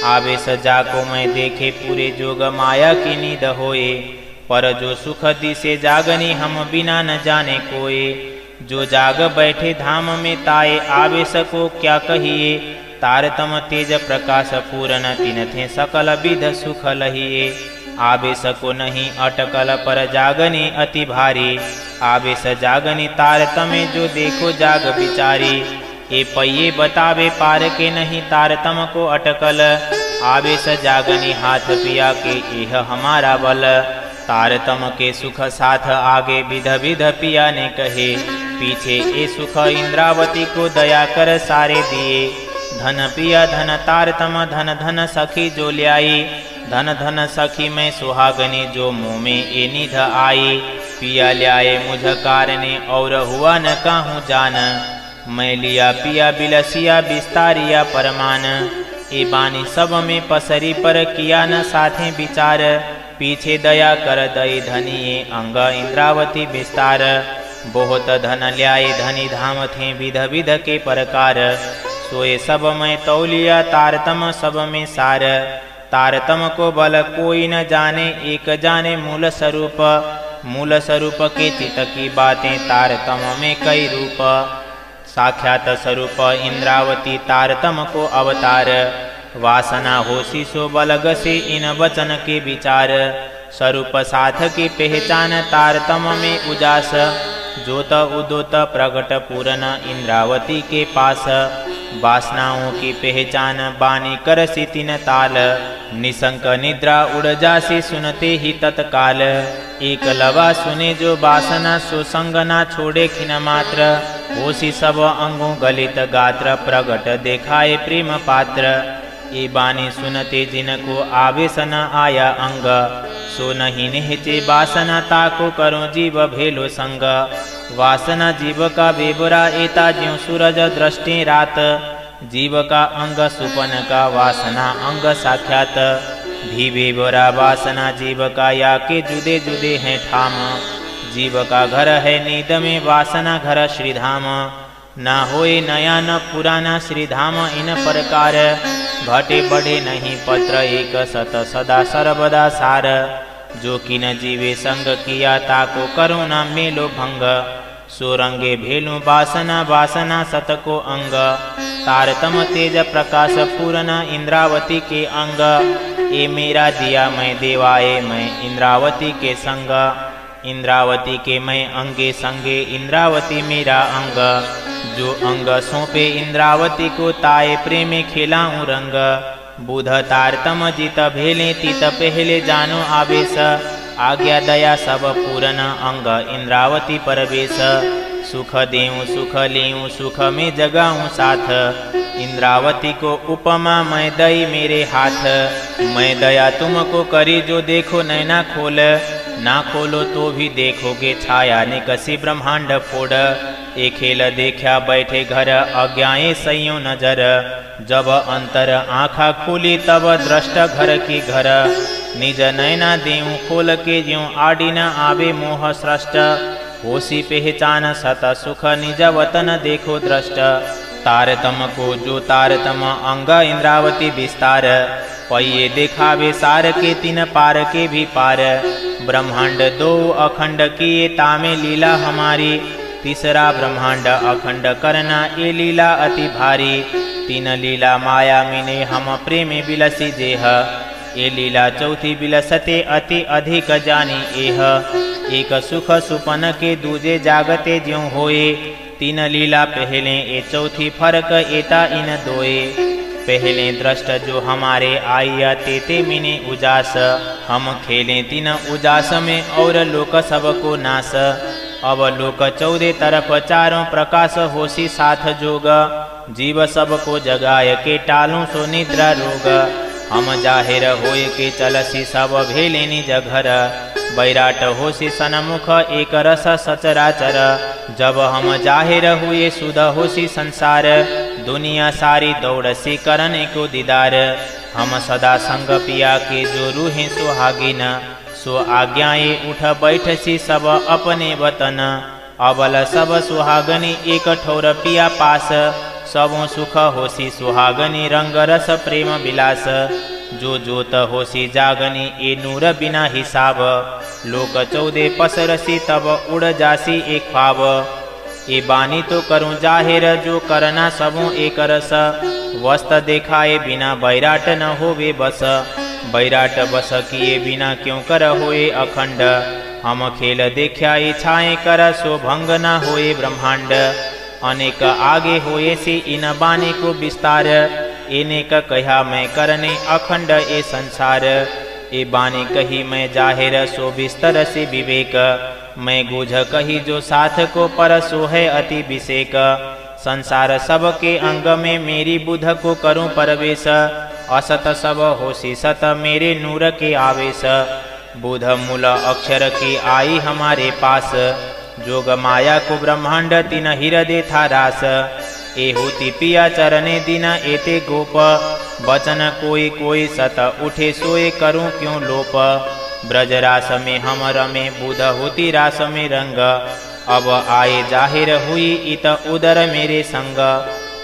आवे सजा को मैं देखे पूरे जोग माया की नींद होए। पर जो सुख दिसे जागनी हम बिना न जाने कोई। जो जाग बैठे धाम में ताए आवे सको क्या कहिए। तारतम तेज प्रकाश पूरन तीन थे सकल विध सुख लहिए। आवेश को नहीं अटकल पर जागनी अति भारी। आवेश जागनी तारतमे जो देखो जाग बिचारी। ए पहिए बतावे पार के नहीं तारतम को अटकल। आवेश जागनी हाथ पिया के यह हमारा बल। तारतम के सुख साथ आगे विध विध पिया ने कहे। पीछे ए सुख इंद्रावती को दया कर सारे दिए। धन पिया धन तारतम धन धन सखी जो ल्याई। धन धन सखी में सुहागनी जो मुँह में ए निध आई। पिया ल्याए मुझ कारणे और हुआ न काहूँ जान। मैं लिया पिया बिलसिया विस्तारिया परमान। ए बानी सब में पसरी पर किया न साथे विचार। पीछे दया कर दई धनिये अंग इंद्रावती विस्तार। बहुत धन ल्याए धनी धाम थे विध विध के प्रकार। सोए सब में तौलिया तारतम सब में सार। तारतम को बल कोई न जाने एक जाने मूल स्वरूप। मूल स्वरूप के चित की बातें तारतम में कई रूप। साक्षात स्वरूप इंद्रावती तारतम को अवतार। वासना होशी सो बलग से इन वचन के विचार। स्वरूप साथ की पहचान तारतम में उजास। जोत उदोत प्रगट पूर्ण इंद्रावती के पास। वासनाओं की पहचान बानी कर सी तीन ताल। निशंक निद्रा उड़ जासी सुनते ही तत्काल। एक लवा सुने जो वासना सो संग ना छोड़े खिन मात्र। होशी सब अंगों गलित गात्र प्रगट देखाए प्रेम पात्र। ये बानी सुनते जिनको आवेश न आया अंग। सो नहीं निहचे वासना ताको करो जीव भेलो संग। वासना जीव का बेबुरा एता ज्यों सूरज दृष्टि रात। जीव का अंग सुपन का वासना अंग साक्षात। भी बेबुरा वासना जीव का या के जुदे जुदे हैं ठाम। जीव का घर है नींद में वासना घर श्रीधाम। ना होए नया न पुराना श्रीधाम इन प्रकार। घटे बढ़े नहीं पत्र एक सत सदा सर्वदा सार। जो कि न जीवे संग किया ताको करुणा मेलो भंग। सोरंगे भेलु वासना वासना सत को अंग। तारतम तेज प्रकाश पूर्ण इंद्रावती के अंग। ए मेरा दिया मैं देवाए मैं इंद्रावती के संग। इंद्रावती के मैं अंगे संगे इंद्रावती मेरा अंग। जो अंग सौंपे इंद्रावती को ताए प्रेमे खिलाऊं रंग। बुध तारतम जित भेले तित पहले जानो आवेश। आज्ञा दया सब पूरन अंग इंद्रावती परवेश। सुख देऊं सुख लेऊं सुख में जगाऊं साथ। इंद्रावती को उपमा मैं दई मेरे हाथ। मैं दया तुमको करी जो देखो नैना खोल। ना खोलो तो भी देखोगे छाया निकसी ब्रह्मांड फोड़। ए खेल देखा बैठे घर अज्ञाए सैयो नजर। जब अंतर आँखा खुली तब दृष्ट घर की घर। निज नैना देऊं खोल के ज्यों आडी न आवे मोह सृष्ट। होसी पहचान सत सुख निज वतन देखो दृष्ट। तारतम को जो तारतम अंग इंद्रावती विस्तार। पहिए दिखावे सार के तीन पार के भी पार। ब्रह्मांड दो अखंड किए तामे लीला हमारी। तीसरा ब्रह्मांड अखंड करना ये लीला अति भारी। तीन लीला माया मिने हम प्रेम बिलसी जेह। ये लीला चौथी बिलसते अति अधिक जानी एह। एक सुख सुपन के दूजे जागते ज्यों होए। तीन लीला पहले ए चौथी फर्क एता इन दोए। पहले दृष्ट जो हमारे आया तेते मिने उजास। हम खेलें तीन उजास में और लोक सबको नाश। अब लोक 14 तरफ चारों प्रकाश होसी साथ जोग। जीव सबको जगाय के टालूं सो निद्रा रोग। हम जाहिर होए के चलसी सब भेले निज घर। बैराट होसी सनमुख एक रस सचराचर। जब हम जाहिर हुए सुध होसी संसार। दुनिया सारी दौड़सी करन को दीदार। हम सदा संग पिया के जो रूहे सुहागिन। सो आज्ञाए उठ बैठसी सब अपने वतन। अबल सब सुहागनी एक ठौर पिया पास। सबों सुख होसी सुहागनी रंग रस प्रेम विलास। जो जोत होसी जागनी ए नूर बिना हिसाब। लोक 14 पसरसी तब उड़ जासी एक ख्वाब। ए बानी तो करूं जाहिर जो करना सबों एक रस। वस्त देखाए बिना बैराट न होवे बस। बैराट बस किए बिना क्यों कर होए अखंड। हम खेल देखा इच्छाएं कर सो भंग न होए ब्रह्मांड। अनेक आगे होए से इन बानी को विस्तार। इनेक कहा मैं करने अखंड ए संसार। ए बानी कही मैं जाहिर सो बिस्तर से विवेक। मैं गुझ कही जो साथ को पर सो है अति विषेक। संसार सब के अंग में मेरी बुध को करूं परवेश। असत सब होसी सत मेरे नूर के आवेश। बुध मूल अक्षर की आई हमारे पास। जोग माया को ब्रह्मांड तीन हृदय था रास। ए होती पिया चरने दिन एते गोप। बचन कोई कोई सत उठे सोए करूं क्यों लोप। ब्रजरास में हम रमे बुध होती रास में रंग। अब आए जाहिर हुई इत उदर मेरे संग।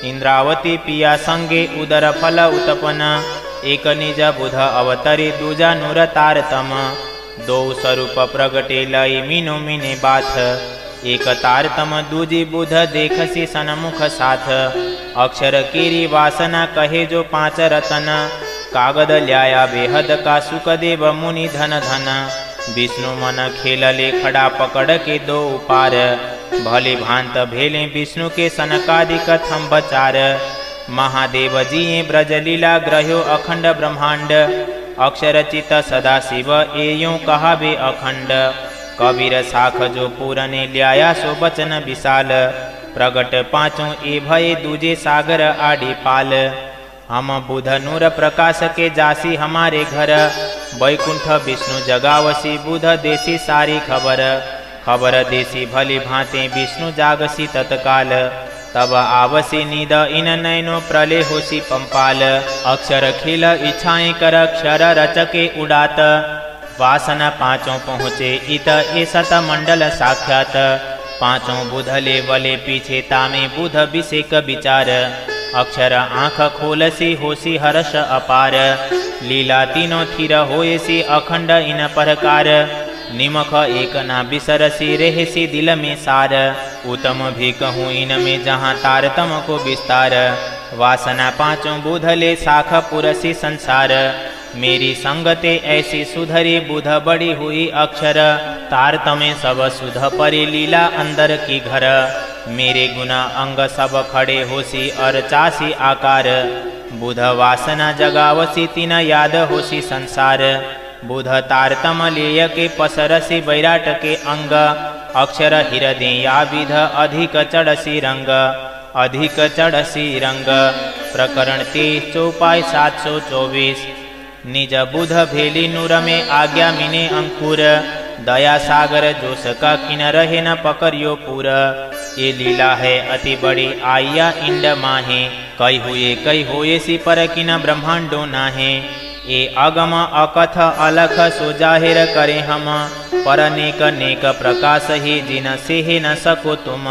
इंद्रावती पिया संगे उदर फल उत्पन्न। एक निज बुध अवतरी दूजा नूर तारतम। दो स्वरूप प्रगटे लई मीनो मीने बाथ। एक तारतम दूजी बुध देखसी सनमुख साथ। अक्षर केरी वासना कहे जो 5 रतन। कागद ल्याया बेहद का सुखदेव मुनि धन धन। विष्णु मन खेलले खड़ा पकड़ के 2 उपार। भले भांत भेले विष्णु के सनकादिक थंब 4। महादेव जी ब्रज लीला ग्रह्यो अखंड ब्रह्मांड। अक्षर चित सदा शिव एयों कहा बे अखंड। कबीर साख जो पूरने ल्याया सो बचन विशाल। प्रगट 5 ए भय दूजे सागर आडि पाल। हम बुध नूर प्रकाश के जासी हमारे घर। वैकुंठ विष्णु जगावसी बुध देसी सारी खबर। खबर देसी भली भांते विष्णु जागसी तत्काल। तब आवसी नीद इन नैनो प्रलय होसी पंपाल। अक्षर खिल इच्छाएं कर अक्षर रचके उड़ात। वासना 5 पहुँचे इत ए सत मंडल साक्षात। 5 बुध ले वले पीछे तामे बुध विषेक विचार। अक्षर आँख खोलसी होसी हर्ष अपार, लीला तीनों थिर होयसी अखंड इन प्रकार, निमख एक ना बिसरसी रहसी दिल में सार, उत्तम भी कहूँ इनमें जहाँ तारतम को विस्तार, वासना पांचों बुधले शाख पुरसी संसार, मेरी संगते ऐसी सुधरी बुध बड़ी हुई अक्षर, तारतमे सब सुध परी लीला अंदर की घर, मेरे गुना अंग सब खड़े होसी और चासी आकार, बुध वासना जगावसी तीन याद होसी संसार, बुध तारतम लेय के पसरसी वैराट के अंग, अक्षर हृदय या विध अधिक चढ़सी रंग, अधिक चढ़सी रंग, प्रकरण 23 चौपाई 724, निज बुध भेली नूर में आज्ञा मिने अंकुर, दया सागर जोश का किन रहे न पकड़ियो पूर, ये लीला है अति बड़ी आया इंड माहे, कई हुए सी पर किन ब्रह्मांडो नाहे, ए अगम अकथ अलख सो जाहिर करे हम, पर नेक नेक प्रकाश ही जिन से न सको तुम,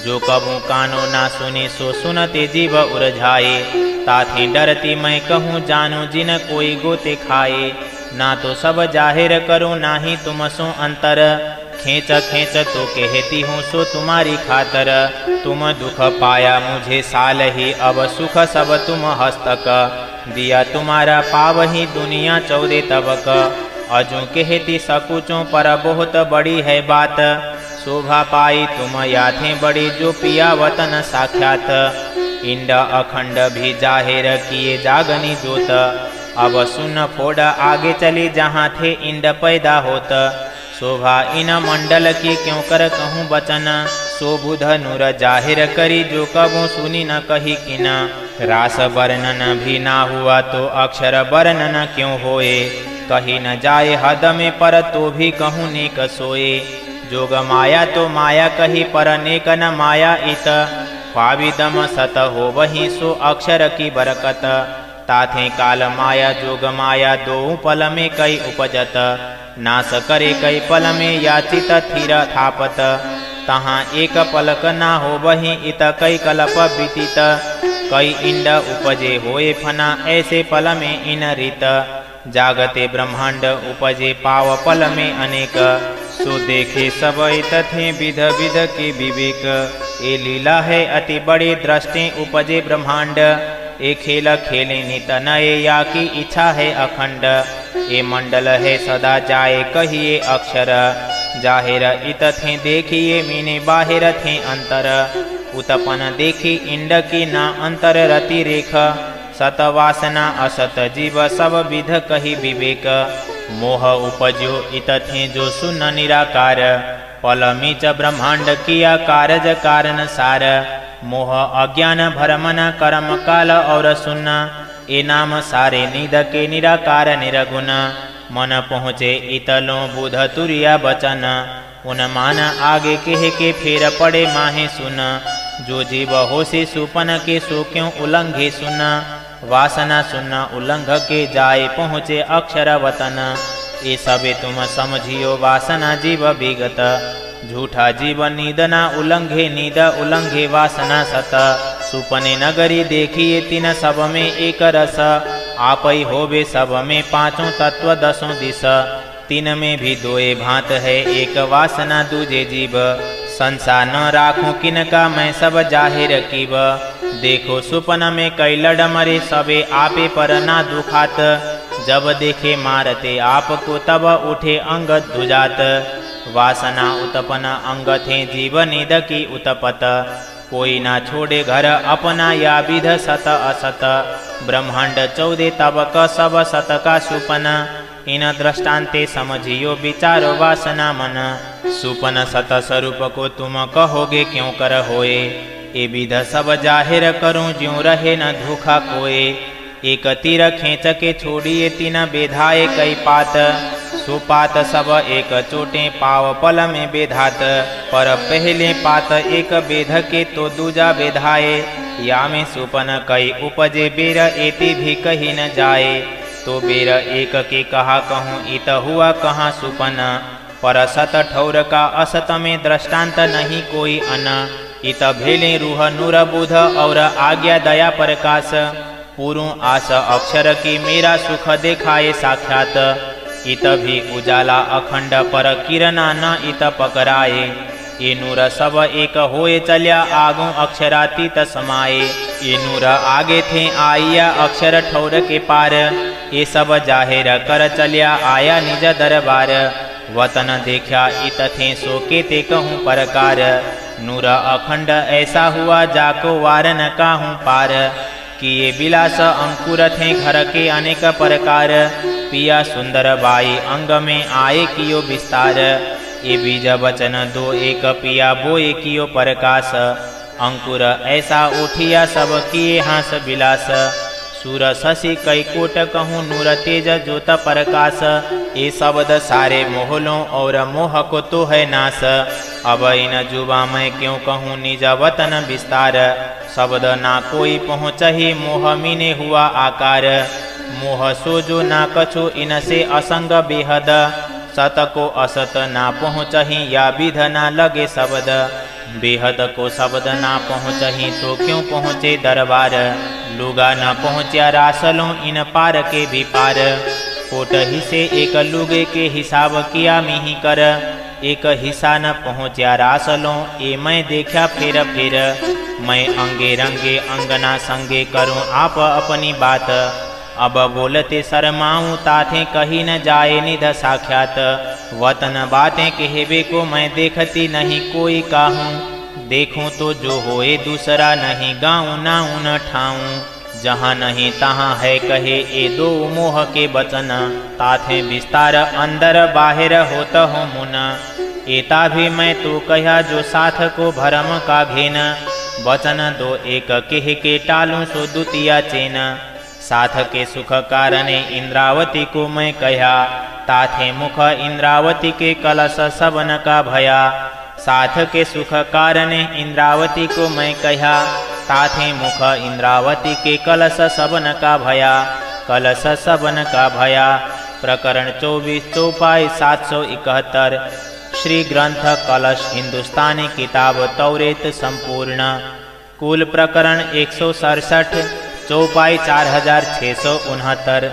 जो कबू कानो ना सुने सो सुनते जीव उरझाए, ताथे डरती मैं कहूँ जानू जिन कोई गोते खाए, ना तो सब जाहिर करो ना ही तुम सो अंतर, खींच खींच तो कहती हूँ सो तुम्हारी खातर, तुम दुख पाया मुझे साल ही अब सुख सब तुम हस्तक, दिया तुम्हारा पाव ही दुनिया 14 तबक, अजू कहती सकुचों पर बहुत बड़ी है बात, शोभा पाई तुम याथें बड़ी जो पिया वतन साक्षात, इंड अखंड भी जाहिर किए जागनी जोत, अब सुन फोड़ आगे चली जहाँ थे इंड पैदा होत, शोभा इन मंडल की क्यों कर कहूँ बचन, सो बुध नूर जाहिर करी जो कबू सुनी न कही किन, रास वर्णन भी ना हुआ तो अक्षर वर्णन क्यों होए, कही न जाए हद में पर तो भी कहूँ नेक सोए, जोग माया तो माया कही पर नेक न माया इत, ख्वाबिदम सत हो वही सो अक्षर की बरकत, ताथे काल माया जोग माया दो पल में कई उपजत, नाश करे कई पल में याचित थिर थापत, तहाँ एक पलक ना हो वही इत कई कल्प बीतित, कई इंड उपजे होए फना ऐसे पल में इन रीत, जागते ब्रह्मांड उपजे पाव पल में अनेक, सो देखे सब तथे विध विध के विवेक, ये लीला है अति बड़ी दृष्टि उपजे ब्रह्मांड, ए खेल खेले नित नए या की इच्छा है अखंड, ए मंडल है सदा जाए कहिए अक्षर, जाहिर इत थे देखिए मीने बाहिर थे अंतर, उत्पन्न देखी इंड की ना अंतर रति रेख, सत वासना असत जीव सब विध कही विवेक, मोह उपजो इत थे जो सुन निराकार, पलमीच ब्रह्मांड किया कारज कारण सार, मोह अज्ञान भरमन कर्म काल और सुन, ए नाम सारे निध के निराकार निरगुण, मन पहुँचे इतलों बुध तुरिया बचन, उन मान आगे कह के फेर पड़े माहे सुन, जो जीव होसी सुपन के सो क्यों उल्लंघे सुन, वासना सुन उल्लंघ के जाए पहुँचे अक्षर वतन, ये सबे तुम समझियो वासना जीव विगत, झूठा जीव नीद ना उल्लंघे नीद उल्लंघे वासना सत, सुपने नगरी देखिए तीन सब में एक रस, आप ही होवे सब में पांचों तत्व दसों दिश, तीन में भी दोए भांत है एक वासना दूजे जीव, संसार न राखूं किनका मैं सब जाहिर कीब, देखो सुपन में कई लड़ मरे सबे आपे पर ना दुखात, जब देखे मारते आपको तब उठे अंग दुजात, वासना उत्पन्न अंग थे जीव निध की उत्पत, कोई ना छोड़े घर अपना या विध सत असत, ब्रह्मांड 14 तबक सब सत का सुपन, इन दृष्टांते समझियो विचारो वासना मन, सुपन सत स्वरूप को तुम कहोगे क्यों कर होए, ए विध सब जाहिर करूं ज्यों रहे न धोखा कोए, एक तीर खींच के छोड़िए तीन बेधाए कई पात, सुपात सब एक चोटे पाव पल में बेधात, पर पहले पात एक बेध के तो दूजा बेधाए, या में सुपन कई उपजे बेर एति भी कही न जाए, तो बेर एक के कहा कहूँ इत हुआ कहाँ सुपन, पर सत ठौर का असत में दृष्टांत नहीं कोई अन, इत भेले रूह नूर बुध और आज्ञा दया प्रकाश। पूरू आस अक्षर की मेरा सुख देखाए साक्षात। इत भी उजाला अखंड पर किरणा न इत पकड़ाए। ये नूर सब एक होए चलिया आगो अक्षरातीत समाये। ये नूर आगे थे आइया अक्षर ठौर के पार। ये सब जाहिर कर चलिया आया निज दरबार। वतन देखा इत थे सो के ते कहूँ परकार। नूर अखंड ऐसा हुआ जाको वार न काहूँ पार। किए बिलास अंकुर थे घर के अनेक प्रकार। पिया सुंदर बाई अंग में आए कियो विस्तार। ये बीज वचन दो एक पिया बोए कियो प्रकाश। अंकुर ऐसा उठिया सब किए हास बिलास। सूर शशि कई कोट कहूँ नूर तेज ज्योत प्रकाश। ये शब्द सारे मोहलों और मोह को तो है नाश। अब इन जुबा मैं क्यों कहूँ निज वतन विस्तार। शब्द ना कोई पहुँचही मोह मीने हुआ आकार। मोह सो जो ना कछु इनसे असंग बेहद। सत को असत ना पहुँचही या विध ना लगे शब्द। बेहद को शब्द ना पहुँचही तो क्यों पहुँचे दरबार। लुगा न पहुँचा रासलों इन पार के भी पार। कोट ही से एक लुगे के हिसाब किया मिही कर। एक हिस्सा न पहुँचा रासलों ये मैं देखा फिर मैं अंगे रंगे अंगना संगे करूँ आप अपनी बात। अब बोलते शर्माऊँ ताथे कहीं न जाए निध साक्षात। वतन बातें कहवे को मैं देखती नहीं कोई काहूँ। देखूँ तो जो होए दूसरा नहीं गाऊँ नाऊँ न ठाऊँ। जहाँ नहीं तहाँ है कहे ये दो मोह के वचन। ताथे विस्तार अंदर बाहर होत हो मुन। एता भी मैं तो कहा जो साथ को भरम का घेन। वचन दो एक कह के टालूं सो द्वितीया चेन। साथ के सुख कारणे इंद्रावती को मैं कहा। ताथे मुख इंद्रावती के कलश सबन का भया। साथ के सुख कारणे इंद्रावती को मैं कहा। ताथे मुख इंद्रावती के कलश सबन का भया। कलश सबन का भया। प्रकरण 24 चौपाई 771। श्री ग्रंथ कलश हिंदुस्तानी किताब तौरेत संपूर्ण। कुल प्रकरण 167। चौपाई 4669।